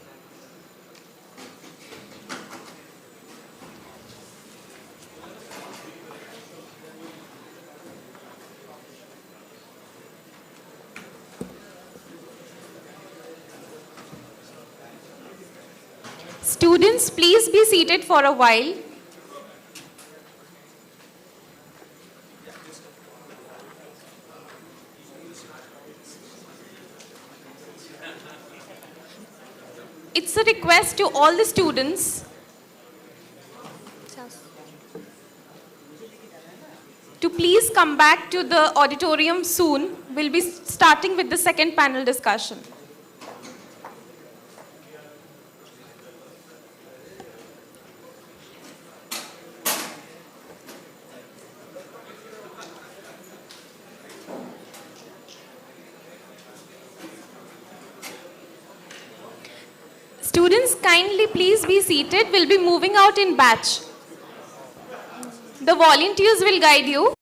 Students, please be seated for a while. It's a request to all the students to please come back to the auditorium soon. We'll be starting with the second panel discussion. Students, kindly please be seated. We'll be moving out in batch. The volunteers will guide you.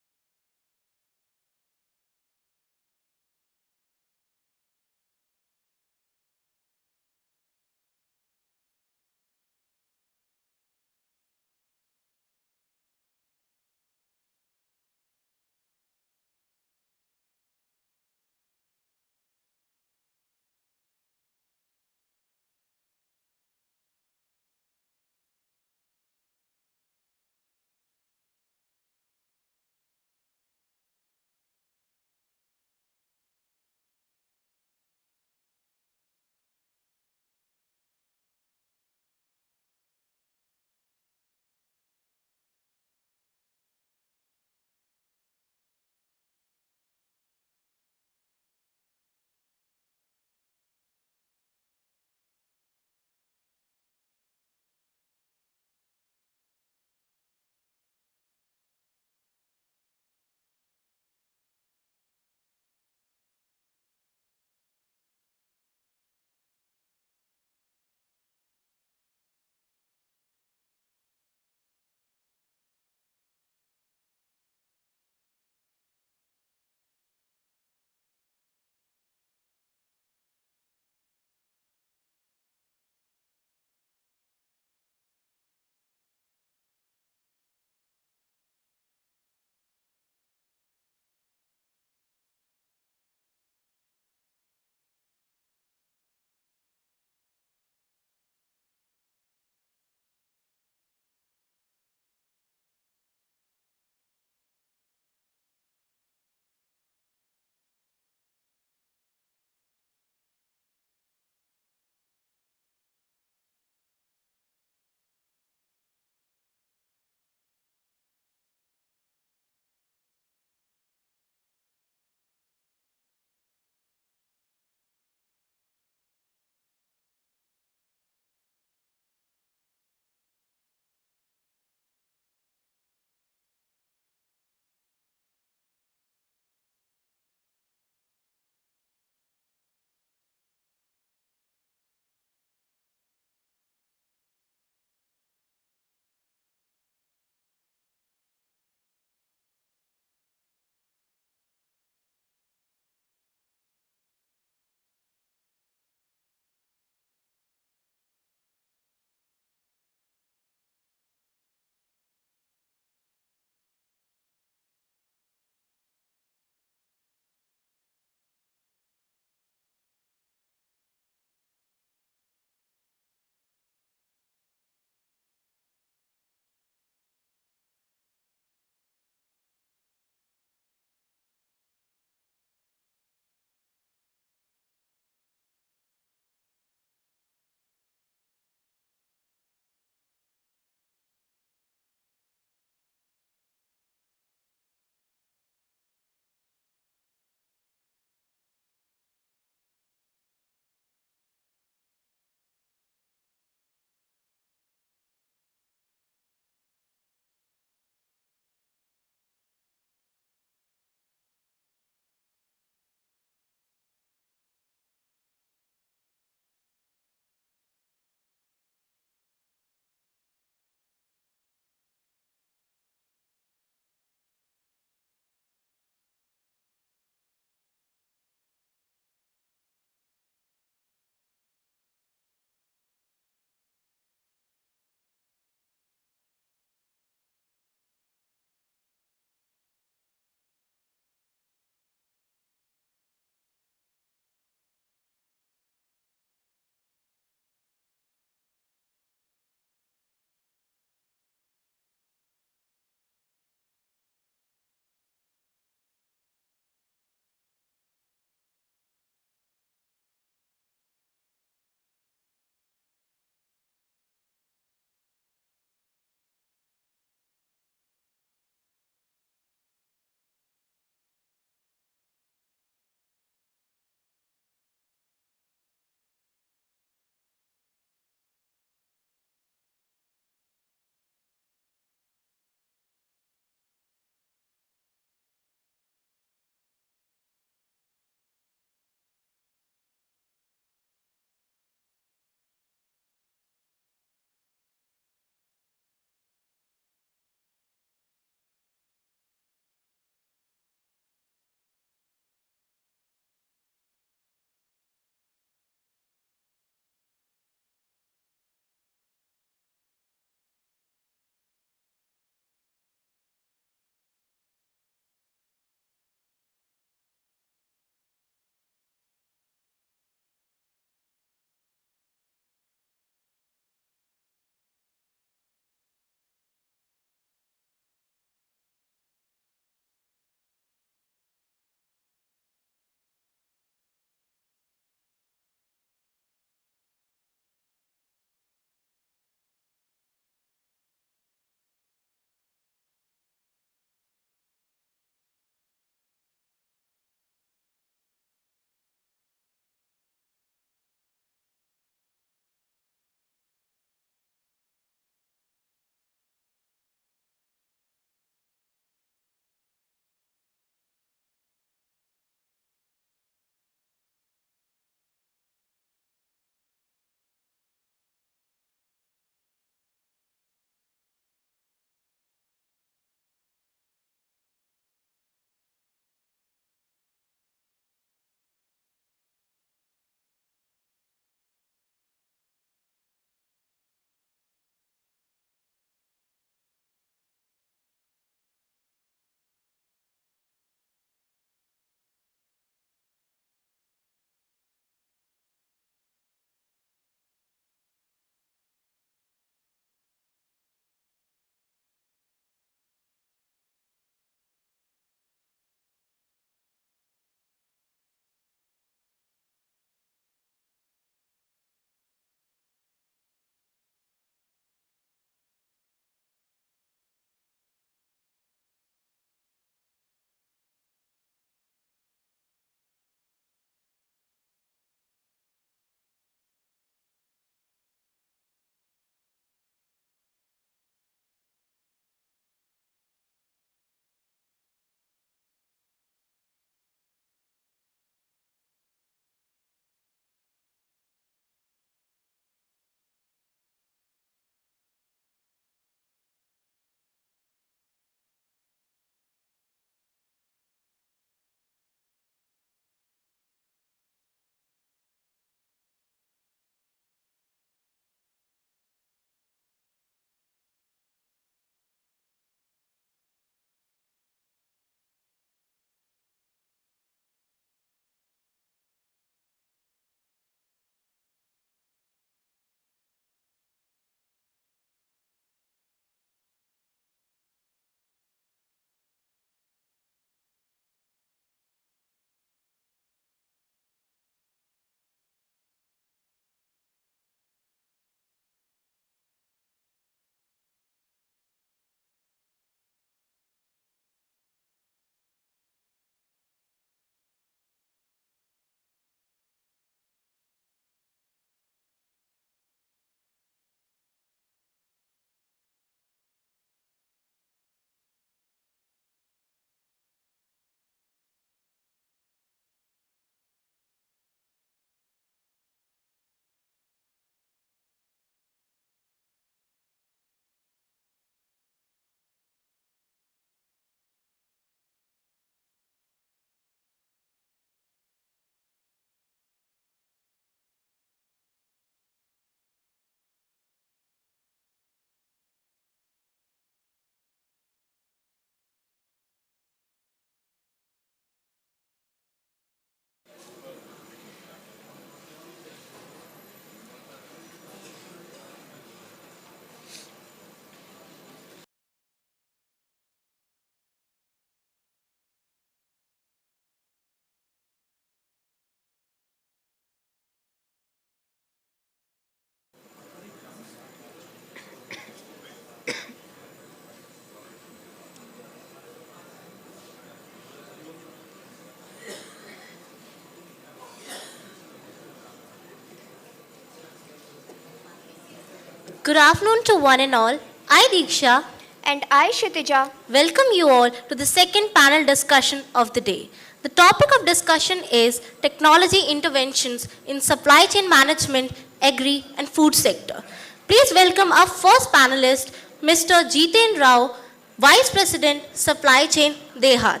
Good afternoon to one and all. I, Diksha. And I, Kshitija. Welcome you all to the second panel discussion of the day. The topic of discussion is technology interventions in supply chain management, agri and food sector. Please welcome our first panelist, Mr. Jiten Rao, Vice President, Supply Chain, Dehat.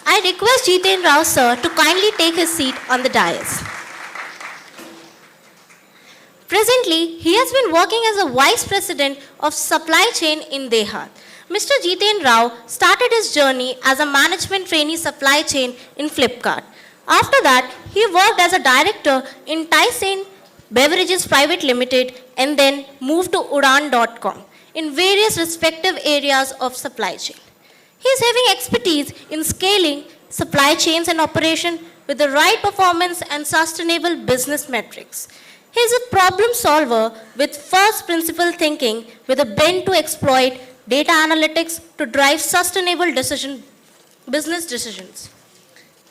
I request Jiten Rao sir to kindly take his seat on the dais. Presently, he has been working as a Vice President of Supply Chain in Dehat. Mr. Jiten Rao started his journey as a management trainee supply chain in Flipkart. After that, he worked as a director in Tyson Beverages Private Limited and then moved to Udan.com in various respective areas of supply chain. He is having expertise in scaling supply chains and operation with the right performance and sustainable business metrics. He is a problem solver with first principle thinking with a bent to exploit data analytics to drive sustainable business decisions.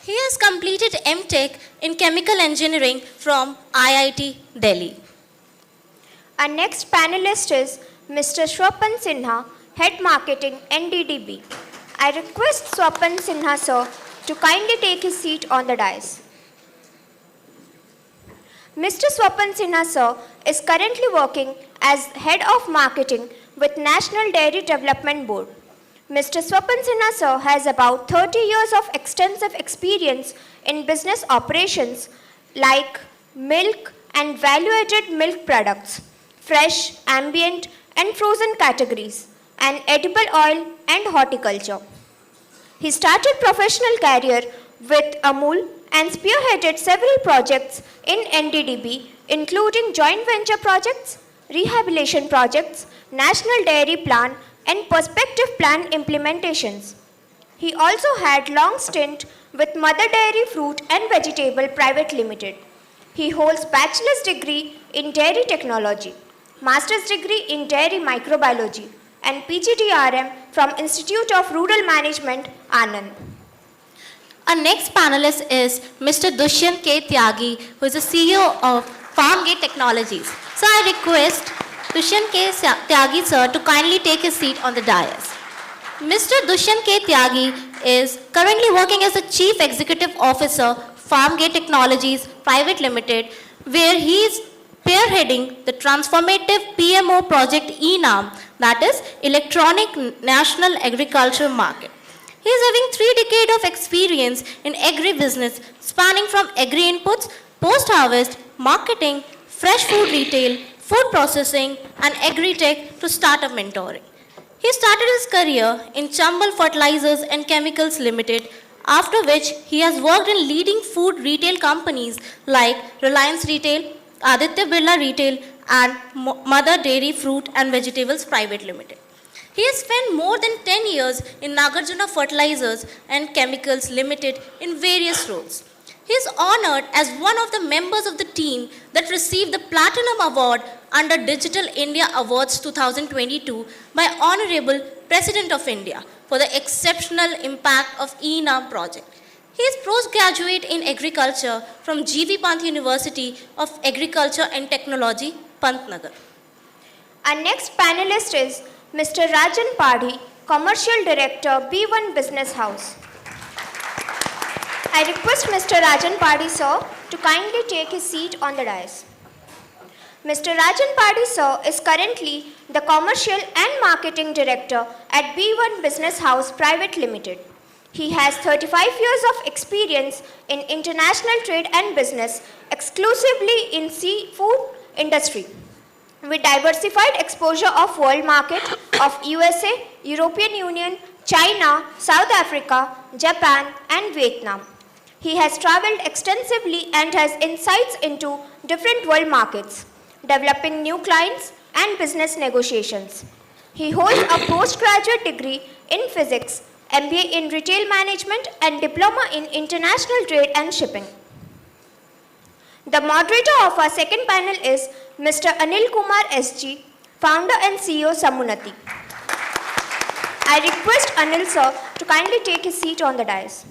He has completed M.Tech in Chemical Engineering from IIT Delhi. Our next panelist is Mr. Swapan Sinha, Head Marketing, NDDB. I request Swapan Sinha sir to kindly take his seat on the dais. Mr. Swapan Sinha sir is currently working as Head of Marketing with National Dairy Development Board. Mr. Swapan Sinha sir has about 30 years of extensive experience in business operations like milk and value-added milk products, fresh, ambient and frozen categories, and edible oil and horticulture. He started professional career with Amul and spearheaded several projects in NDDB, including joint venture projects, rehabilitation projects, national dairy plan, and perspective plan implementations. He also had long stint with Mother Dairy Fruit and Vegetable Private Limited. He holds bachelor's degree in dairy technology, master's degree in dairy microbiology, and PGDRM from Institute of Rural Management, Anand. Our next panelist is Mr. Dushyant K. Tyagi, who is the CEO of Farmgate Technologies. So I request Dushyant K. Tyagi sir to kindly take his seat on the dais. Mr. Dushyant K. Tyagi is currently working as the Chief Executive Officer, Farmgate Technologies Private Limited, where he is spearheading the Transformative PMO project ENAM, that is Electronic National Agriculture Market. He is having 3 decades of experience in agribusiness spanning from agri inputs, post-harvest, marketing, fresh food retail, food processing and agri-tech to startup mentoring. He started his career in Chambal Fertilizers and Chemicals Limited, after which he has worked in leading food retail companies like Reliance Retail, Aditya Birla Retail and Mother Dairy Fruit and Vegetables Private Limited. He has spent more than 10 years in Nagarjuna Fertilizers and Chemicals Limited in various roles. He is honored as one of the members of the team that received the Platinum Award under Digital India Awards 2022 by Honorable President of India for the exceptional impact of ENAM project. He is postgraduate in agriculture from G.V. Pant University of Agriculture and Technology, Pantnagar. Our next panelist is Mr. Rajan Padhi, Commercial Director, B1 Business House. I request Mr. Rajan Padhi sir to kindly take his seat on the dais. Mr. Rajan Padhi sir is currently the Commercial and Marketing Director at B1 Business House Private Limited. He has 35 years of experience in international trade and business, exclusively in seafood industry, with diversified exposure of world market of USA, European Union, China, South Africa, Japan and Vietnam. He has traveled extensively and has insights into different world markets, developing new clients and business negotiations. He holds a postgraduate degree in physics, MBA in retail management and diploma in international trade and shipping. The moderator of our second panel is Mr. Anil Kumar SG, founder and CEO Samunati. I request Anil sir to kindly take his seat on the dais.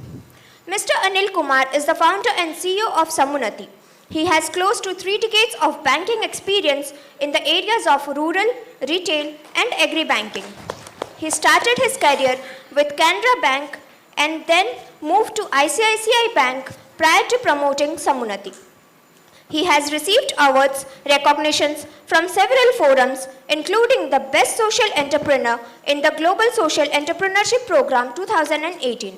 Mr. Anil Kumar is the founder and CEO of Samunati. He has close to 3 decades of banking experience in the areas of rural, retail, and agri-banking. He started his career with Canara Bank and then moved to ICICI Bank prior to promoting Samunati. He has received awards, recognitions from several forums, including the Best Social Entrepreneur in the Global Social Entrepreneurship Program 2018.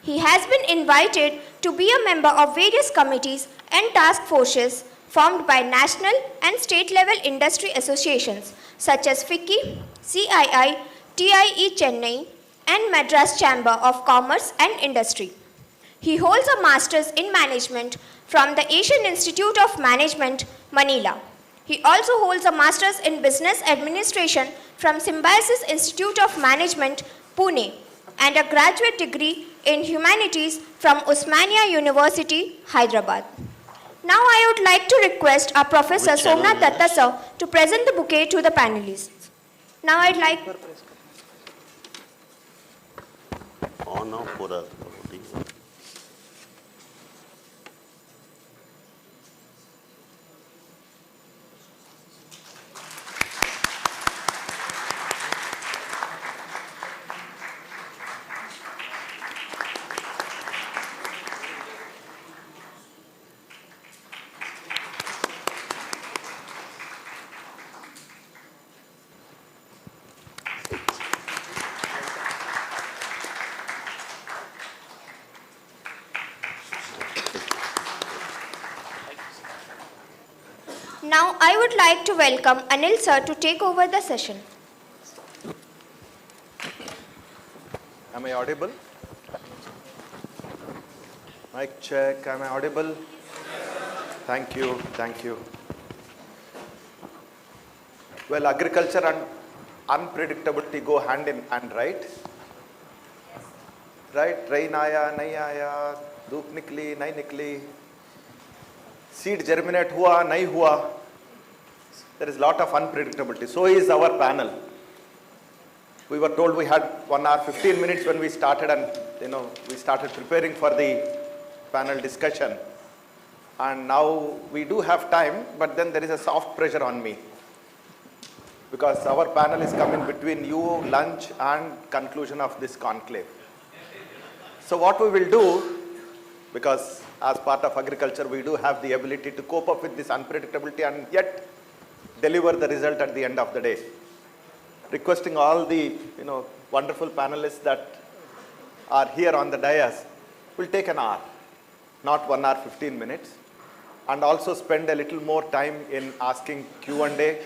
He has been invited to be a member of various committees and task forces formed by national and state level industry associations such as FICCI, CII, TIE Chennai, and Madras Chamber of Commerce and Industry. He holds a Master's in Management from the Asian Institute of Management, Manila. He also holds a Master's in Business Administration from Symbiosis Institute of Management, Pune, and a graduate degree in Humanities from Osmania University, Hyderabad. Now I would like to request our Professor Somnath Datta sir to present the bouquet to the panelists. Now I'd like... Now I would like to welcome Anil sir to take over the session. Am I audible? Mic check, am I audible? Thank you, thank you. Well, agriculture and unpredictability go hand in hand, right? Right? Rain aaya, nahi aaya, धूप निकली, नहीं निकली, seed germinate हुआ, नहीं हुआ. There is a lot of unpredictability. So is our panel. We were told we had 1 hour 15 minutes when we started, and we started preparing for the panel discussion. And now we do have time, but then there is a soft pressure on me, because our panel is coming between you, lunch, and conclusion of this conclave. So what we will do, because as part of agriculture, we do have the ability to cope up with this unpredictability and yet deliver the result at the end of the day. Requesting all the wonderful panelists that are here on the dais, will take an hour, not 1 hour 15 minutes, and also spend a little more time in asking Q&A,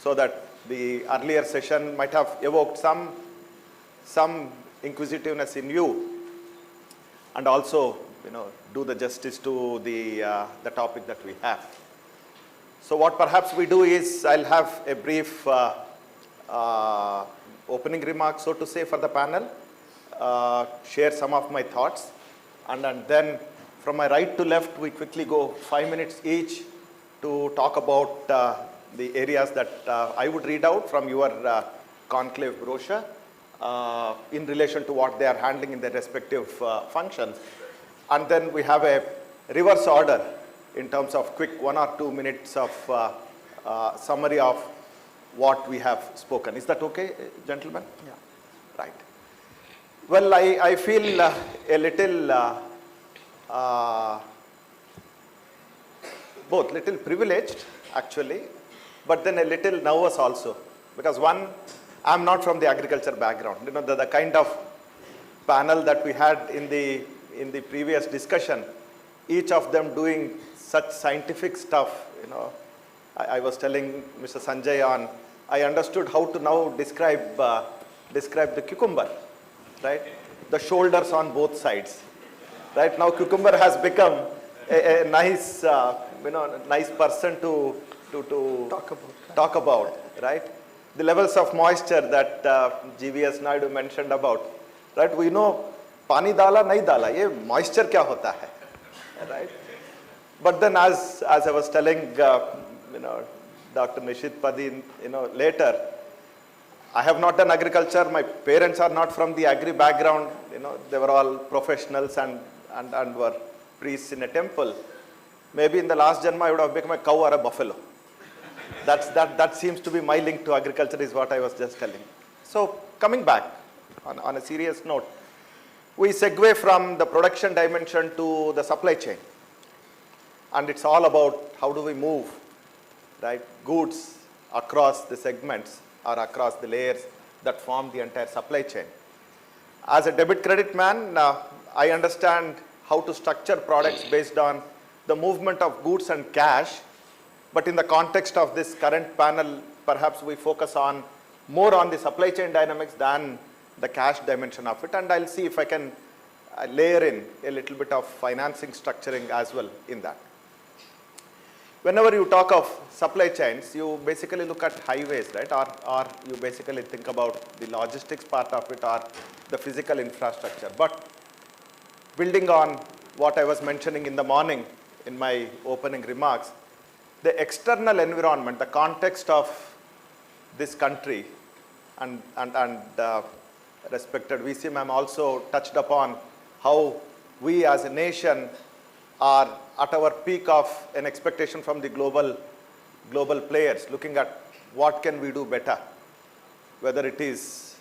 so that the earlier session might have evoked some inquisitiveness in you, and also do the justice to the topic that we have. So what perhaps we do is, I'll have a brief opening remarks, so to say, for the panel, share some of my thoughts, and then from my right to left, we quickly go 5 minutes each to talk about the areas that I would read out from your conclave brochure in relation to what they are handling in their respective functions. And then we have a reverse order in terms of quick 1 or 2 minutes of summary of what we have spoken. Is that okay, gentlemen? Yeah. Right. Well, I feel a little, both little privileged actually, but then a little nervous also. Because one, I'm not from the agriculture background. The kind of panel that we had in the previous discussion, each of them doing such scientific stuff, I was telling Mr. Sanjay on, I understood how to now describe the cucumber, right? The shoulders on both sides, right? Now cucumber has become a nice, nice person to talk about, right? The levels of moisture that GVS Naidu mentioned about, right? We know pani dala, nahi dala, ye moisture kya hota hai, right? But then as I was telling, Dr. Nishit Padi, later, I have not done agriculture. My parents are not from the agri background. They were all professionals and were priests in a temple. maybe in the last Janma I would have become a cow or a buffalo. That seems to be my link to agriculture, is what I was just telling. So coming back on a serious note, we segue from the production dimension to the supply chain. And it's all about how do we move, right, goods across the segments or across the layers that form the entire supply chain. As a debit credit man, I understand how to structure products based on the movement of goods and cash. But in the context of this current panel, perhaps we focus on more on the supply chain dynamics than the cash dimension of it. And I'll see if I can layer in a little bit of financing structuring as well in that. Whenever you talk of supply chains, you basically look at highways, right? Or you basically think about the logistics part of it or the physical infrastructure. But building on what I was mentioning in the morning in my opening remarks, the external environment, the context of this country, and respected VC ma'am also touched upon how we as a nation are at our peak of an expectation from the global players, looking at what can we do better, whether it is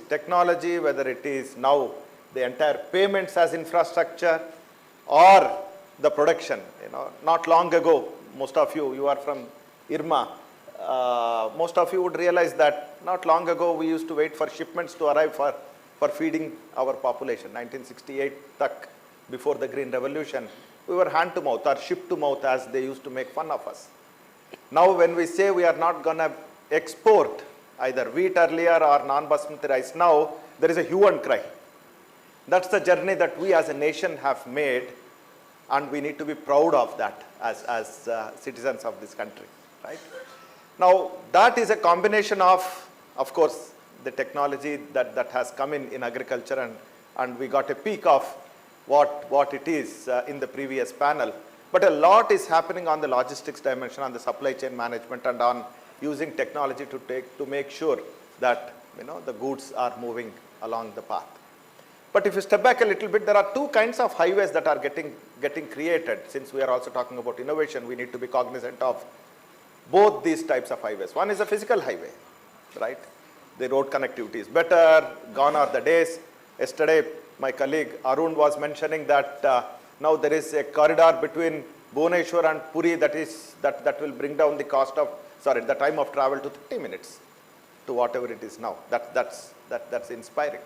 technology, whether it is now the entire payments as infrastructure or the production. Not long ago, most of you are from IRMA, most of you would realize that not long ago we used to wait for shipments to arrive for feeding our population. 1968, before the Green Revolution, we were hand to mouth or ship to mouth, as they used to make fun of us. Now when we say we are not going to export either wheat earlier or non-basmati rice now, there is a hue and cry. That's the journey that we as a nation have made, and we need to be proud of that as citizens of this country, right? Now, that is a combination of course, the technology that has come in agriculture, and we got a peek of what it is in the previous panel. But a lot is happening on the logistics dimension, on the supply chain management, and on using technology to make sure that the goods are moving along the path. But if you step back a little bit, there are two kinds of highways that are getting created. Since we are also talking about innovation, we need to be cognizant of both these types of highways. One is a physical highway, right? The road connectivity is better, gone are the days. Yesterday, my colleague Arun was mentioning that now there is a corridor between Bhubaneswar and Puri that will bring down the the time of travel to 30 minutes to whatever it is now. That's inspiring.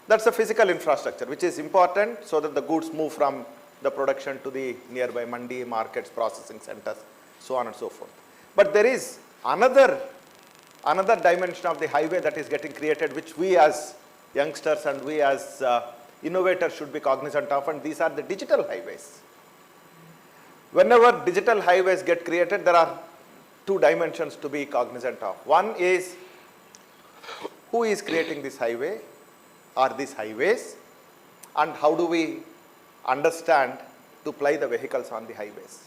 That's the physical infrastructure, which is important so that the goods move from the production to the nearby mandi, markets, processing centers, so on and so forth. But there is another dimension of the highway that is getting created, which we as youngsters and we as innovators should be cognizant of, and these are the digital highways. Whenever digital highways get created, there are two dimensions to be cognizant of. One is who is creating this highway or these highways, and how do we understand to ply the vehicles on the highways.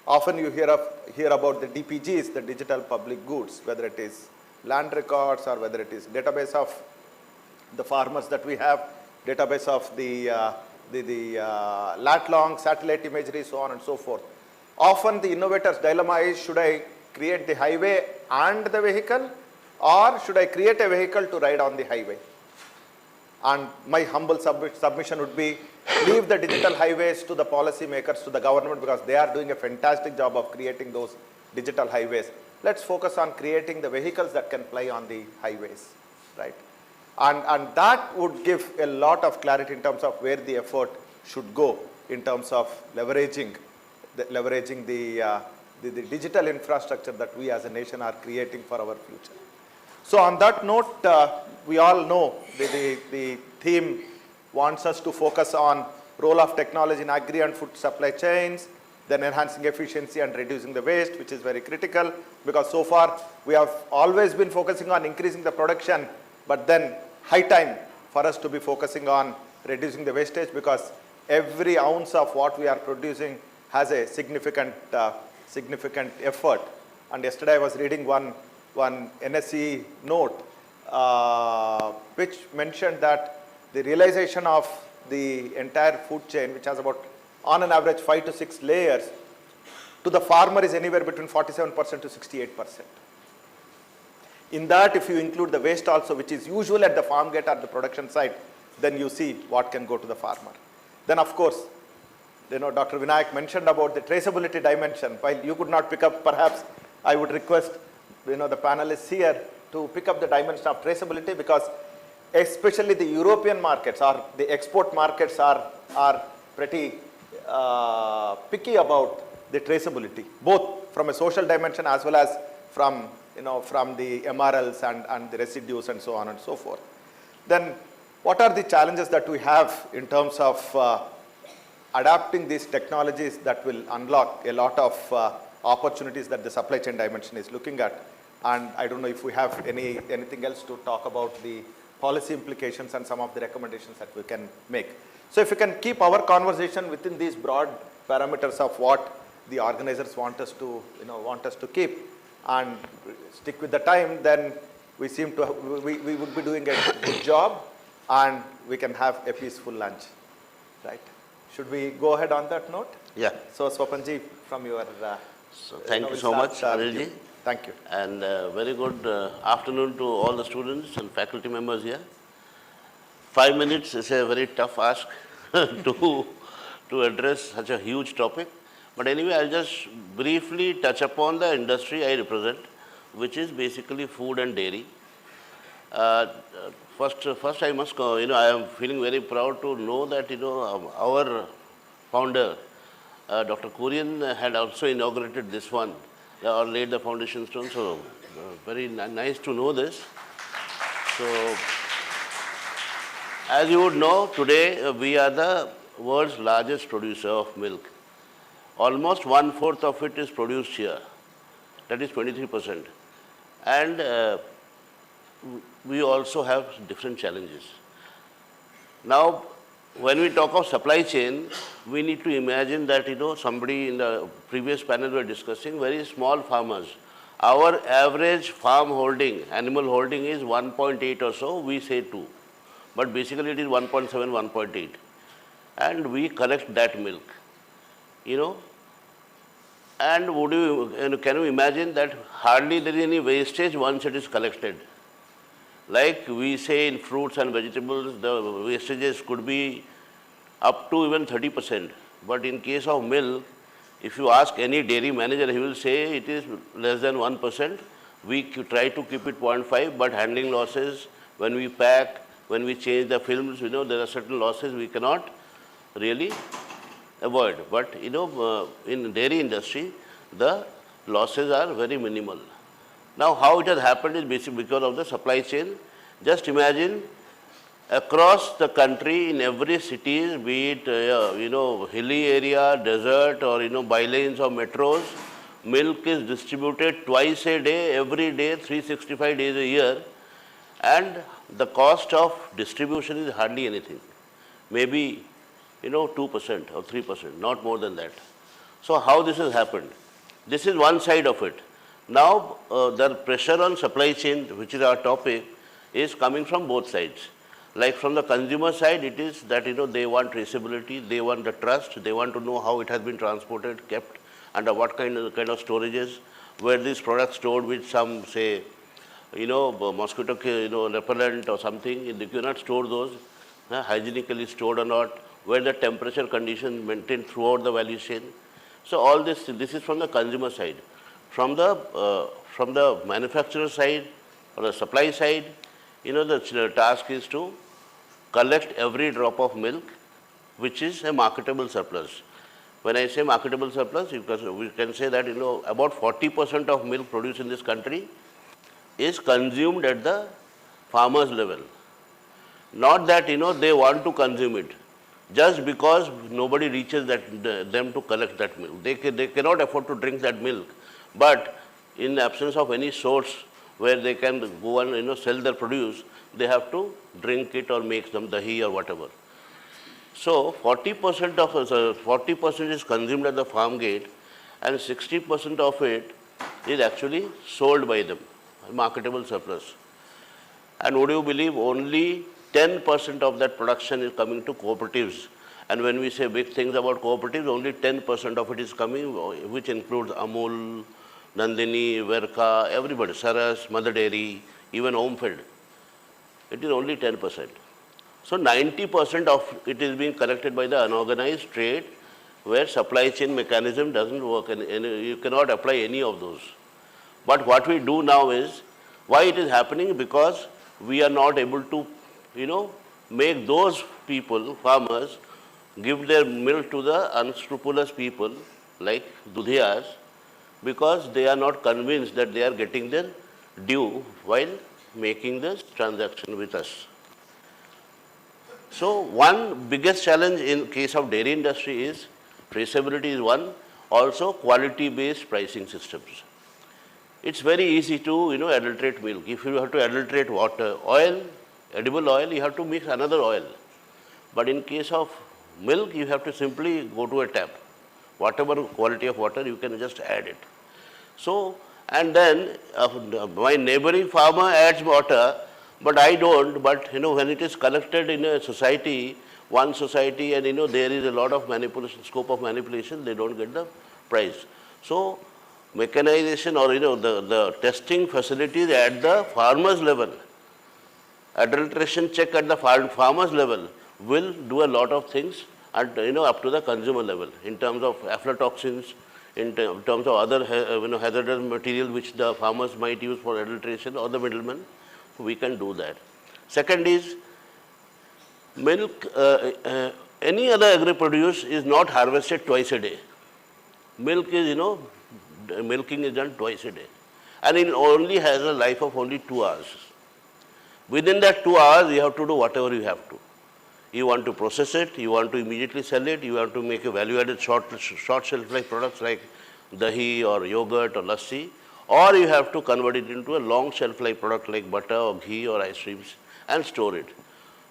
Often you hear about the DPGs, the digital public goods, whether it is land records or whether it is database of the farmers that we have, database of the lat-long satellite imagery, so on and so forth. Often the innovator's dilemma is, should I create the highway and the vehicle, or should I create a vehicle to ride on the highway? And my humble submission would be, leave the digital highways to the policy makers, to the government, because they are doing a fantastic job of creating those digital highways. Let's focus on creating the vehicles that can ply on the highways, right? And that would give a lot of clarity in terms of where the effort should go in terms of leveraging the digital infrastructure that we as a nation are creating for our future. So on that note, we all know the theme wants us to focus on role of technology in agri and food supply chains, then enhancing efficiency and reducing the waste, which is very critical, because so far we have always been focusing on increasing the production, but then high time for us to be focusing on reducing the wastage, because every ounce of what we are producing has a significant effort. And yesterday I was reading one NSE note which mentioned that the realization of the entire food chain, which has about on an average 5 to 6 layers, to the farmer is anywhere between 47% to 68%. In that, if you include the waste also, which is usually at the farm gate or the production site, then you see what can go to the farmer. Then of course, Dr. Vinayak mentioned about the traceability dimension. While you could not pick up, perhaps I would request the panelists here to pick up the dimension of traceability, because especially the European markets or the export markets are pretty picky about the traceability, both from a social dimension as well as from the MRLs and the residues and so on and so forth. Then what are the challenges that we have in terms of adapting these technologies that will unlock a lot of opportunities that the supply chain dimension is looking at? And I don't know if we have anything else to talk about the policy implications and some of the recommendations that we can make. So if we can keep our conversation within these broad parameters of what the organizers want us to keep and stick with the time, then we would be doing a good job and we can have a peaceful lunch, right? Should we go ahead on that note? Yeah. So Swapanji, from your... So thank you so much, Anilji. Thank you. And very good afternoon to all the students and faculty members here. 5 minutes is a very tough ask to address such a huge topic. But anyway, I'll just briefly touch upon the industry I represent, which is basically food and dairy. First I must, I am feeling very proud to know that, our founder, Dr. Kurian, had also inaugurated this one, or laid the foundation stone. So very nice to know this. So as you would know, today we are the world's largest producer of milk. Almost 1/4 of it is produced here. That is 23%. And we also have different challenges. Now, when we talk of supply chain, we need to imagine that, somebody in the previous panel were discussing very small farmers. Our average farm holding, animal holding is 1.8 or so, we say 2. But basically it is 1.7, 1.8. And we collect that milk, And can you imagine that hardly there is any wastage once it is collected? Like we say in fruits and vegetables, the wastages could be up to even 30%. But in case of milk, if you ask any dairy manager, he will say it is less than 1%. We try to keep it 0.5, but handling losses, when we pack, when we change the films, there are certain losses we cannot really avoid. But, in dairy industry, the losses are very minimal. Now, how it has happened is basically because of the supply chain. Just imagine across the country, in every city, be it, hilly area, desert, or, bylanes or metros, milk is distributed twice a day, every day, 365 days a year. And the cost of distribution is hardly anything. Maybe, 2% or 3%, not more than that. So how this has happened? This is one side of it. Now, the pressure on supply chain, which is our topic, is coming from both sides. Like from the consumer side, it is that, they want traceability, they want the trust, they want to know how it has been transported, kept, under what kind of storages, where these products stored with some, say, mosquito, repellent or something. You cannot store those, hygienically stored or not, where the temperature conditions maintained throughout the value chain. So all this is from the consumer side. From the manufacturer side or the supply side, the task is to collect every drop of milk, which is a marketable surplus. When I say marketable surplus, we can say that, about 40% of milk produced in this country is consumed at the farmer's level. Not that, they want to consume it, just because nobody reaches them to collect that milk. They cannot afford to drink that milk. But in the absence of any source where they can go and sell their produce, they have to drink it or make some dahi or whatever. So 40% is consumed at the farm gate, and 60% of it is actually sold by them, marketable surplus. And would you believe, only 10% of that production is coming to cooperatives, And when we say big things about cooperatives, only 10% of it is coming, which includes Amul, Nandini, Verka, everybody, Saras, Mother Dairy, even Homefed. It is only 10%. So 90% of it is being collected by the unorganized trade, where supply chain mechanism doesn't work, and you cannot apply any of those. But what we do now is, why it is happening? Because we are not able to, make those people, farmers, give their milk to the unscrupulous people like Dudhiyas, because they are not convinced that they are getting their due while making this transaction with us. So one biggest challenge in case of dairy industry is traceability is one, also quality-based pricing systems. It's very easy to, adulterate milk. If you have to adulterate water, oil, edible oil, you have to mix another oil. But in case of milk, you have to simply go to a tap. Whatever quality of water, you can just add it. So, and then my neighboring farmer adds water, but I don't. But, when it is collected in a society, one society, and, there is a lot of manipulation, scope of manipulation, they don't get the price. So, mechanization or, the testing facilities at the farmer's level, adulteration check at the farmer's level will do a lot of things at, up to the consumer level in terms of aflatoxins, in terms of other, hazardous material which the farmers might use for adulteration or the middlemen. We can do that. Second is, milk, any other agri-produce is not harvested twice a day. Milk is, milking is done twice a day. And it only has a life of only 2 hours. Within that 2 hours, you have to do whatever you have to. You want to process it, you want to immediately sell it, you want to make a value-added short shelf life products like dahi or yogurt or lassi, or you have to convert it into a long shelf life product like butter or ghee or ice creams and store it.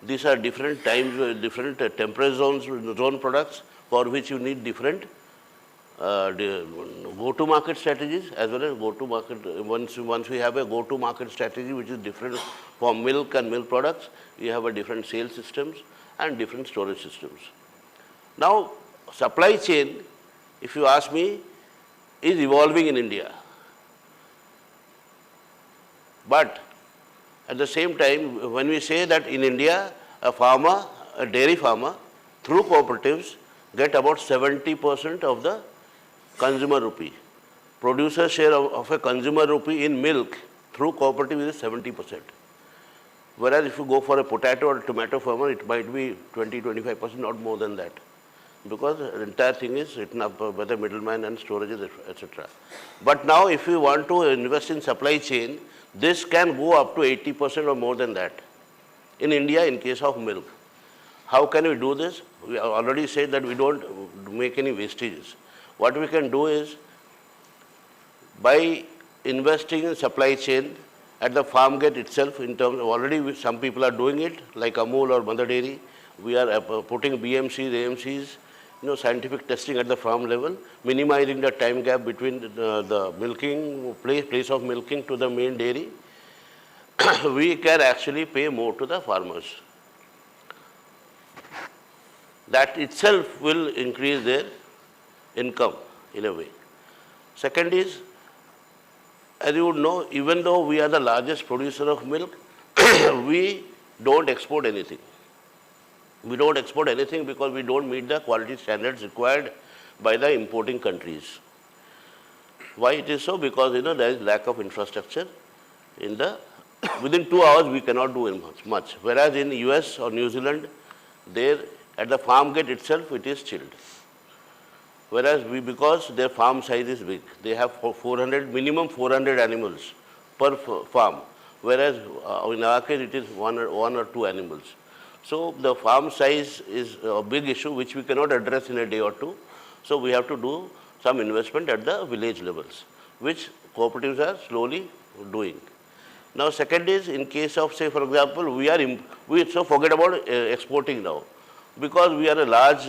These are different times, different temperature zone products for which you need different go-to-market strategies as well as go-to-market. Once we have a go-to-market strategy which is different for milk and milk products, we have a different sales systems and different storage systems. Now, supply chain, if you ask me, is evolving in India. But at the same time, when we say that in India, a farmer, a dairy farmer, through cooperatives, get about 70% of the consumer rupee. Producer share of a consumer rupee in milk through cooperative is 70%. Whereas if you go for a potato or tomato farmer, it might be 20-25%, not more than that. Because the entire thing is written up by the middleman and storages, etc. But now if you want to invest in supply chain, this can go up to 80% or more than that. In India, in case of milk. How can we do this? We already said that we don't make any wastages. What we can do is, by investing in supply chain at the farm gate itself, in terms of already some people are doing it, like Amul or Mother Dairy, we are putting BMCs, AMCs, scientific testing at the farm level, minimizing the time gap between the milking, place of milking to the main dairy. We can actually pay more to the farmers. That itself will increase their income in a way. Second is, as you would know, even though we are the largest producer of milk, we don't export anything. We don't export anything because we don't meet the quality standards required by the importing countries. Why it is so? Because there is lack of infrastructure. Within 2 hours we cannot do much. Whereas in US or New Zealand, there at the farm gate itself it is chilled. Whereas because their farm size is big, they have minimum 400 animals per farm. Whereas in our case it is one or two animals. So the farm size is a big issue which we cannot address in a day or two. So we have to do some investment at the village levels, which cooperatives are slowly doing. Now second is, in case of, say for example, we forget about exporting now, because we are a large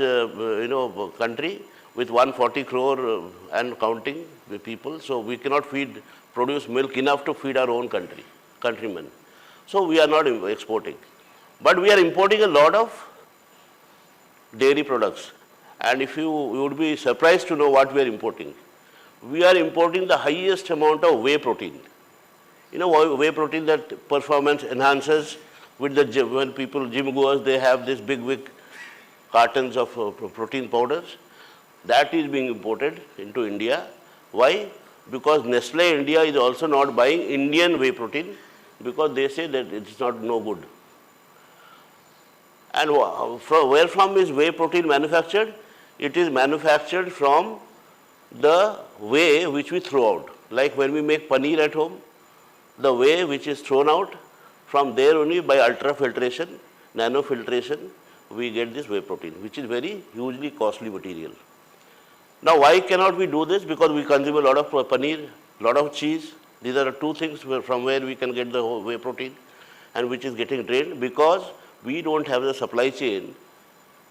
country with 140 crore and counting the people, so we cannot produce milk enough to feed our own countrymen. So we are not exporting. But we are importing a lot dairy products. And if you would be surprised to know what we are importing. We are importing the highest amount of whey protein. You know, whey protein that performance enhances with the gym. When people gym goers, they have this big cartons of protein powders. That is being imported into India. Why? Because Nestle India is also not buying Indian whey protein because they say that it's not no good. And where from is whey protein manufactured? It is manufactured from the whey which we throw out. Like when we make paneer at home, the whey which is thrown out, from there only by ultrafiltration, nanofiltration, we get this whey protein, which is very hugely costly material. Now, why cannot we do this? Because we consume a lot of paneer, lot of cheese. These are two things from where we can get the whey protein and which is getting drained because we don't have the supply chain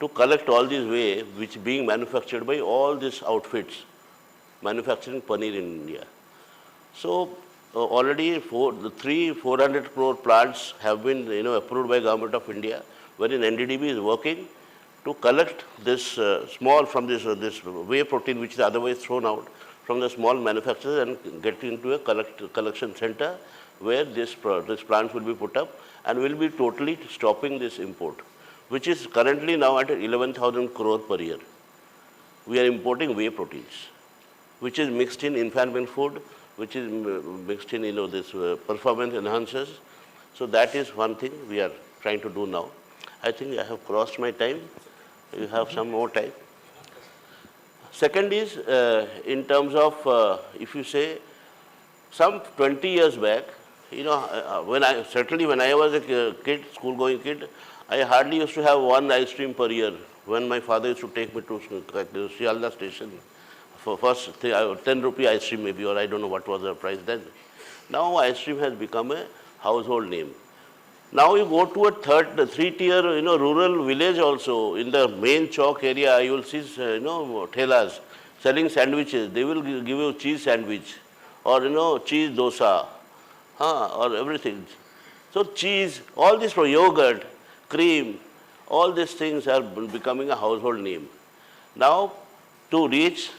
to collect all these whey which is being manufactured by all these outfits manufacturing paneer in India. So, already 400 crore plants have been approved by Government of India, wherein NDDB is working to collect this small from this whey protein which is otherwise thrown out from the small manufacturers and get into a collection center where this plants will be put up and will be totally stopping this import, which is currently now at 11,000 crore per year. We are importing whey proteins, which is mixed in infant milk food, which is mixed in this performance enhancers. So that is one thing we are trying to do now. I think I have crossed my time. You have some more time. Second is in terms of if you say some 20 years back, when I was a kid, school-going kid, I hardly used to have one ice cream per year. When my father used to take me to Sialda station for first 10 rupee ice cream maybe, or I don't know what was the price then. Now ice cream has become a household name. Now you go to a three-tier, rural village also. In the main chalk area, you will see, thelas selling sandwiches. They will give you cheese sandwich, or cheese dosa, or everything. So cheese, all this for yogurt, cream, all these things are becoming a household name. Now, to reach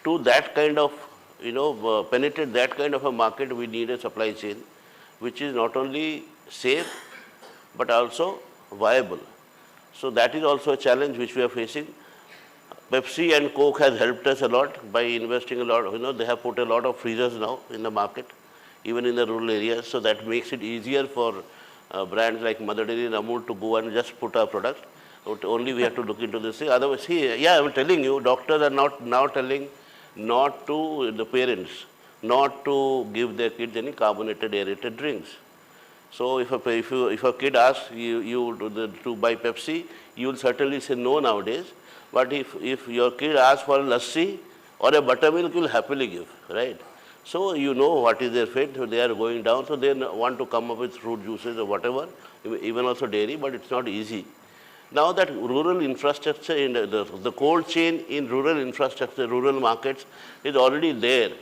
to that kind of, penetrate that kind of a market, we need a supply chain, which is not only safe, but also viable. So that is also a challenge which we are facing. Pepsi and Coke has helped us a lot by investing a lot. They have put a lot of freezers now in the market, even in the rural areas. So that makes it easier for brands like Mother Dairy and Amul to go and just put our product. Only we have to look into this thing. Otherwise, I'm telling you, doctors are now telling not to the parents, not to give their kids any carbonated aerated drinks. So if a kid asks you to buy Pepsi, you will certainly say no nowadays. But if your kid asks for a lassi or a buttermilk, you will happily give, right? So you know what is their fate. They are going down, so they want to come up with fruit juices or whatever, even also dairy, but it's not easy. Now that rural infrastructure, in the cold chain in rural infrastructure, rural markets is already there,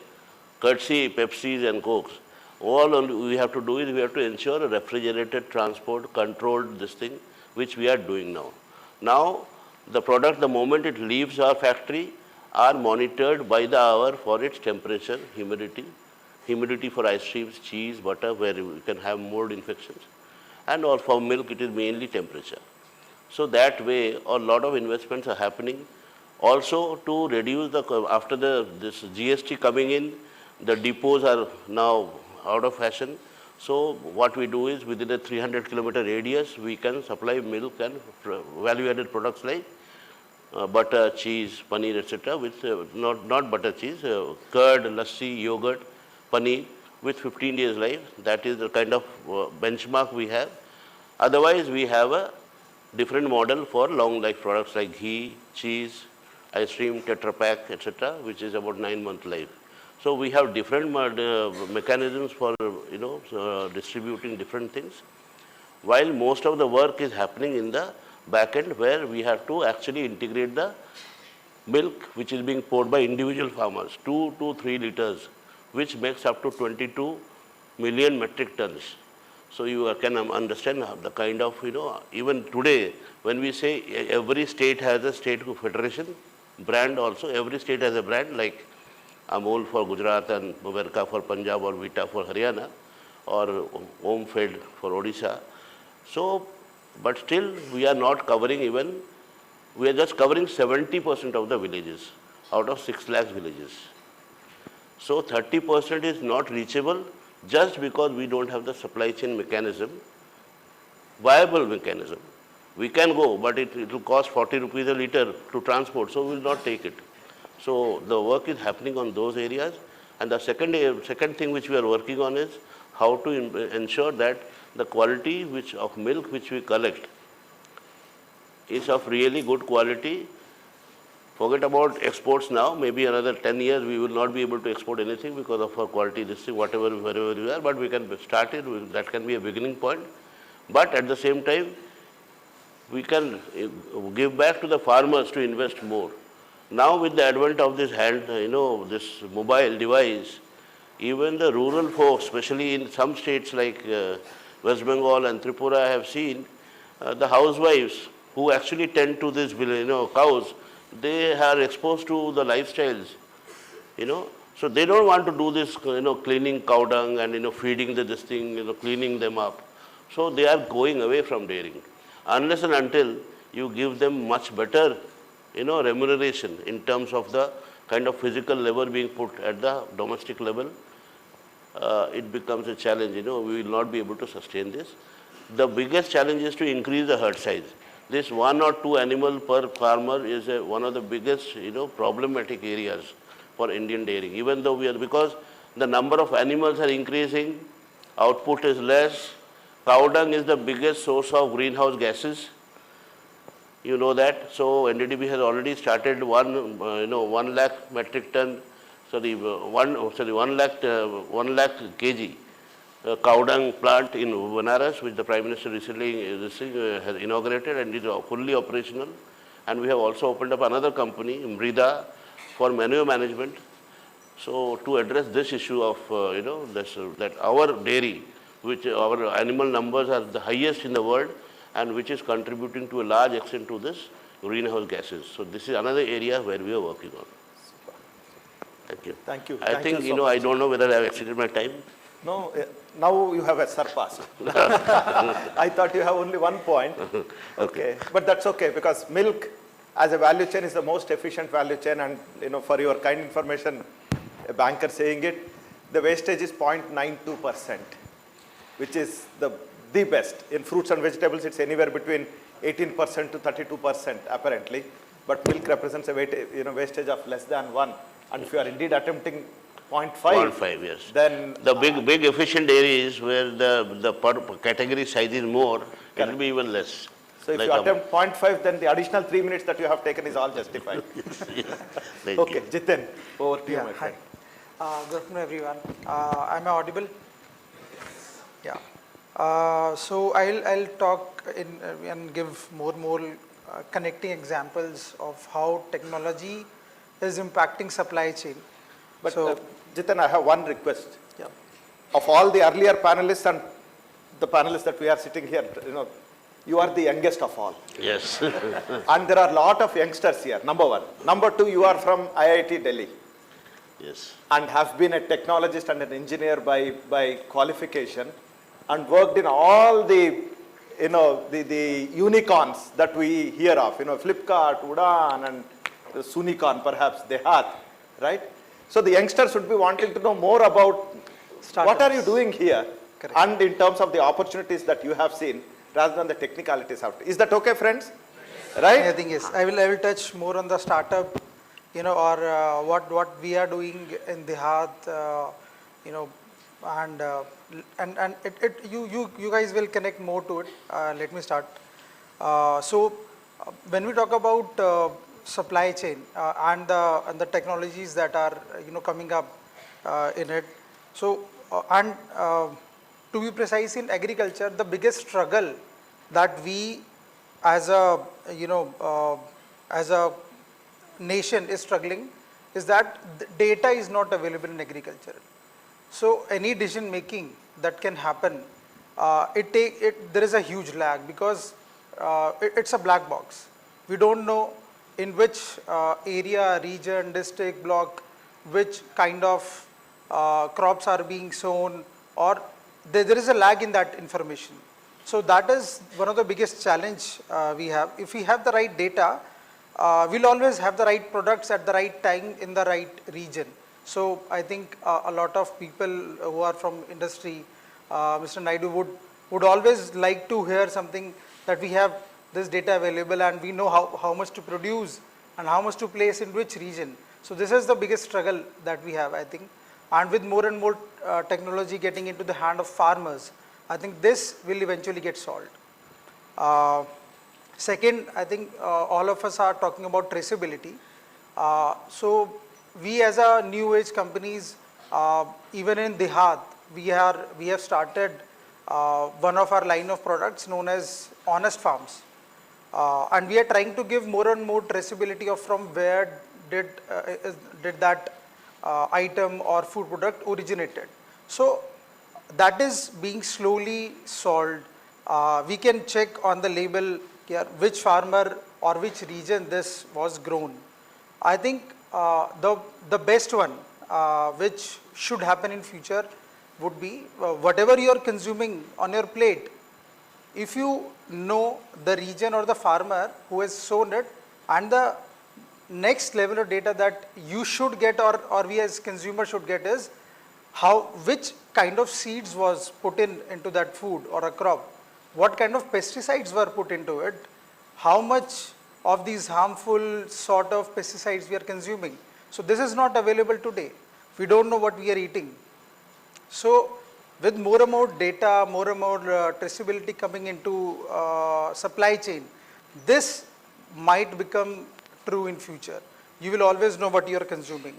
courtesy Pepsis and Cokes. All we have to do is we have to ensure a refrigerated transport, controlled this thing, which we are doing now. Now, the product, the moment it leaves our factory, are monitored by the hour for its temperature, humidity for ice creams, cheese, butter, where we can have mold infections. And or for milk, it is mainly temperature. So that way, a lot of investments are happening. Also, to reduce after this GST coming in, the depots are now out of fashion. So what we do is within a 300-kilometer radius, we can supply milk and value-added products like butter, cheese, paneer, etc. with not butter, cheese, curd, lassi, yogurt, paneer with 15 days life. That is the kind of benchmark we have. Otherwise, we have a different model for long life products like ghee, cheese, ice cream, Tetra Pak, etc., which is about 9-month life. So we have different mechanisms for distributing different things, while most of the work is happening in the back end where we have to actually integrate the milk which is being poured by individual farmers, 2 to 3 liters, which makes up to 22 million metric tons. So you can understand the kind of, even today, when we say every state has a state federation brand also, every state has a brand like Amul for Gujarat and Muberka for Punjab or Vita for Haryana or Omfed for Odisha. So, but still we are not covering even, we are just covering 70% of the villages out of 6 lakh villages. So 30% is not reachable just because we don't have the supply chain mechanism, viable mechanism. We can go, but it will cost 40 rupees a liter to transport, so we will not take it. So the work is happening on those areas. And the second thing which we are working on is how to ensure that the quality of milk which we collect is of really good quality. Forget about exports now. Maybe another 10 years we will not be able to export anything because of our quality, this thing, whatever, wherever we are. But we can start it. That can be a beginning point. But at the same time, we can give back to the farmers to invest more. Now with the advent of this this mobile device, even the rural folks, especially in some states like West Bengal and Tripura, I have seen the housewives who actually tend to these cows, they are exposed to the lifestyles, so they don't want to do this, cleaning cow dung and, feeding this thing, cleaning them up. So they are going away from dairying. Unless and until you give them much better, remuneration in terms of the kind of physical labor being put at the domestic level, it becomes a challenge. We will not be able to sustain this. The biggest challenge is to increase the herd size. This 1 or 2 animal per farmer is one of the biggest, problematic areas for Indian dairying. Even though because the number of animals are increasing, output is less. Cow dung is the biggest source of greenhouse gases. You know that. So NDDB has already started 1 lakh metric ton, 1 lakh kg cow dung plant in Banaras, which the Prime Minister recently has inaugurated and is fully operational. And we have also opened up another company, Mrida, for manure management. So to address this issue of, that our dairy, which our animal numbers are the highest in the world, and which is contributing to a large extent to this greenhouse gases. So this is another area where we are working on. Thank you. Thank you. I think, I don't know whether I have exceeded my time. No, now you have surpassed. I thought you have only one point. Okay. But that's okay, because milk as a value chain is the most efficient value chain, and for your kind information, a banker saying it, the wastage is 0.92%, which is the best. In fruits and vegetables, it's anywhere between 18% to 32% apparently, but milk represents a wastage of less than 1. And if you are indeed attempting 0.5, yes. Then the big efficient areas where the per category size is more, it will be even less. So if you attempt 0.5, then the additional 3 minutes that you have taken is all justified. Thank okay, you. Jitin, over to you, my friend. Good afternoon, everyone. Am I audible? Yeah. So I'll talk and give more connecting examples of how technology is impacting supply chain. But so, Jitin, I have one request. Yeah. Of all the earlier panelists and the panelists that we are sitting here, you are the youngest of all. Yes. And there are a lot of youngsters here, number one. Number two, you are from IIT Delhi. Yes. And have been a technologist and an engineer by qualification, and worked in all the, the unicorns that we hear of, Flipkart, Udaan, and Sunicorn, perhaps, Dehat, right? So the youngsters should be wanting to know more about what are you doing here, correct, and in terms of the opportunities that you have seen, rather than the technicalities out. Is that okay, friends? Right? I think yes. I will touch more on the startup, or what we are doing in Dehat, and you guys will connect more to it. Let me start. So when we talk about supply chain and the technologies that are coming up in it, so to be precise, in agriculture, the biggest struggle that we as a nation is struggling is that data is not available in agriculture. So any decision making that can happen there is a huge lag because it's a black box. We don't know in which area, region, district, block, which kind of crops are being sown, or there is a lag in that information. So that is one of the biggest challenge we have. If we have the right data, we'll always have the right products at the right time in the right region. So I think a lot of people who are from industry, Mr. Naidu would always like to hear something that we have this data available and we know how much to produce and how much to place in which region. So this is the biggest struggle that we have, I think. And with more and more technology getting into the hand of farmers, I think this will eventually get solved. Second, I think all of us are talking about traceability. So we as a new age companies, even in Dehat, we have started one of our line of products known as Honest Farms. And we are trying to give more and more traceability of from where did that item or food product originated. So that is being slowly solved. We can check on the label here which farmer or which region this was grown. I think the best one which should happen in future would be whatever you are consuming on your plate, if you know the region or the farmer who has sown it, and the next level of data that you should get or we as consumers should get is which kind of seeds was put into that food or a crop, what kind of pesticides were put into it, how much of these harmful sort of pesticides we are consuming. So this is not available today. We don't know what we are eating. So with more and more data, more and more traceability coming into supply chain, this might become true in future. You will always know what you are consuming.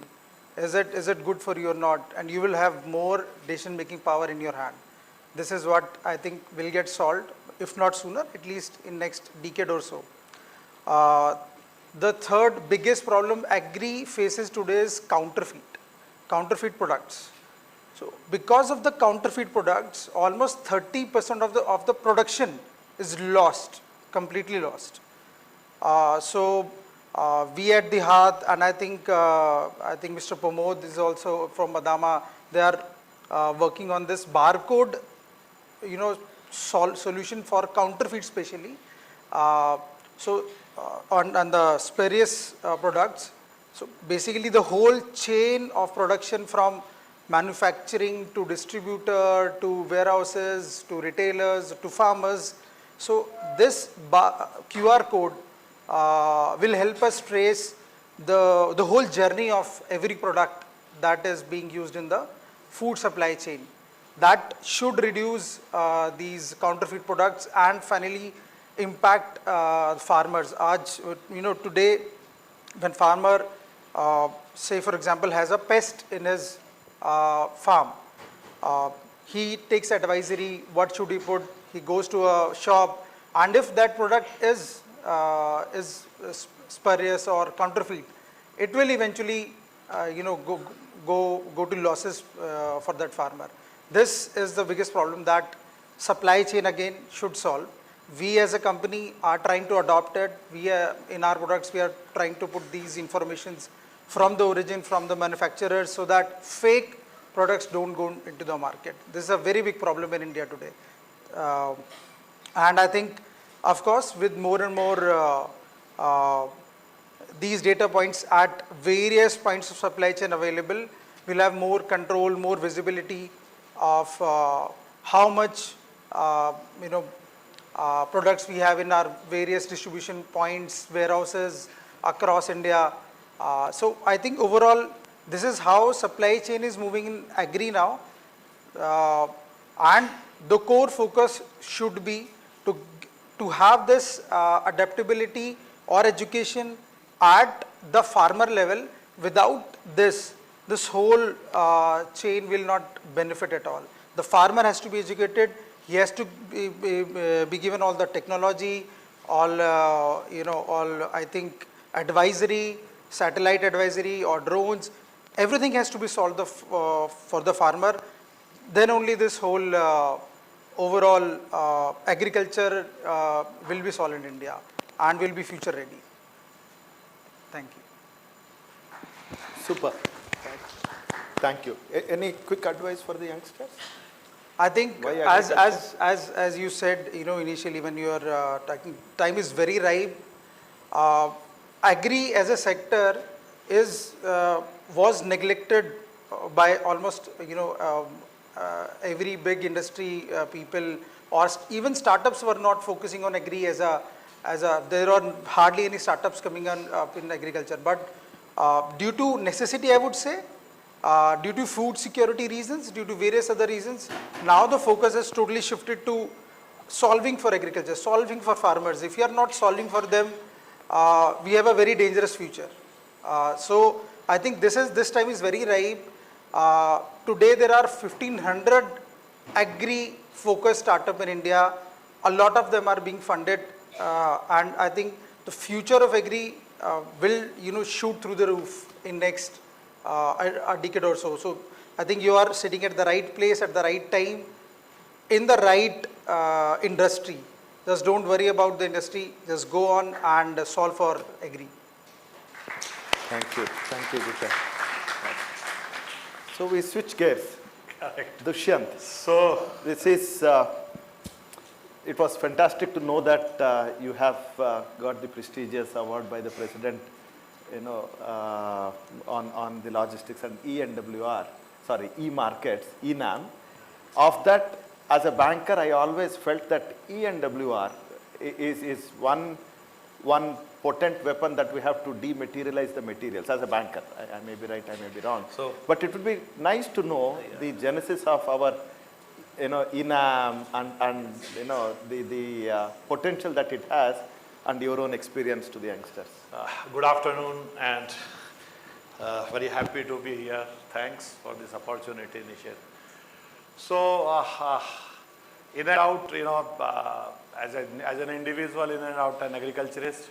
Is it good for you or not? And you will have more decision making power in your hand. This is what I think will get solved, if not sooner, at least in next decade or so. The third biggest problem Agri faces today is counterfeit products. So because of the counterfeit products, almost 30% of the production is lost, completely lost. So we at Dehat, and I think Mr. Pramod is also from Adama, they are working on this barcode, solution for counterfeit especially. So on the spurious products. So basically the whole chain of production from manufacturing to distributor to warehouses to retailers to farmers. So this QR code will help us trace the whole journey of every product that is being used in the food supply chain. That should reduce these counterfeit products and finally impact farmers. Today when farmer say for example has a pest in his farm, he takes advisory what should he put, he goes to a shop, and if that product is spurious or counterfeit, it will eventually go to losses for that farmer. This is the biggest problem that supply chain again should solve. We as a company are trying to adopt it. In our products we are trying to put these informations from the origin, from the manufacturers, so that fake products don't go into the market. This is a very big problem in India today. And I think, of course, with more and more these data points at various points of supply chain available, we'll have more control, more visibility of how much products we have in our various distribution points, warehouses across India. So I think overall this is how supply chain is moving in Agri now, and the core focus should be to have this adaptability or education at the farmer level. Without this whole chain will not benefit at all. The farmer has to be educated. He has to be given all the technology, all I think advisory, satellite advisory or drones. Everything has to be solved for the farmer. Then only this whole overall agriculture will be solid in India and will be future ready. Thank you. Super. Thank you. Any quick advice for the youngsters? I think Why as you said, initially when you are talking, time is very ripe. Agri as a sector was neglected by almost every big industry people, or even startups were not focusing on agri as a there are hardly any startups coming on up in agriculture, but due to necessity, I would say, due to food security reasons, due to various other reasons, now the focus has totally shifted to solving for agriculture, solving for farmers. If you are not solving for them, we have a very dangerous future. So I think this time is very ripe. Today there are 1500 agri focused startup in India. A lot of them are being funded, and I think the future of agri will shoot through the roof in next a decade or so. So I think you are sitting at the right place at the right time in the right industry. Just don't worry about the industry, just go on and solve for agri. Thank you, Gita. So we switch gears. Correct. Dushyant. So this is, it was fantastic to know that you have got the prestigious award by the President, on the logistics and e-markets, e-NAM. Of that, as a banker, I always felt that E&WR is one potent weapon that we have to dematerialize the materials as a banker. I may be right, I may be wrong. But it would be nice to know the genesis of our e-NAM and the potential that it has and your own experience to the youngsters. good afternoon, and very happy to be here. Thanks for this opportunity, Nishit. So in and out, as an individual, in and out an agriculturist,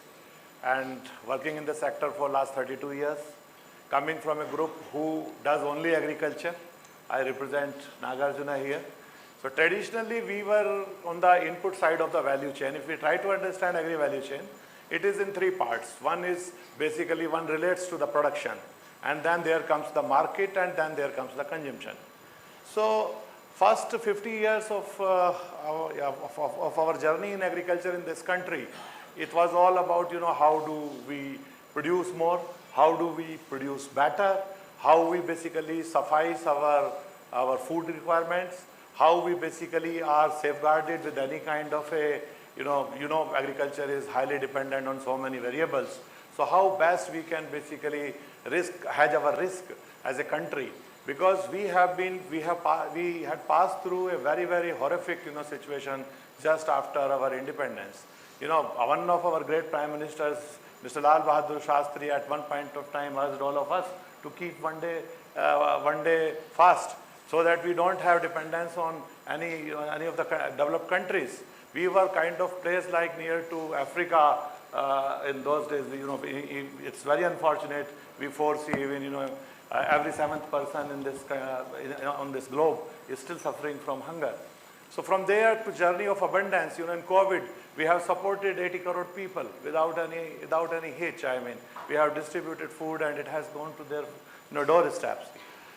and working in the sector for last 32 years, coming from a group who does only agriculture. I represent Nagarjuna here. So traditionally, we were on the input side of the value chain. If we try to understand agri value chain, it is in three parts. One is basically one relates to the production, and then there comes the market, and then there comes the consumption. So first 50 years of our journey in agriculture in this country, it was all about how do we produce more, how do we produce better, how we basically suffice our food requirements, how we basically are safeguarded with any kind of a, agriculture is highly dependent on so many variables. So how best we can basically hedge our risk as a country, because we had passed through a very, very horrific, situation just after our independence. One of our great prime ministers, Mr. Lal Bahadur Shastri, at one point of time urged all of us to keep one day fast, so that we don't have dependence on any of the developed countries. We were kind of placed like near to Africa in those days. It's very unfortunate. We foresee even every seventh person in this on this globe is still suffering from hunger. So from there to journey of abundance, in COVID, we have supported 80 crore people without any hitch. I mean, we have distributed food and it has gone to their doorsteps.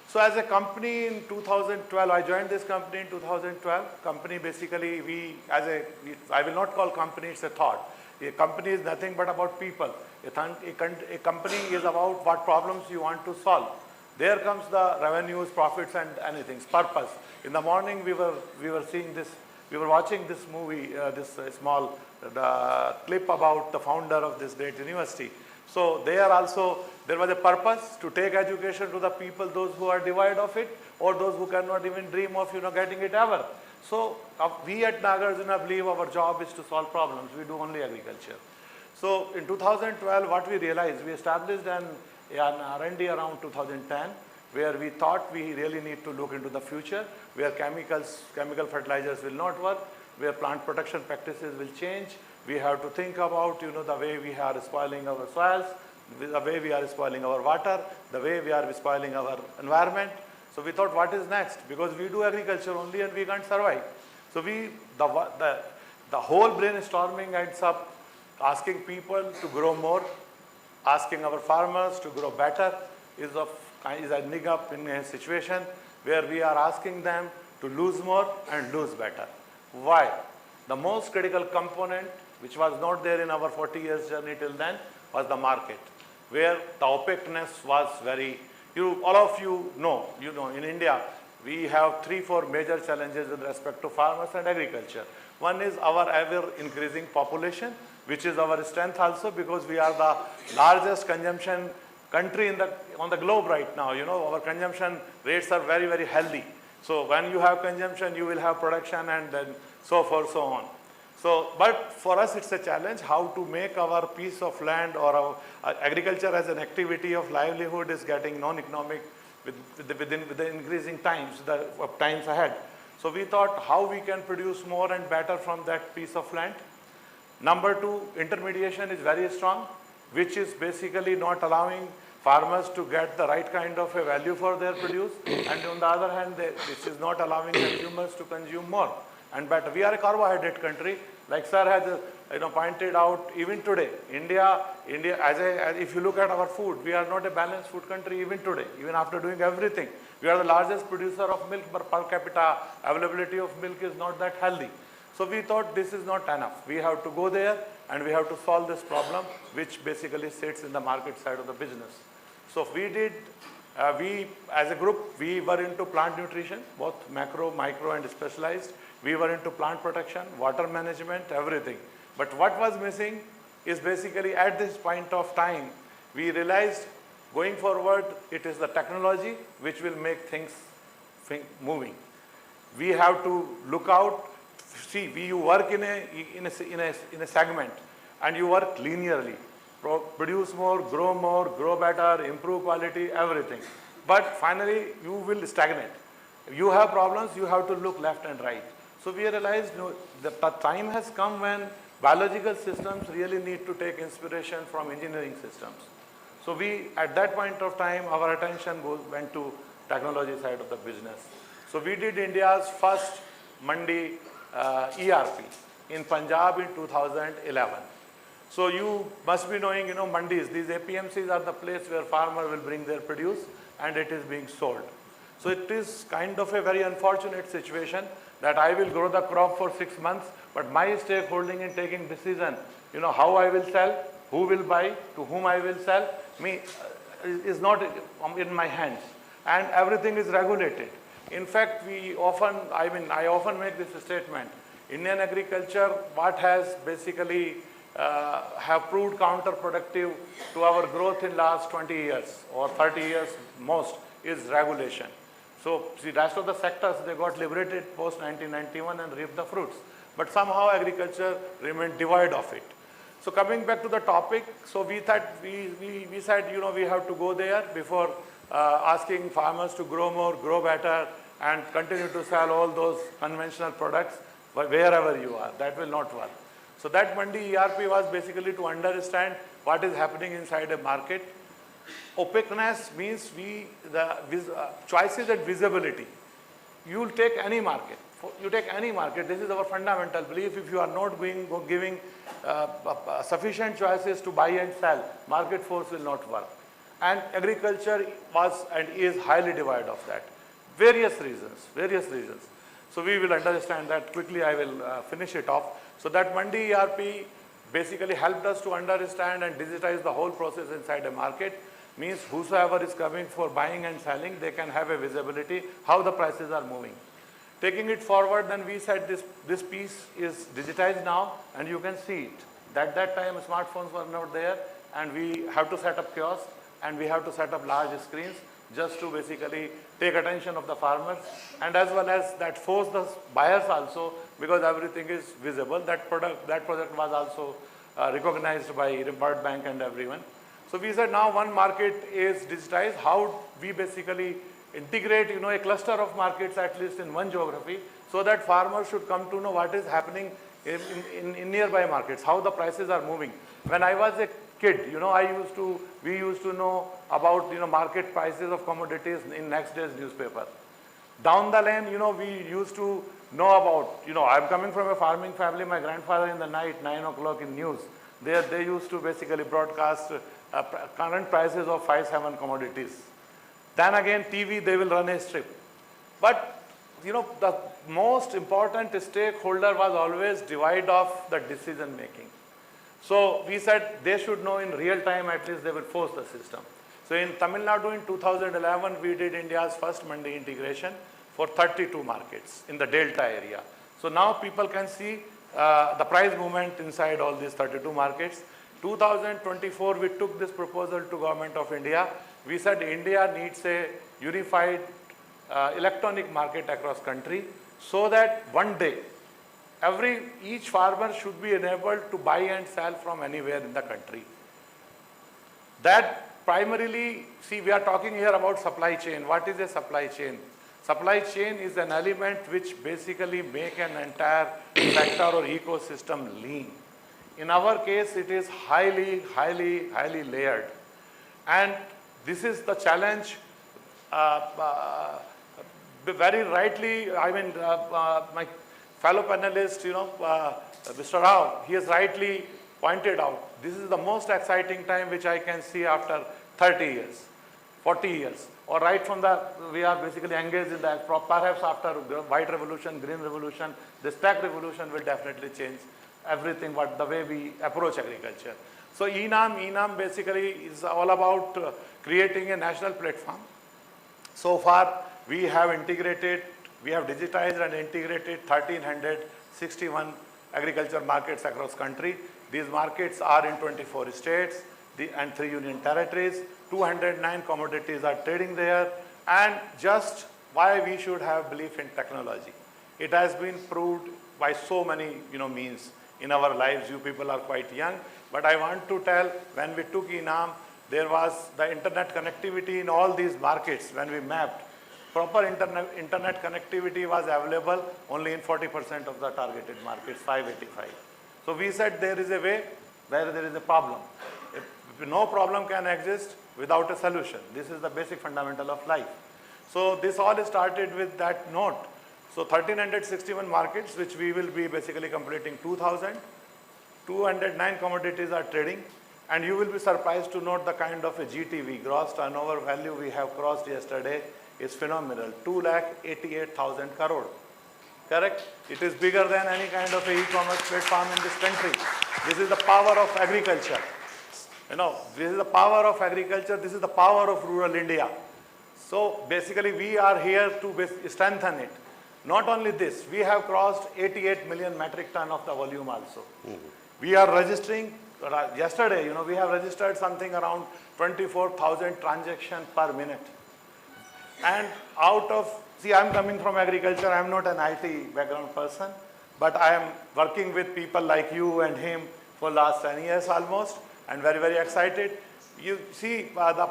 So as a company in 2012, I joined this company in 2012. Company basically, I will not call company, it's a thought. A company is nothing but about people. A company is about what problems you want to solve. There comes the revenues, profits, and anything, purpose. In the morning, we were watching this movie, this small clip about the founder of this great university. So there was a purpose to take education to the people, those who are devoid of it, or those who cannot even dream of getting it ever. So we at Nagarjuna believe our job is to solve problems. We do only agriculture. So in 2012, what we realized, we established an R&D around 2010, where we thought we really need to look into the future, where chemical fertilizers will not work, where plant protection practices will change. We have to think about the way we are spoiling our soils, the way we are spoiling our water, the way we are spoiling our environment. So we thought, what is next? Because we do agriculture only and we can't survive. So the whole brainstorming ends up asking people to grow more, asking our farmers to grow better is ending up in a situation where we are asking them to lose more and lose better. Why? The most critical component, which was not there in our 40 years journey till then, was the market, where the opaqueness was very, all of you know, in India, we have 3-4 major challenges with respect to farmers and agriculture. One is our ever increasing population, which is our strength also, because we are the largest consumption country on the globe right now. Our consumption rates are very, very healthy. So when you have consumption, you will have production and then so forth, so on. So, but for us it's a challenge how to make our piece of land or our agriculture as an activity of livelihood is getting non-economic with the increasing times ahead. So we thought how we can produce more and better from that piece of land. Number two, intermediation is very strong, which is basically not allowing farmers to get the right kind of a value for their produce, and on the other hand, this is not allowing consumers to consume more and better. We are a carbohydrate country, like sir has pointed out. Even today, India, if you look at our food, we are not a balanced food country even today, even after doing everything. We are the largest producer of milk, but per capita availability of milk is not that healthy. So we thought this is not enough. We have to go there and we have to solve this problem, which basically sits in the market side of the business. So we as a group, we were into plant nutrition, both macro, micro and specialized. We were into plant protection, water management, everything. But what was missing is basically at this point of time, we realized going forward, it is the technology which will make things moving. We have to look out. See, you work in a segment and you work linearly. Produce more, grow better, improve quality, everything. But finally, you will stagnate. You have problems, you have to look left and right. So we realized the time has come when biological systems really need to take inspiration from engineering systems. So at that point of time, our attention went to technology side of the business. So we did India's first Mandi ERP in Punjab in 2011. So you must be knowing, mandis, these APMCs are the place where farmer will bring their produce and it is being sold. So it is kind of a very unfortunate situation that I will grow the crop for 6 months, but my stakeholding in taking decision, how I will sell, who will buy, to whom I will sell, is not in my hands. And everything is regulated. In fact, I often make this statement. Indian agriculture, what has basically have proved counterproductive to our growth in last 20 years or 30 years most is regulation. So the rest of the sectors, they got liberated post 1991 and reaped the fruits. But somehow agriculture remained devoid of it. So coming back to the topic, so we said, we have to go there before asking farmers to grow more, grow better, and continue to sell all those conventional products wherever you are. That will not work. So that Mandi ERP was basically to understand what is happening inside a market. Opaqueness means choices and visibility. You will take any market. You take any market. This is our fundamental belief. If you are not giving sufficient choices to buy and sell, market force will not work. And agriculture was and is highly devoid of that. Various reasons. So we will understand that quickly. I will finish it off. So that Mandi ERP basically helped us to understand and digitize the whole process inside a market. Means whosoever is coming for buying and selling, they can have a visibility how the prices are moving. Taking it forward, then we said this piece is digitized now and you can see it. At that time smartphones were not there and we have to set up kiosks and we have to set up large screens just to basically take attention of the farmers and as well as that force the buyers also, because everything is visible. That project was also recognized by World Bank and everyone. So we said now one market is digitized. How we basically integrate a cluster of markets at least in one geography so that farmers should come to know what is happening in nearby markets, how the prices are moving. When I was a kid, we used to know about market prices of commodities in next day's newspaper. Down the lane, we used to know about, I'm coming from a farming family. My grandfather in the night, 9 o'clock in news, they used to basically broadcast current prices of 5-7 commodities. Then again, TV, they will run a strip. But, the most important stakeholder was always divide of the decision making. So we said they should know in real time, at least they will force the system. So in Tamil Nadu in 2011, we did India's first mandi integration for 32 markets in the Delta area. So now people can see the price movement inside all these 32 markets. 2024, we took this proposal to Government of India. We said India needs a unified electronic market across country so that one day each farmer should be enabled to buy and sell from anywhere in the country. That primarily, see, we are talking here about supply chain. What is a supply chain? Supply chain is an element which basically make an entire sector or ecosystem lean. In our case, it is highly layered. And this is the challenge. Very rightly, my fellow panelist, Mr. Rao, he has rightly pointed out, this is the most exciting time which I can see after 30 years, 40 years, or right from we are basically engaged in that, perhaps after white revolution, green revolution, this tech revolution will definitely change everything, the way we approach agriculture. So ENAM basically is all about creating a national platform. So far, we have digitized and integrated 1,361 agriculture markets across country. These markets are in 24 states and 3 union territories. 209 commodities are trading there. And just why we should have belief in technology. It has been proved by so many means in our lives. You people are quite young. But I want to tell, when we took ENAM, there was the internet connectivity in all these markets when we mapped. Proper internet connectivity was available only in 40% of the targeted markets, 585. So we said there is a way where there is a problem. If no problem can exist without a solution. This is the basic fundamental of life. So this all started with that note. So 1,361 markets, which we will be basically completing 2,000. 209 commodities are trading. And you will be surprised to note the kind of a GTV, gross turnover value we have crossed yesterday is phenomenal, 2,88,000 crore. Correct? It is bigger than any kind of a e-commerce platform in this country. This is the power of agriculture. This is the power of agriculture. This is the power of rural India. So basically, we are here to strengthen it. Not only this, we have crossed 88 million metric ton of the volume also. We are registering, yesterday, we have registered something around 24,000 transactions per minute. And out of, see, I'm coming from agriculture, I'm not an IT background person, but I am working with people like you and him for last 10 years almost, and very excited. You see, the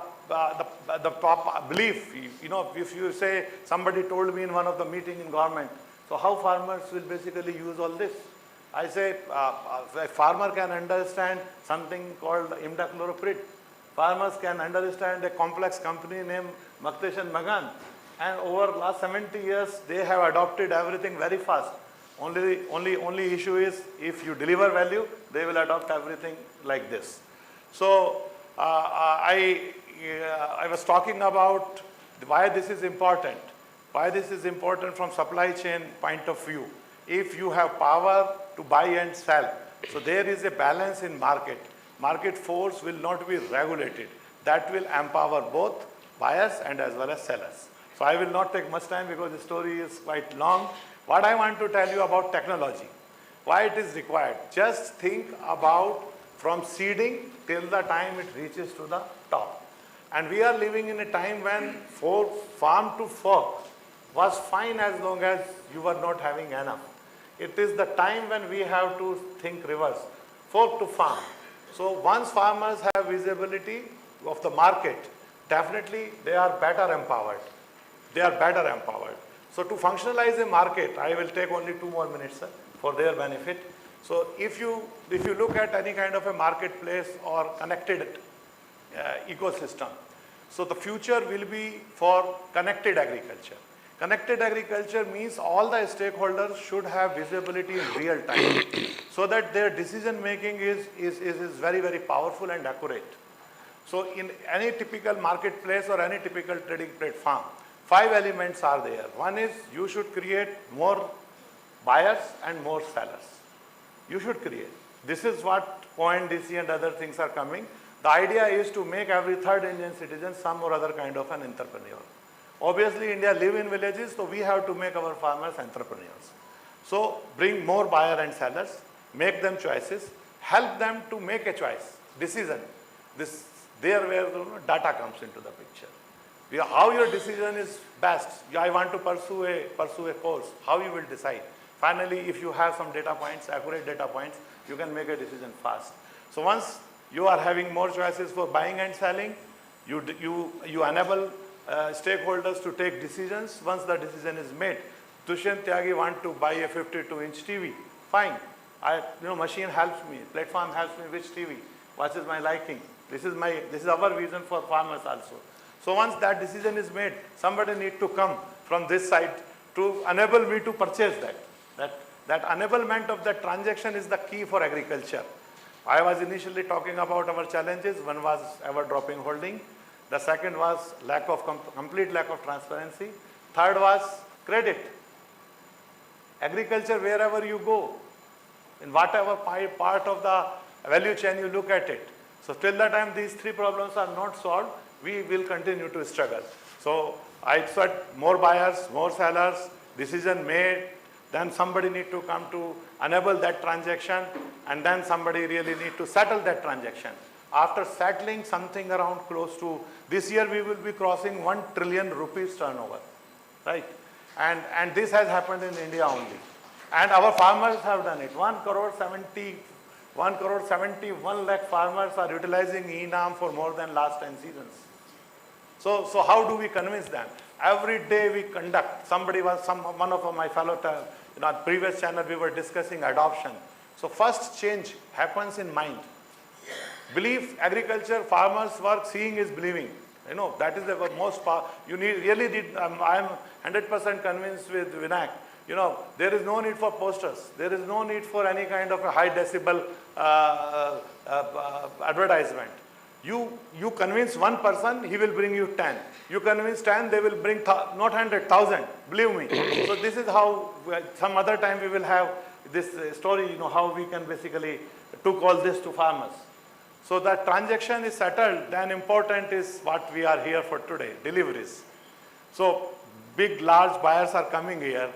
belief, if you say, somebody told me in one of the meeting in government, so how farmers will basically use all this? I say, a farmer can understand something called imidacloprid. Farmers can understand a complex company named Maktesh and Magan. And over last 70 years, they have adopted everything very fast. Only issue is, if you deliver value, they will adopt everything like this. So I was talking about why this is important. Why this is important from supply chain point of view. If you have power to buy and sell, so there is a balance in market. Market force will not be regulated. That will empower both buyers and as well as sellers. So I will not take much time because the story is quite long. What I want to tell you about technology, why it is required. Just think about from seeding till the time it reaches to the top. And we are living in a time when farm to fork was fine as long as you were not having enough. It is the time when we have to think reverse, fork to farm. So once farmers have visibility of the market, definitely they are better empowered. They are better empowered. So to functionalize a market, I will take only 2 more minutes, sir, for their benefit. So if you look at any kind of a marketplace or connected ecosystem, so the future will be for connected agriculture. Connected agriculture means all the stakeholders should have visibility in real time so that their decision making is very, very powerful and accurate. So in any typical marketplace or any typical trading platform, 5 elements are there. One is you should create more buyers and more sellers. You should create. This is what ONDC and other things are coming. The idea is to make every third Indian citizen some or other kind of an entrepreneur. Obviously, India live in villages, so we have to make our farmers entrepreneurs. So bring more buyer and sellers, make them choices, help them to make a choice, decision. This there where the data comes into the picture. How your decision is best. I want to pursue a course. How you will decide. Finally, if you have some data points, accurate data points, you can make a decision fast. So once you are having more choices for buying and selling, you enable stakeholders to take decisions. Once the decision is made, Dushyant Tyagi want to buy a 52-inch TV. Fine. Machine helps me, platform helps me which TV, what is my liking. This is our vision for farmers also. So once that decision is made, somebody need to come from this side to enable me to purchase that. That enablement of that transaction is the key for agriculture. I was initially talking about our challenges. One was ever dropping holding. The second was complete lack of transparency. Third was credit. Agriculture, wherever you go, in whatever part of the value chain you look at it. So till the time these 3 problems are not solved, we will continue to struggle. So I said more buyers, more sellers, decision made, then somebody need to come to enable that transaction, and then somebody really need to settle that transaction. After settling something around close to, this year we will be crossing 1 trillion rupees turnover, right? And this has happened in India only. And our farmers have done it. 1,71 lakh farmers are utilizing e-NAM for more than last 10 seasons. So how do we convince them? Every day we conduct, one of my fellow, previous channel we were discussing adoption. So first change happens in mind. Belief, agriculture, farmers work, seeing is believing. That is the most power. I am 100% convinced with Vinayak. There is no need for posters. There is no need for any kind of a high decibel advertisement. You convince one person, he will bring you 10. You convince 10, they will bring not 100, 1,000. Believe me. So this is how, some other time we will have this story, how we can basically took all this to farmers. So that transaction is settled, then important is what we are here for today, deliveries. So big, large buyers are coming here.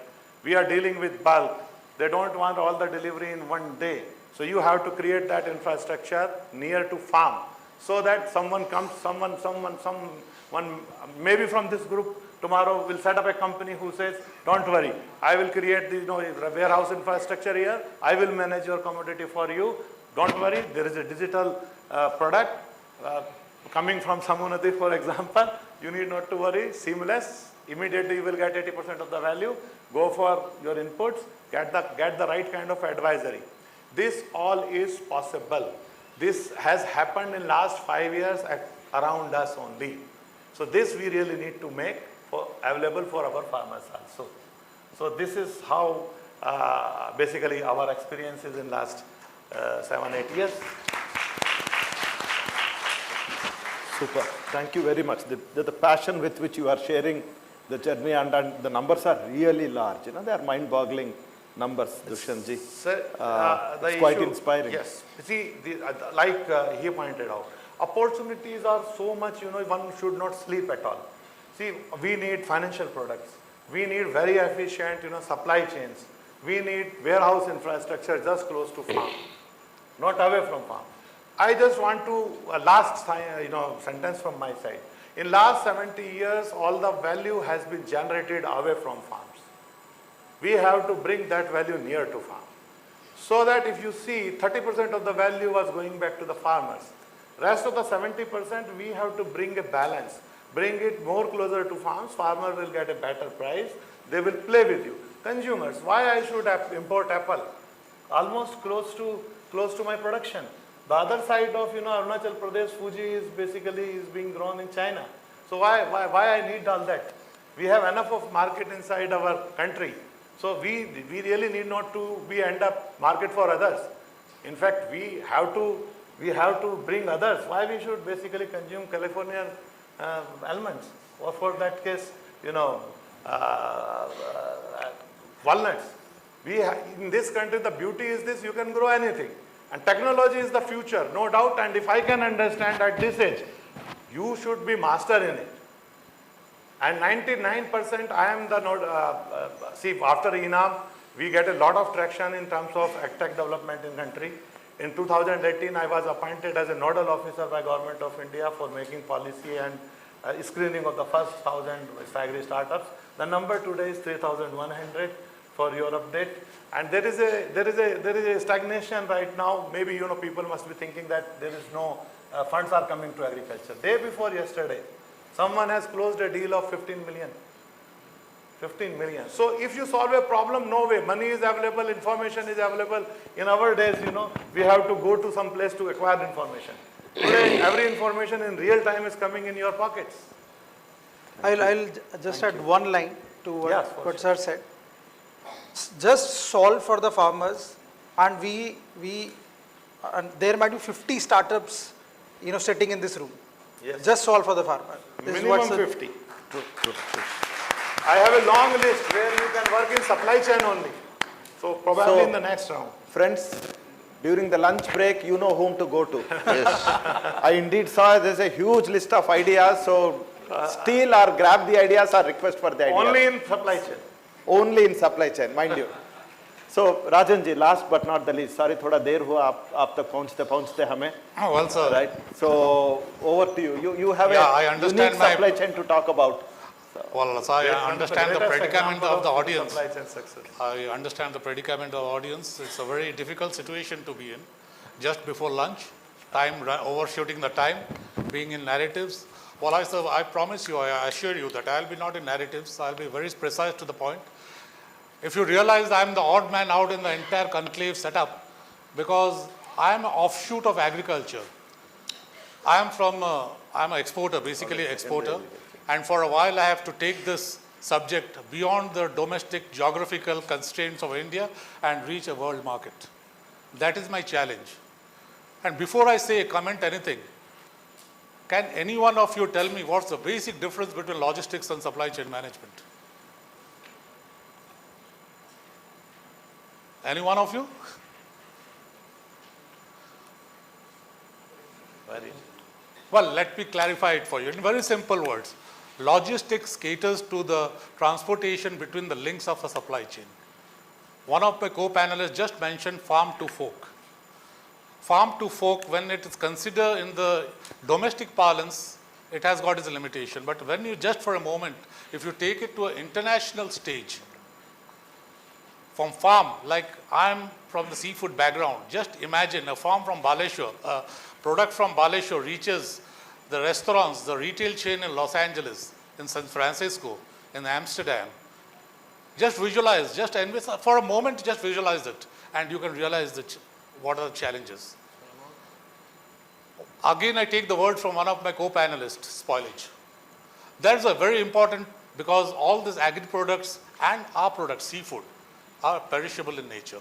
We are dealing with bulk. They don't want all the delivery in one day. So you have to create that infrastructure near to farm so that someone comes, someone maybe from this group tomorrow will set up a company who says, don't worry, I will create the warehouse infrastructure here. I will manage your commodity for you. Don't worry, there is a digital product coming from Samunati, for example. You need not to worry, seamless. Immediately you will get 80% of the value. Go for your inputs, get the right kind of advisory. This all is possible. This has happened in last 5 years around us only. So this we really need to make available for our farmers also. So this is how basically our experience is in last 7-8 years. Super. Thank you very much. The passion with which you are sharing the journey and the numbers are really large. They are mind-boggling numbers, Dushyantji. It's quite inspiring. Yes. See, like he pointed out, opportunities are so much, one should not sleep at all. See, we need financial products. We need very efficient, supply chains. We need warehouse infrastructure just close to farm, not away from farm. I just want to, last sentence from my side. In last 70 years, all the value has been generated away from farms. We have to bring that value near to farm. So that if you see, 30% of the value was going back to the farmers. Rest of the 70%, we have to bring a balance. Bring it more closer to farms. Farmer will get a better price. They will play with you. Consumers, why I should import apple? Almost close to my production. The other side of Arunachal Pradesh, Fuji is basically being grown in China. So why I need all that? We have enough of market inside our country. So we really need not to be end up market for others. In fact, we have to bring others. Why we should basically consume Californian almonds, or for that case, walnuts. In this country, the beauty is this: you can grow anything, and technology is the future, no doubt. And if I can understand at this age, you should be master in it. And 99%, I am the node. See, after ENAM, we get a lot of traction in terms of agtech development in country. In 2018, I was appointed as a nodal officer by Government of India for making policy and screening of the first 1,000 agri startups. The number today is 3,100 for your update. And there is a stagnation right now. Maybe people must be thinking that there is no funds are coming to agriculture. Day before yesterday, someone has closed a deal of 15 million. 15 million. So if you solve a problem, no way. Money is available, information is available. In our days, we have to go to some place to acquire information. Today, every information in real time is coming in your pockets. I'll just add one line to what sir said. Just solve for the farmers, and and there might be 50 startups, sitting in this room. Yes. Just solve for the farmer. Minimum 50. True. I have a long list where you can work in supply chain only. So probably in the next round. Friends, during the lunch break, you know whom to go to. Yes. I indeed saw there's a huge list of ideas. So steal or grab the ideas or request for the ideas. Only in supply chain. Only in supply chain, mind you. So Rajan ji, last but not the least, sorry, thoda der hua aap tak pahunchte hame. Oh, well, sir. Right. So over to you. You have a unique supply chain to talk about. Well, so I understand the predicament of the audience. I understand the predicament of the audience. It's a very difficult situation to be in. Just before lunch, overshooting the time, being in narratives. Well, I promise you, I assure you that I'll be not in narratives. I'll be very precise to the point. If you realize I'm the odd man out in the entire conclave setup, because I am an offshoot of agriculture. I'm an exporter, basically exporter. And for a while, I have to take this subject beyond the domestic geographical constraints of India and reach a world market. That is my challenge. And before I comment anything, can any one of you tell me what's the basic difference between logistics and supply chain management? Any one of you? Well, let me clarify it for you in very simple words. Logistics caters to the transportation between the links of a supply chain. One of my co-panelists just mentioned farm to fork. Farm to fork, when it is considered in the domestic parlance, it has got its limitation. But when you just for a moment, if you take it to an international stage, from farm, like I'm from the seafood background, just imagine a farm from Baleshwar, a product from Baleshwar reaches the restaurants, the retail chain in Los Angeles, in San Francisco, in Amsterdam. Just visualize, for a moment, just visualize it, and you can realize what are the challenges. Again, I take the word from one of my co-panelists, spoilage. That's a very important, because all these agri products and our products, seafood, are perishable in nature.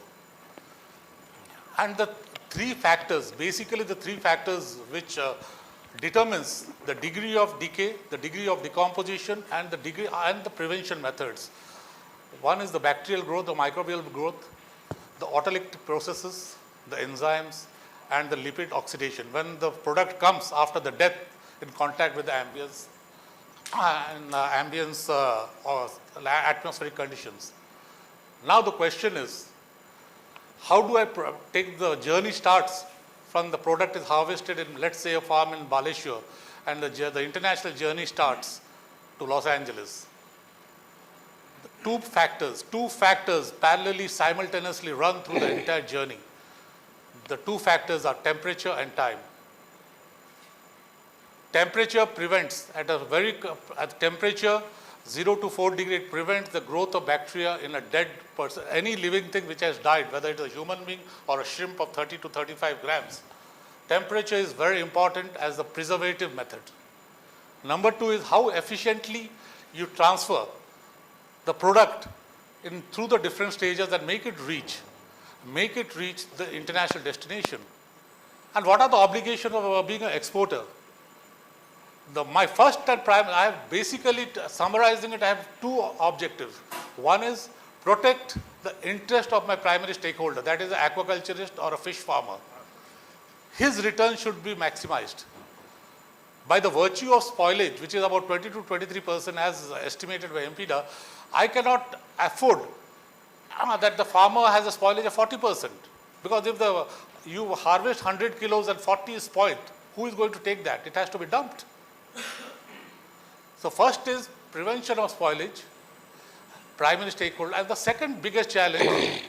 And the three factors, basically the three factors which determines the degree of decay, the degree of decomposition, and the prevention methods. One is the bacterial growth, the microbial growth, the autolytic processes, the enzymes, and the lipid oxidation. When the product comes after the death in contact with the ambience or atmospheric conditions. Now the question is, how do I take the journey starts from the product is harvested in, let's say, a farm in Baleshwar, and the international journey starts to Los Angeles. Two factors parallelly, simultaneously run through the entire journey. The two factors are temperature and time. Temperature prevents, at temperature 0 to 4 degrees, it prevents the growth of bacteria in a dead person, any living thing which has died, whether it is a human being or a shrimp of 30 to 35 grams. Temperature is very important as the preservative method. Number two is how efficiently you transfer the product through the different stages and make it reach the international destination. And what are the obligations of being an exporter? My first and primary, I have basically summarizing it, I have two objectives. One is protect the interest of my primary stakeholder, that is an aquaculturist or a fish farmer. His return should be maximized. By the virtue of spoilage, which is about 20 to 23% as estimated by MPDA, I cannot afford that the farmer has a spoilage of 40%. Because if you harvest 100 kilos and 40 is spoiled, who is going to take that? It has to be dumped. So first is prevention of spoilage, primary stakeholder. And the second biggest challenge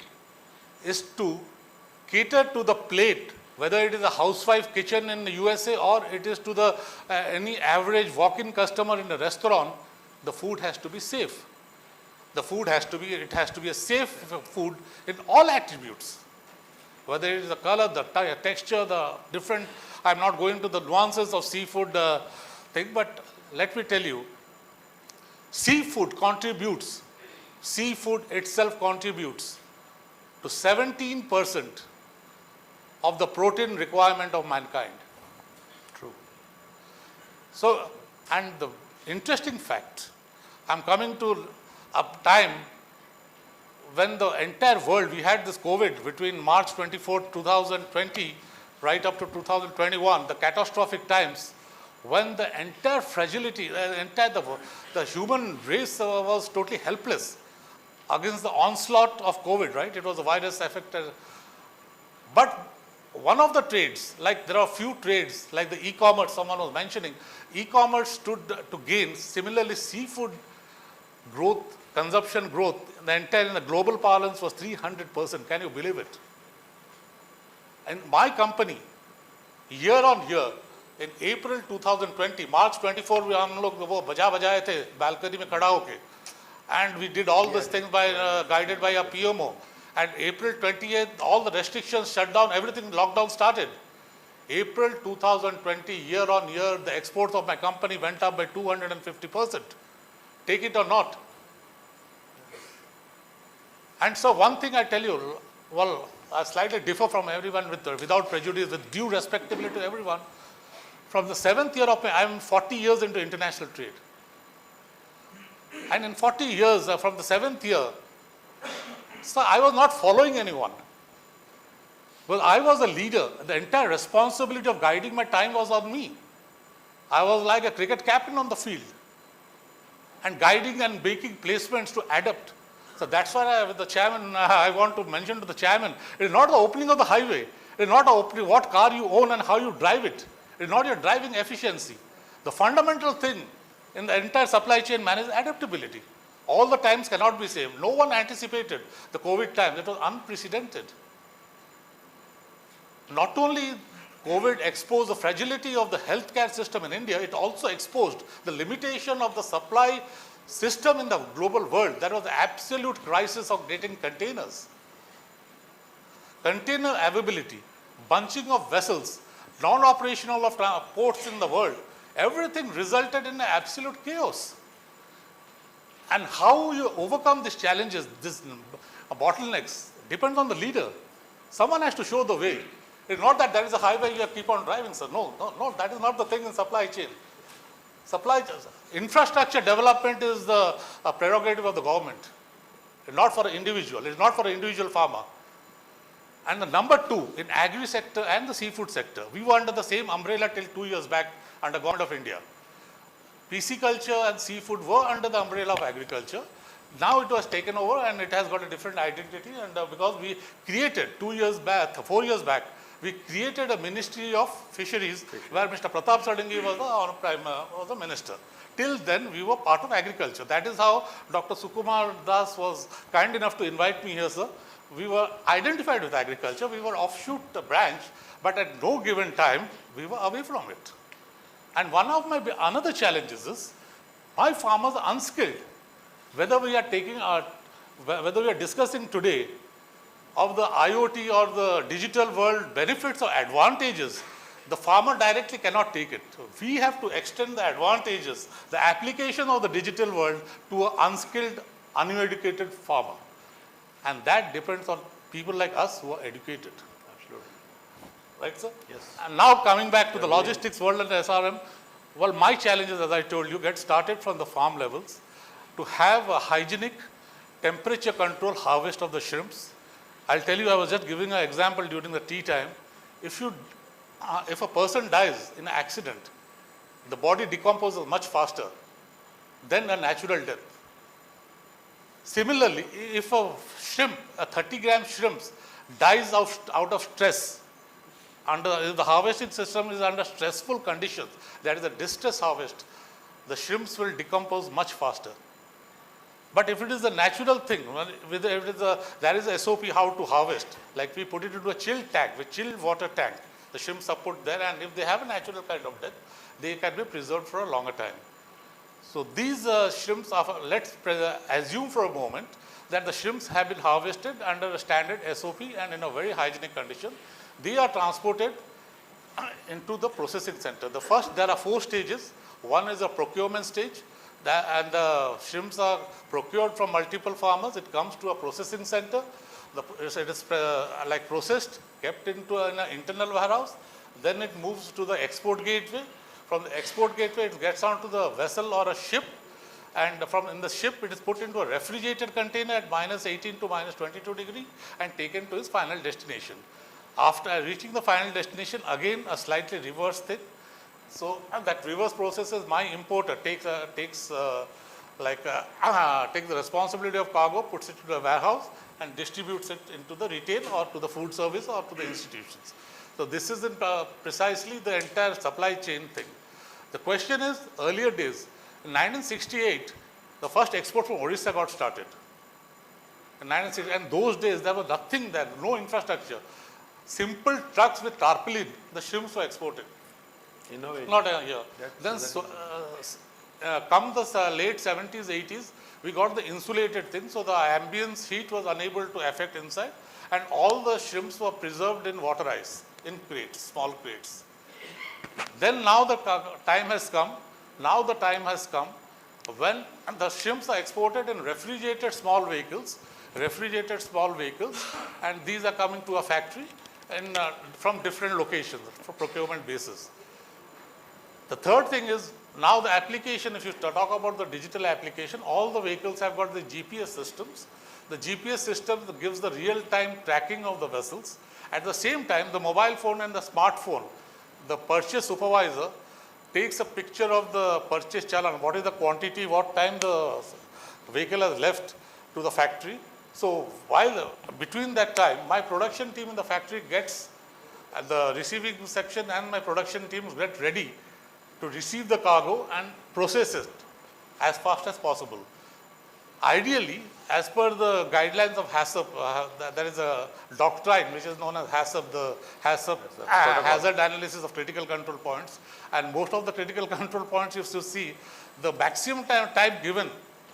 is to cater to the plate, whether it is a housewife kitchen in the USA or it is to the any average walk-in customer in a restaurant. The food has to be safe. The food has to be a safe food in all attributes, whether it is the color, the texture, the different. I'm not going to the nuances of seafood thing, but let me tell you, seafood itself contributes to 17% of the protein requirement of mankind. True. So, and the interesting fact, I'm coming to a time when the entire world, we had this COVID between March 24, 2020, right up to 2021, the catastrophic times, when the entire fragility, the human race was totally helpless against the onslaught of COVID, right? It was a virus affected. But one of the trades, like there are few trades, like the e-commerce someone was mentioning, e-commerce stood to gain. Similarly, seafood growth, consumption growth, in the global parlance was 300%. Can you believe it? And my company, year on year, in April 2020, March 24, we हम लोग वो बजाए थे balcony में खड़ा होके, and we did all these things guided by a PMO. And April 28th, all the restrictions shut down, everything lockdown started. April 2020, year on year, the exports of my company went up by 250%. Take it or not. And so one thing I tell you, well, I slightly differ from everyone without prejudice, with due respectability to everyone. From the 7th year of I am 40 years into international trade. And in 40 years, from the 7th year, so I was not following anyone. Well, I was a leader. The entire responsibility of guiding my time was on me. I was like a cricket captain on the field, and guiding and making placements to adapt. So that's why with the chairman, I want to mention to the chairman, it is not the opening of the highway. It is not the opening, what car you own and how you drive it. It is not your driving efficiency. The fundamental thing in the entire supply chain management is adaptability. All the times cannot be same. No one anticipated the COVID time. It was unprecedented. Not only COVID exposed the fragility of the healthcare system in India, it also exposed the limitation of the supply system in the global world. That was the absolute crisis of getting containers. Container availability, bunching of vessels, non-operational of ports in the world, everything resulted in absolute chaos. And how you overcome these challenges, these bottlenecks, depends on the leader. Someone has to show the way. It's not that there is a highway you keep on driving, sir. No, that is not the thing in supply chain. Infrastructure development is the prerogative of the government. It's not for an individual. It's not for an individual farmer. And the number two, in agri sector and the seafood sector, we were under the same umbrella till 2 years back under Government of India. Pisciculture and seafood were under the umbrella of agriculture. Now it was taken over and it has got a different identity, and because we created 4 years back, we created a Ministry of Fisheries where Mr. Pratap Sadangi was the minister. Till then, we were part of agriculture. That is how Dr. Sukumar Das was kind enough to invite me here, sir. We were identified with agriculture. We were offshoot branch, but at no given time, we were away from it. And one of my another challenges is, my farmers are unskilled. Whether we are discussing today of the IoT or the digital world benefits or advantages, the farmer directly cannot take it. So we have to extend the advantages, the application of the digital world to an unskilled, uneducated farmer. And that depends on people like us who are educated. Absolutely. Right, sir? Yes. And now coming back to the logistics world and SRM, well, my challenge is, as I told you, get started from the farm levels to have a hygienic, temperature control harvest of the shrimps. I'll tell you, I was just giving an example during the tea time. If a person dies in an accident, the body decomposes much faster than a natural death. Similarly, if a shrimp, a 30-gram shrimps, dies out of stress, if the harvesting system is under stressful conditions, that is a distress harvest, the shrimps will decompose much faster. But if it is a natural thing, there is a SOP how to harvest, like we put it into a chilled tank, with chilled water tank. The shrimps are put there, and if they have a natural kind of death, they can be preserved for a longer time. So these shrimps are, let's assume for a moment that the shrimps have been harvested under a standard SOP and in a very hygienic condition. They are transported into the processing center. There are 4 stages. One is a procurement stage, and the shrimps are procured from multiple farmers. It comes to a processing center. It is processed, kept into an internal warehouse. Then it moves to the export gateway. From the export gateway, it gets onto the vessel or a ship. And in the ship, it is put into a refrigerated container at -18 to -22 degree and taken to its final destination. After reaching the final destination, again a slightly reverse thing. So that reverse process is my importer takes the responsibility of cargo, puts it to the warehouse and distributes it into the retail or to the food service or to the institutions. So this is precisely the entire supply chain thing. The question is, earlier days, in 1968, the first export from Orissa got started. In 1960, and those days there was nothing there, no infrastructure. Simple trucks with tarpaulin, the shrimps were exported. Innovation. Not here. Then come the late 70s, 80s, we got the insulated thing, so the ambience heat was unable to affect inside, and all the shrimps were preserved in water ice, in crates, small crates. Then now the time has come when the shrimps are exported in refrigerated small vehicles, and these are coming to a factory from different locations for procurement basis. The third thing is, now the application, if you talk about the digital application, all the vehicles have got the GPS systems. The GPS system gives the real-time tracking of the vessels. At the same time, the mobile phone and the smartphone, the purchase supervisor takes a picture of the purchase challan, what is the quantity, what time the vehicle has left to the factory. So between that time, my production team in the factory gets at the receiving section, and my production teams get ready to receive the cargo and process it as fast as possible. Ideally, as per the guidelines of HACCP, there is a doctrine which is known as HACCP, the HACCP hazard analysis of critical control points. And most of the critical control points, you should see the maximum time given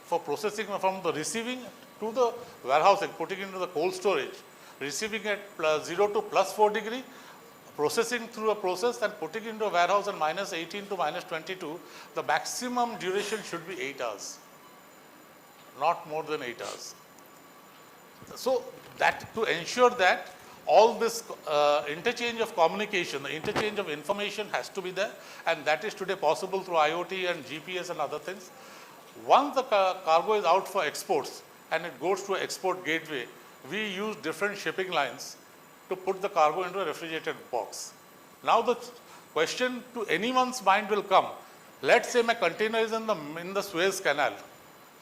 for processing from the receiving to the warehousing, putting into the cold storage, receiving at +0 to +4 degree, processing through a process and putting into a warehouse at -18 to -22, the maximum duration should be 8 hours, not more than 8 hours. So that to ensure that all this interchange of communication, the interchange of information has to be there, and that is today possible through IoT and GPS and other things. Once the cargo is out for exports and it goes to an export gateway, we use different shipping lines to put the cargo into a refrigerated box. Now the question to anyone's mind will come, let's say my container is in the Suez Canal.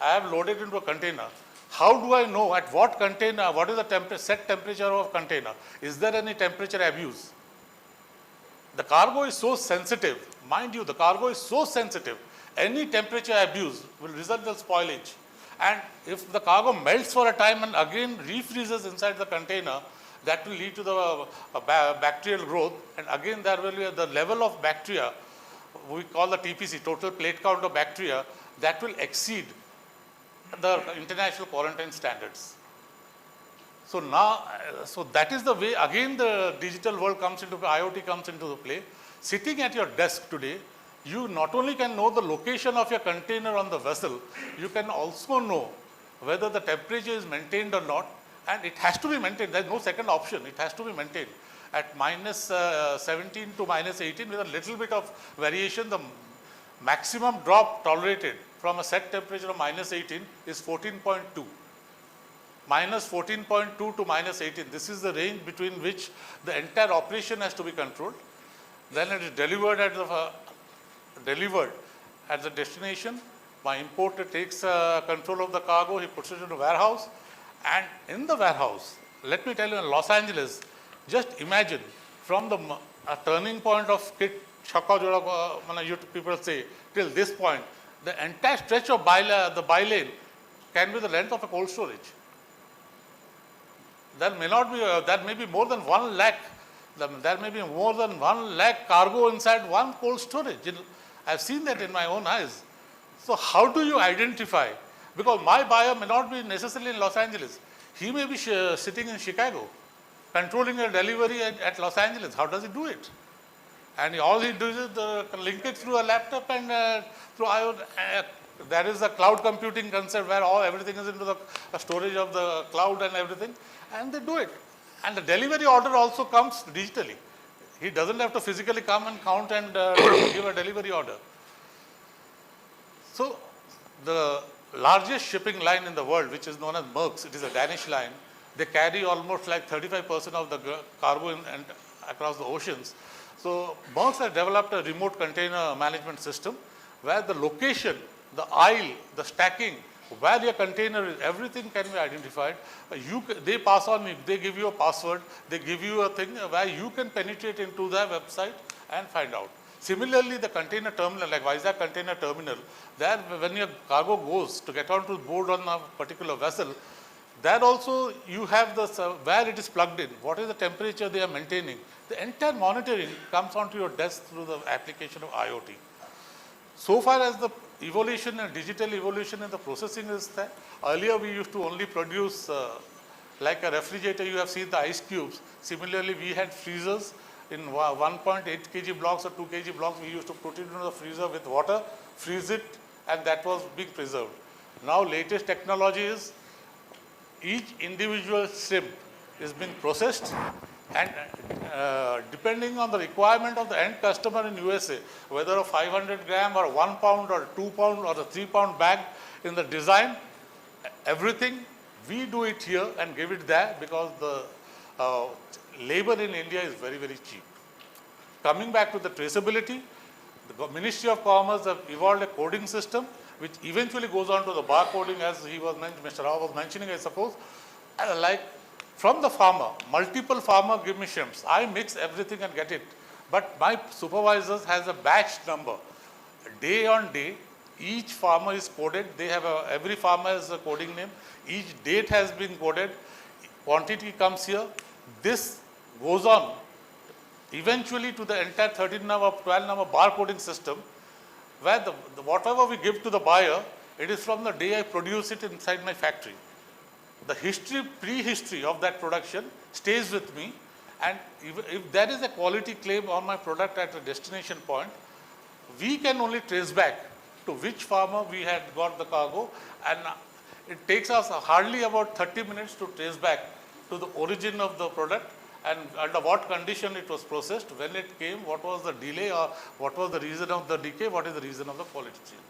I have loaded into a container. How do I know at what container, what is the set temperature of container? Is there any temperature abuse? The cargo is so sensitive, mind you, the cargo is so sensitive, any temperature abuse will result in spoilage. And if the cargo melts for a time and again refreezes inside the container, that will lead to the bacterial growth, and again there will be the level of bacteria, we call the TPC, total plate count of bacteria, that will exceed the international quarantine standards. So now, so that is the way, again the digital world comes into play, IoT comes into the play. Sitting at your desk today, you not only can know the location of your container on the vessel, you can also know whether the temperature is maintained or not, and it has to be maintained. There is no second option. It has to be maintained at minus 17 to minus 18 with a little bit of variation. The maximum drop tolerated from a set temperature of minus 18 is 14.2. Minus 14.2 to minus 18. This is the range between which the entire operation has to be controlled. Then it is delivered at the destination. My importer takes control of the cargo. He puts it in a warehouse. And in the warehouse, let me tell you, in Los Angeles, just imagine from the turning point of KIIT, you people say, till this point, the entire stretch of the bylane can be the length of a cold storage. There may be more than 1 lakh. There may be more than 1 lakh cargo inside one cold storage. I've seen that in my own eyes. So how do you identify? Because my buyer may not be necessarily in Los Angeles. He may be sitting in Chicago, controlling a delivery at Los Angeles. How does he do it? And all he does is link it through a laptop and through IoT. There is a cloud computing concept where everything is into the storage of the cloud and everything, and they do it. And the delivery order also comes digitally. He doesn't have to physically come and count and give a delivery order. So the largest shipping line in the world, which is known as Maersk, it is a Danish line. They carry almost like 35% of the cargo across the oceans. So Maersk has developed a remote container management system where the location, the aisle, the stacking, where your container is, everything can be identified. They pass on, they give you a password, they give you a thing where you can penetrate into their website and find out. Similarly, the container terminal, like Vizag Container Terminal, there when your cargo goes to get onto board on a particular vessel, there also you have the where it is plugged in, what is the temperature they are maintaining. The entire monitoring comes onto your desk through the application of IoT. So far as the evolution and digital evolution in the processing is there, earlier we used to only produce like a refrigerator, you have seen the ice cubes. Similarly, we had freezers in 1.8 kg blocks or 2 kg blocks. We used to put it into the freezer with water, freeze it, and that was being preserved. Now latest technology is each individual shrimp is being processed, and depending on the requirement of the end customer in USA, whether a 500 gram or 1 pound or 2 pound or a 3 pound bag in the design, everything, we do it here and give it there because the labor in India is very, very cheap. Coming back to the traceability, the Ministry of Commerce have evolved a coding system which eventually goes on to the bar coding, as Mr. Rao was mentioning, I suppose, like from the farmer, multiple farmer give me shrimps. I mix everything and get it. But my supervisors has a batch number. Day on day, each farmer is coded. They have every farmer has a coding name. Each date has been coded. Quantity comes here. This goes on eventually to the entire 13 number, 12 number bar coding system, where whatever we give to the buyer, it is from the day I produce it inside my factory. The history, prehistory of that production stays with me, and if there is a quality claim on my product at a destination point, we can only trace back to which farmer we had got the cargo, and it takes us hardly about 30 minutes to trace back to the origin of the product and under what condition it was processed, when it came, what was the delay, or what was the reason of the decay, what is the reason of the quality change.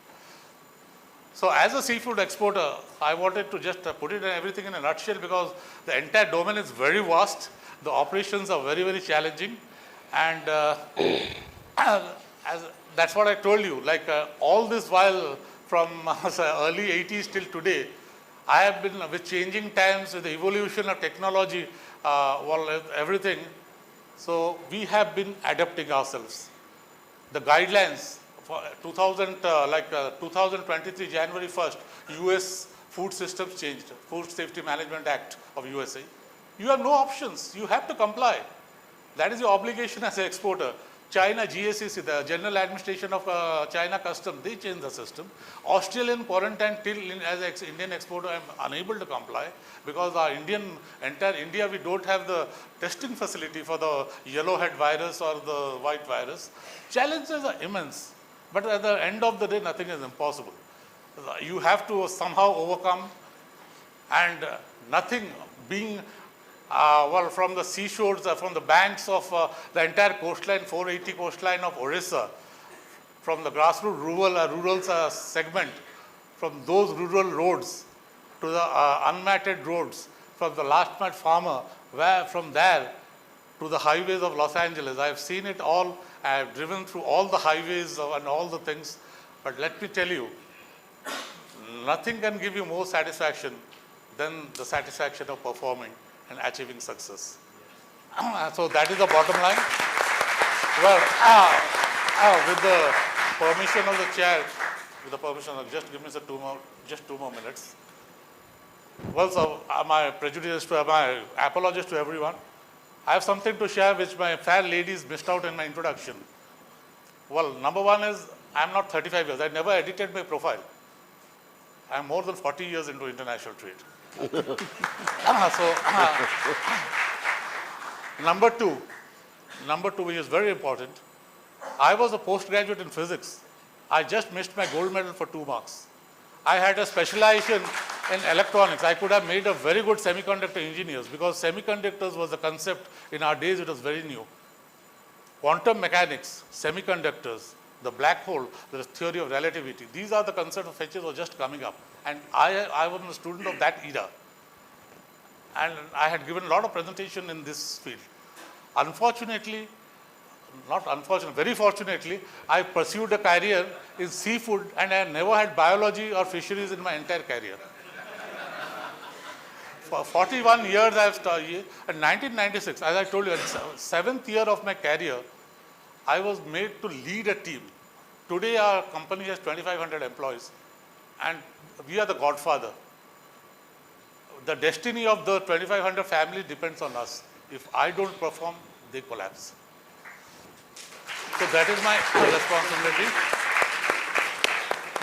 So as a seafood exporter, I wanted to just put it everything in a nutshell because the entire domain is very vast. The operations are very, very challenging. And that's what I told you, like all this while from early 80s till today, I have been with changing times, with the evolution of technology, everything. So we have been adapting ourselves. The guidelines for 2023 January 1st, US food systems changed, Food Safety Management Act of USA. You have no options. You have to comply. That is your obligation as an exporter. China GACC, the General Administration of China Customs, they changed the system. Australian quarantine till as an Indian exporter, I am unable to comply because our entire India, we don't have the testing facility for the yellow head virus or the white virus. Challenges are immense, but at the end of the day, nothing is impossible. You have to somehow overcome, and nothing being well, from the seashores, from the banks of the entire coastline, 480 coastline of Orissa, from the grassroots rural segment, from those rural roads to the unmatted roads, from the last mile farmer, where from there to the highways of Los Angeles. I have seen it all. I have driven through all the highways and all the things. But let me tell you, nothing can give you more satisfaction than the satisfaction of performing and achieving success. So that is the bottom line. Well, with the permission of the chair, just give me just two more minutes. Well, so my apologies to everyone. I have something to share which my fair ladies missed out in my introduction. Well, number one is I am not 35 years. I never edited my profile. I am more than 40 years into international trade. Number two, which is very important, I was a postgraduate in physics. I just missed my gold medal for 2 marks. I had a specialization in electronics. I could have made a very good semiconductor engineers because semiconductors was a concept in our days, it was very new. Quantum mechanics, semiconductors, the black hole, the theory of relativity, these are the concepts of which were just coming up. And I was a student of that era. And I had given a lot of presentation in this field. Unfortunately, very fortunately, I pursued a career in seafood and I never had biology or fisheries in my entire career. For 41 years I have studied. In 1996, as I told you, in the 7th year of my career, I was made to lead a team. Today our company has 2,500 employees and we are the godfather. The destiny of the 2,500 family depends on us. If I don't perform, they collapse. So that is my responsibility.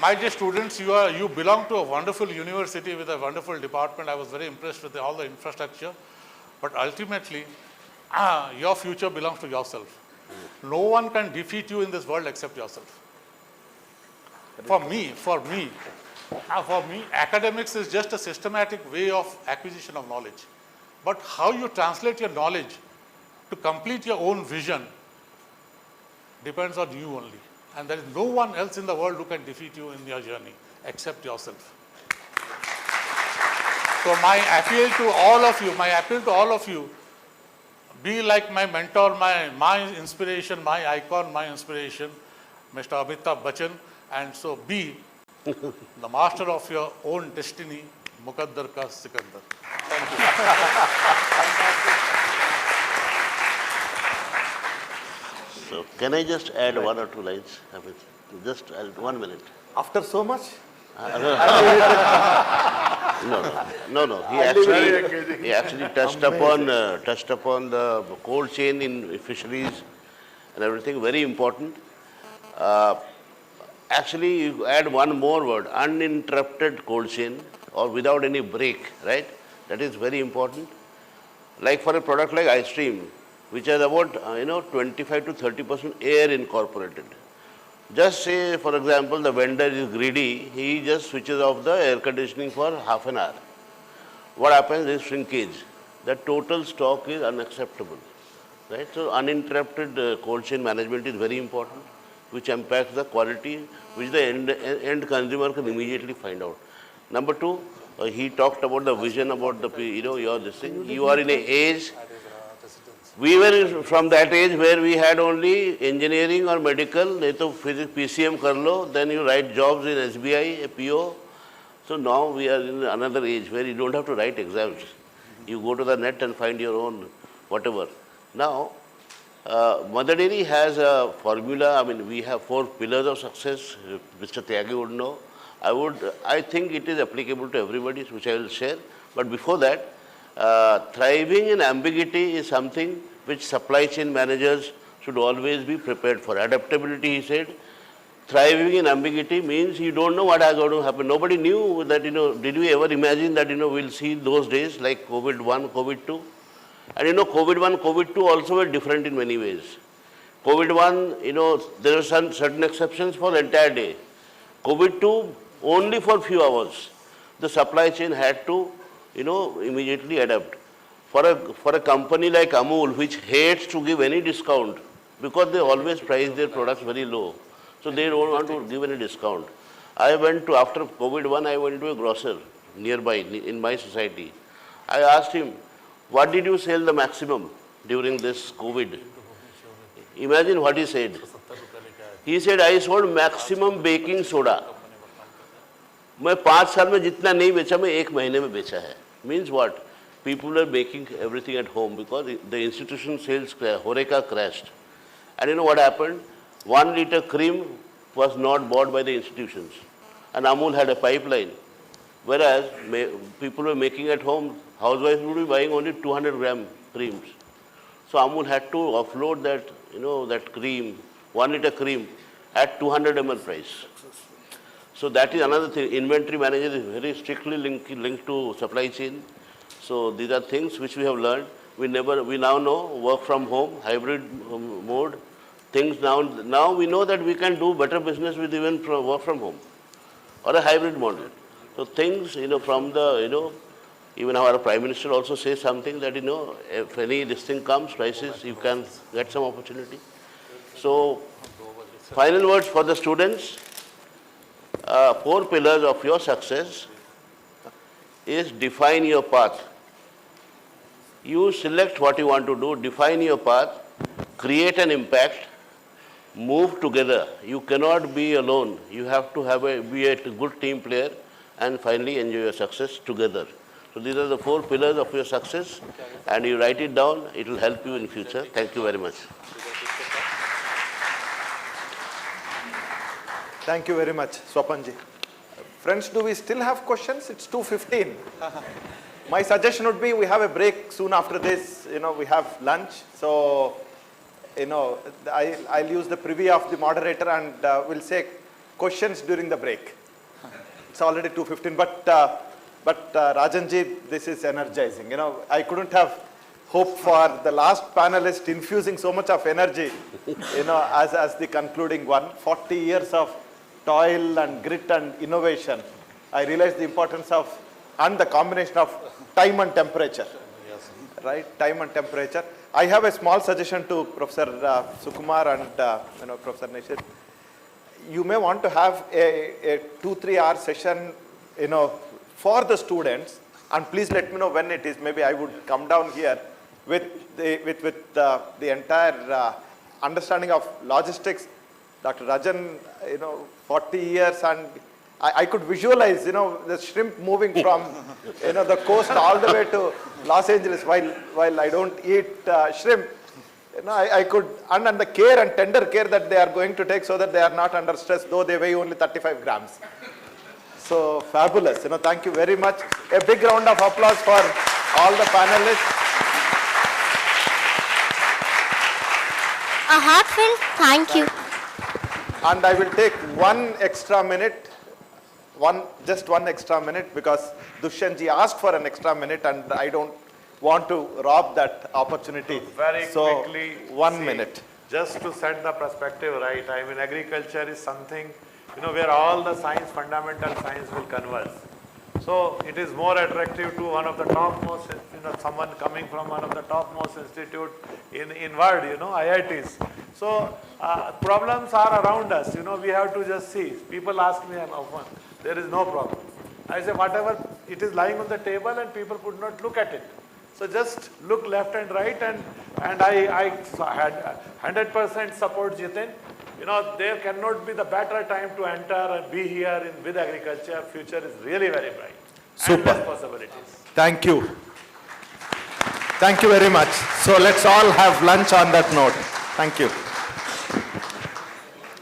My dear students, you belong to a wonderful university with a wonderful department. I was very impressed with all the infrastructure. But ultimately, your future belongs to yourself. No one can defeat you in this world except yourself. For me, academics is just a systematic way of acquisition of knowledge. But how you translate your knowledge to complete your own vision depends on you only. And there is no one else in the world who can defeat you in your journey except yourself. So my appeal to all of you, be like my mentor, my inspiration, my icon, my inspiration, Mr. Amitabh Bachchan, and so be the master of your own destiny, Muqaddar ka Sikandar. Thank you. So can I just add 1 or 2 lines? Just 1 minute. After so much? No. He actually touched upon the cold chain in fisheries and everything. Very important. Actually, you add one more word: uninterrupted cold chain, or without any break. Right? That is very important. Like for a product like ice cream, which has about 25 to 30% air incorporated. Just say, for example, the vendor is greedy, he just switches off the air conditioning for half an hour. What happens is shrinkage. The total stock is unacceptable. Right? So uninterrupted cold chain management is very important, which impacts the quality, which the end consumer can immediately find out. Number 2, he talked about the vision about the, your this thing. You are in an age. We were from that age where we had only engineering or medical, physics, PCM kar lo, then you write jobs in SBI, a PO. So now we are in another age where you don't have to write exams. You go to the net and find your own whatever. Now, Mother Dairy has a formula. I mean, we have 4 pillars of success. Mr. Tyagi would know. I think it is applicable to everybody, which I will share. But before that, thriving in ambiguity is something which supply chain managers should always be prepared for. Adaptability, he said, thriving in ambiguity means you don't know what is going to happen. Nobody knew that, did we ever imagine that, we'll see those days like COVID-1, COVID-2? And COVID-1, COVID-2 also were different in many ways. COVID-1, there are some certain exceptions for the entire day. COVID-2, only for few hours. The supply chain had to, immediately adapt. For a company like Amul, which hates to give any discount, because they always price their products very low. So they don't want to give any discount. After COVID-1, I went to a grocer nearby in my society. I asked him, what did you sell the maximum during this COVID? Imagine what he said. He said, I sold maximum baking soda. मैं 5 साल में जितना नहीं बेचा मैं 1 महीने में बेचा है. Means what? People are making everything at home because the institution sales, Horeca crashed. And you know what happened? 1 liter cream was not bought by the institutions. And Amul had a pipeline. Whereas people were making at home, housewives would be buying only 200 gram creams. So Amul had to offload that, that cream, 1 liter cream at 200 ml price. So that is another thing. Inventory management is very strictly linked to supply chain. So these are things which we have learned. We now know work from home, hybrid mode. Things now we know that we can do better business with even work from home or a hybrid model. So things, from the, even our Prime Minister also says something that, if this thing comes, crisis, you can get some opportunity. So final words for the students. 4 pillars of your success is define your path. You select what you want to do, define your path, create an impact, move together. You cannot be alone. You have to be a good team player and finally enjoy your success together. So these are the 4 pillars of your success and you write it down, it will help you in future. Thank you very much. Thank you very much, Swapanji. Friends, do we still have questions? It's 2:15. My suggestion would be we have a break soon after this. We have lunch. So, I'll use the privy of the moderator and we'll say questions during the break. It's already 2:15, but Rajanji, this is energizing. I couldn't have hoped for the last panelist infusing so much of energy, as the concluding one. 40 years of toil and grit and innovation. I realized the importance of, and the combination of time and temperature. Yes. Right? Time and temperature. I have a small suggestion to Professor Sukumar and Professor Nishit. You may want to have a 2-3 hour session, for the students, and please let me know when it is. Maybe I would come down here with the entire understanding of logistics. Dr. Rajan, 40 years, and I could visualize, the shrimp moving from, the coast all the way to Los Angeles. While I don't eat shrimp, I could, and the care and tender care that they are going to take so that they are not under stress, though they weigh only 35 grams. So fabulous. Thank you very much. A big round of applause for all the panelists. A heartfelt thank you. And I will take 1 extra minute, just one extra minute, because Dushyantji asked for an extra minute and I don't want to rob that opportunity. Very so quickly, 1 minute. Just to set the perspective right, agriculture is something, where all the science, fundamental science will converge. So it is more attractive to one of the topmost, someone coming from one of the topmost institute in world, IITs. So problems are around us, we have to just see. People ask me often, there is no problem. I say whatever, it is lying on the table and people could not look at it. So just look left and right, and I had 100% support Jitin. There cannot be the better time to enter and be here with agriculture. Future is really very bright. Super. Endless possibilities. Thank you. Thank you very much. So let's all have lunch on that note. Thank you.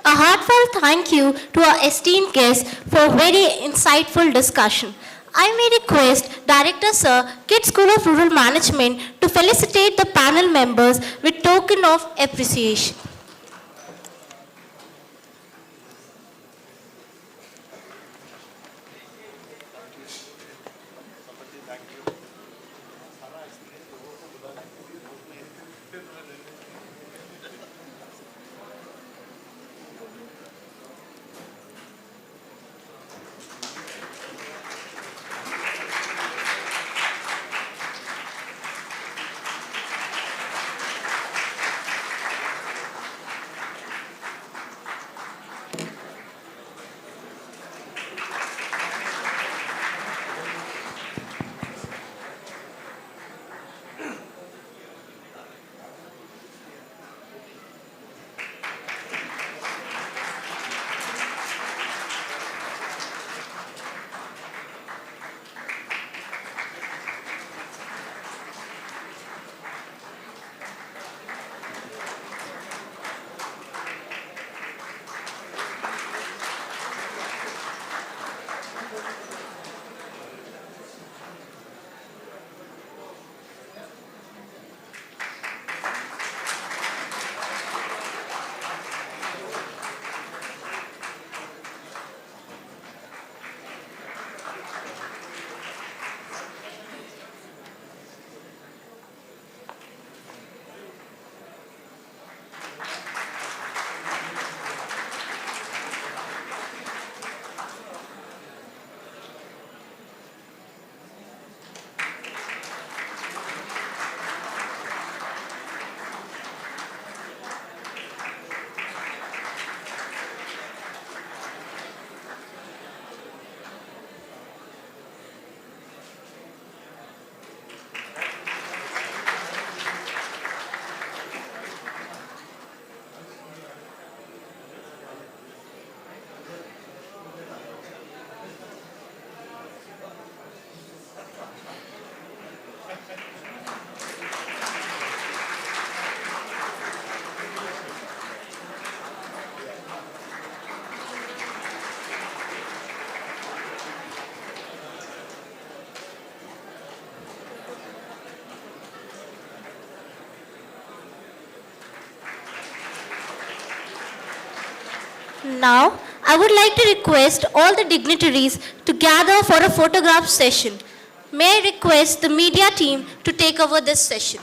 A heartfelt thank you to our esteemed guests for a very insightful discussion. I may request Director Sir, KIIT School of Rural Management to felicitate the panel members with token of appreciation. Now, I would like to request all the dignitaries to gather for a photograph session. May I request the media team to take over this session.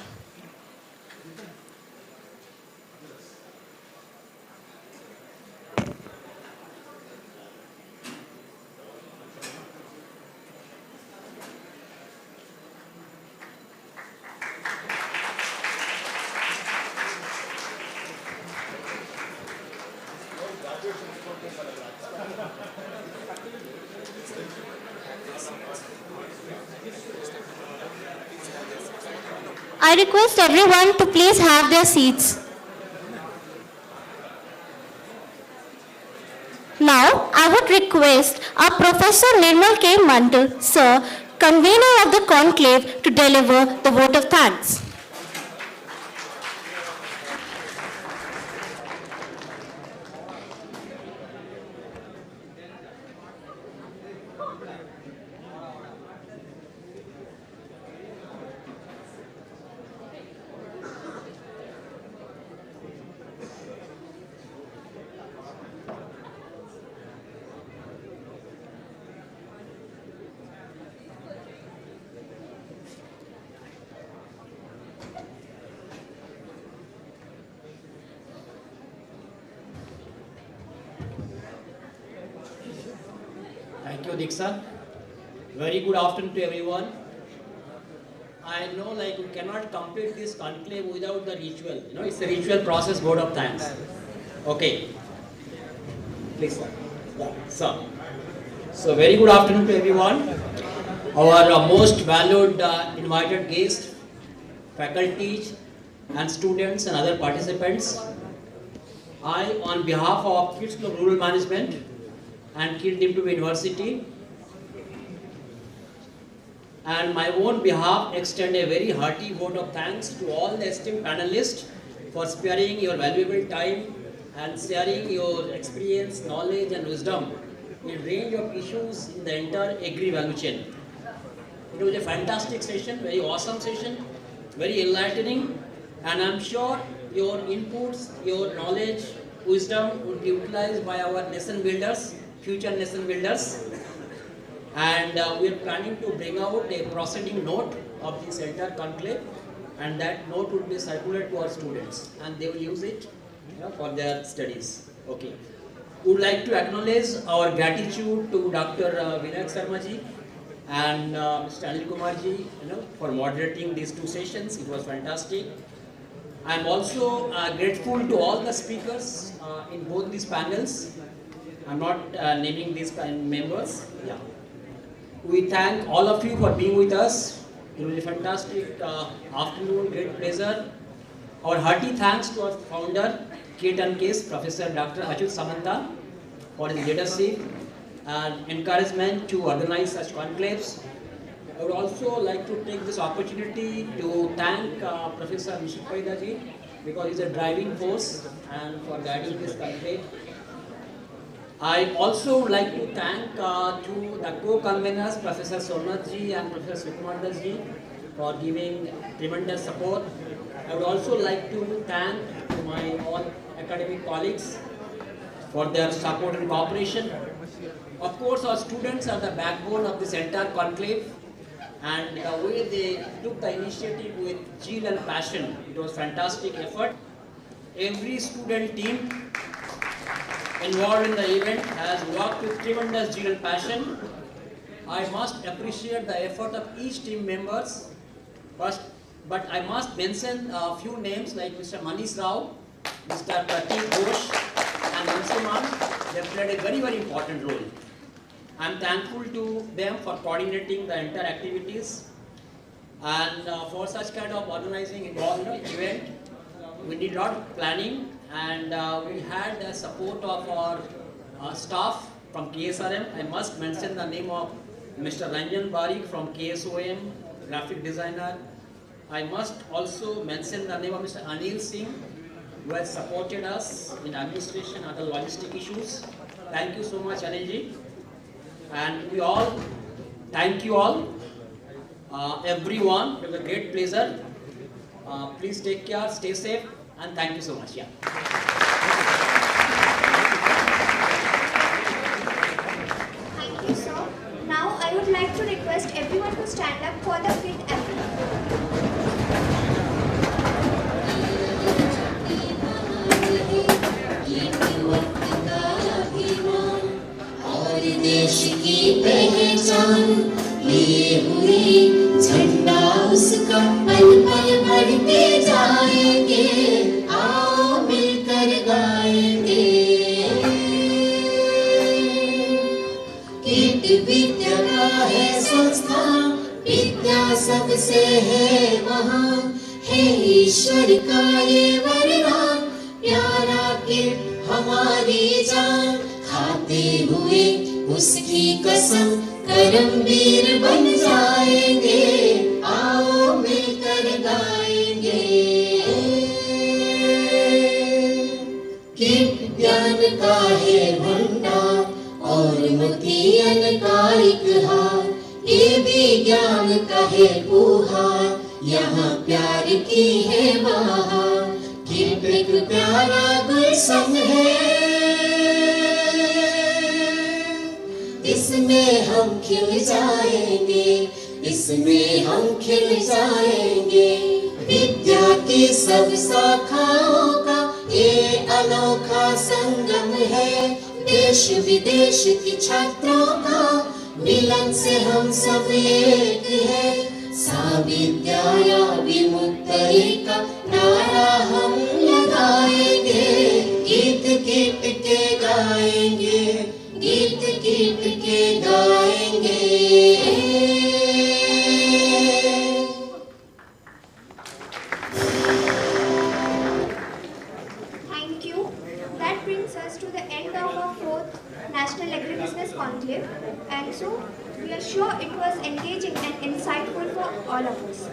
I request everyone to please have their seats. Now, I would request our Professor Nirmal K. Mandal, Sir, convener of the conclave, to deliver the vote of thanks. Thank you, Diksha. Very good afternoon to everyone. I know we cannot complete this conclave without the ritual. It's a ritual process, vote of thanks. Okay. Please, sir. Yeah, sir. So, very good afternoon to everyone. Our most valued invited guests, faculties, and students and other participants. I, on behalf of KIIT School of Rural Management and KIIT Diploma University, and my own behalf, extend a very hearty vote of thanks to all the esteemed panelists for sparing your valuable time and sharing your experience, knowledge and wisdom in range of issues in the entire agri value chain. It was a fantastic session, very awesome session, very enlightening, and I'm sure your inputs, your knowledge, wisdom would be utilized by our nation builders, future nation builders. And we are planning to bring out a proceeding note of this entire conclave, and that note will be circulated to our students, and they will use it for their studies. Okay. We would like to acknowledge our gratitude to Dr. Vinayak Sharma ji and Mr. Anil Kumar ji, for moderating these two sessions. It was fantastic. I am also grateful to all the speakers in both these panels. I'm not naming these members. Yeah. We thank all of you for being with us. It was a fantastic afternoon, great pleasure. Our hearty thanks to our founder, KIIT and KS, Professor Dr. Achyut Samanta, for his leadership and encouragement to organize such conclaves. I would also like to take this opportunity to thank Professor Nishit Paidaji, because he's a driving force and for guiding this conclave. I also would like to thank to the co-conveners, Professor Somnath ji and Professor Sukumar Das ji, for giving tremendous support. I would also like to thank my all academic colleagues for their support and cooperation. Of course, our students are the backbone of this entire conclave, and the way they took the initiative with zeal and passion, it was fantastic effort. Every student team involved in the event has worked with tremendous zeal and passion. I must appreciate the effort of each team members. But I must mention a few names like Mr. Manish Rao, Mr. Pratik Ghosh, and Ansuman. They played a very, very important role. I am thankful to them for coordinating the entire activities. And for such kind of organizing event, we need a lot of planning, and we had the support of our staff from KSRM. I must mention the name of Mr. Ranjan Barik from KSOM, graphic designer. I must also mention the name of Mr. Anil Singh, who has supported us in administration and other logistic issues. Thank you so much, Anilji. And we all, thank you all, everyone. It was a great pleasure. Please take care, stay safe, and thank you so much. Yeah. Thank you, sir. Now I would like to request everyone to stand up for the KIIT anthem. देश की पहचान लिए हुए झंडा उसका पल पल बढ़ते जाएंगे, आओ मिलकर गाएंगे। कीट विद्या का है संस्था, विद्या सबसे है महान, है ईश्वर का ये वरदान, प्यारा कीट हमारी जान, खाते हुए उसकी कसम करमवीर बन जाएंगे, आओ मिलकर गाएंगे। कीट ज्ञान का है भंडार और मोतियन का एक हार, ये भी ज्ञान का है पुहार, यहाँ प्यार की है बहार। कीट एक प्यारा गुलशन है, इसमें हम खिल जाएंगे, इसमें हम खिल जाएंगे। विद्या की सब शाखाओं का ये अनोखा संगम है, देश विदेश के छात्रों का मिलन से हम सब एक है। सा विद्याया विमुक्तये का नारा हम लगाएंगे, गीत कीट के गाएंगे, गीत कीट के गाएंगे। Thank you. That brings us to the end of our 4th National Agribusiness Konclave, and so we are sure it was engaging and insightful for all of us.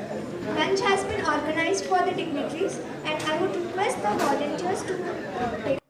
Lunch has been organized for the dignitaries, and I would request the volunteers to take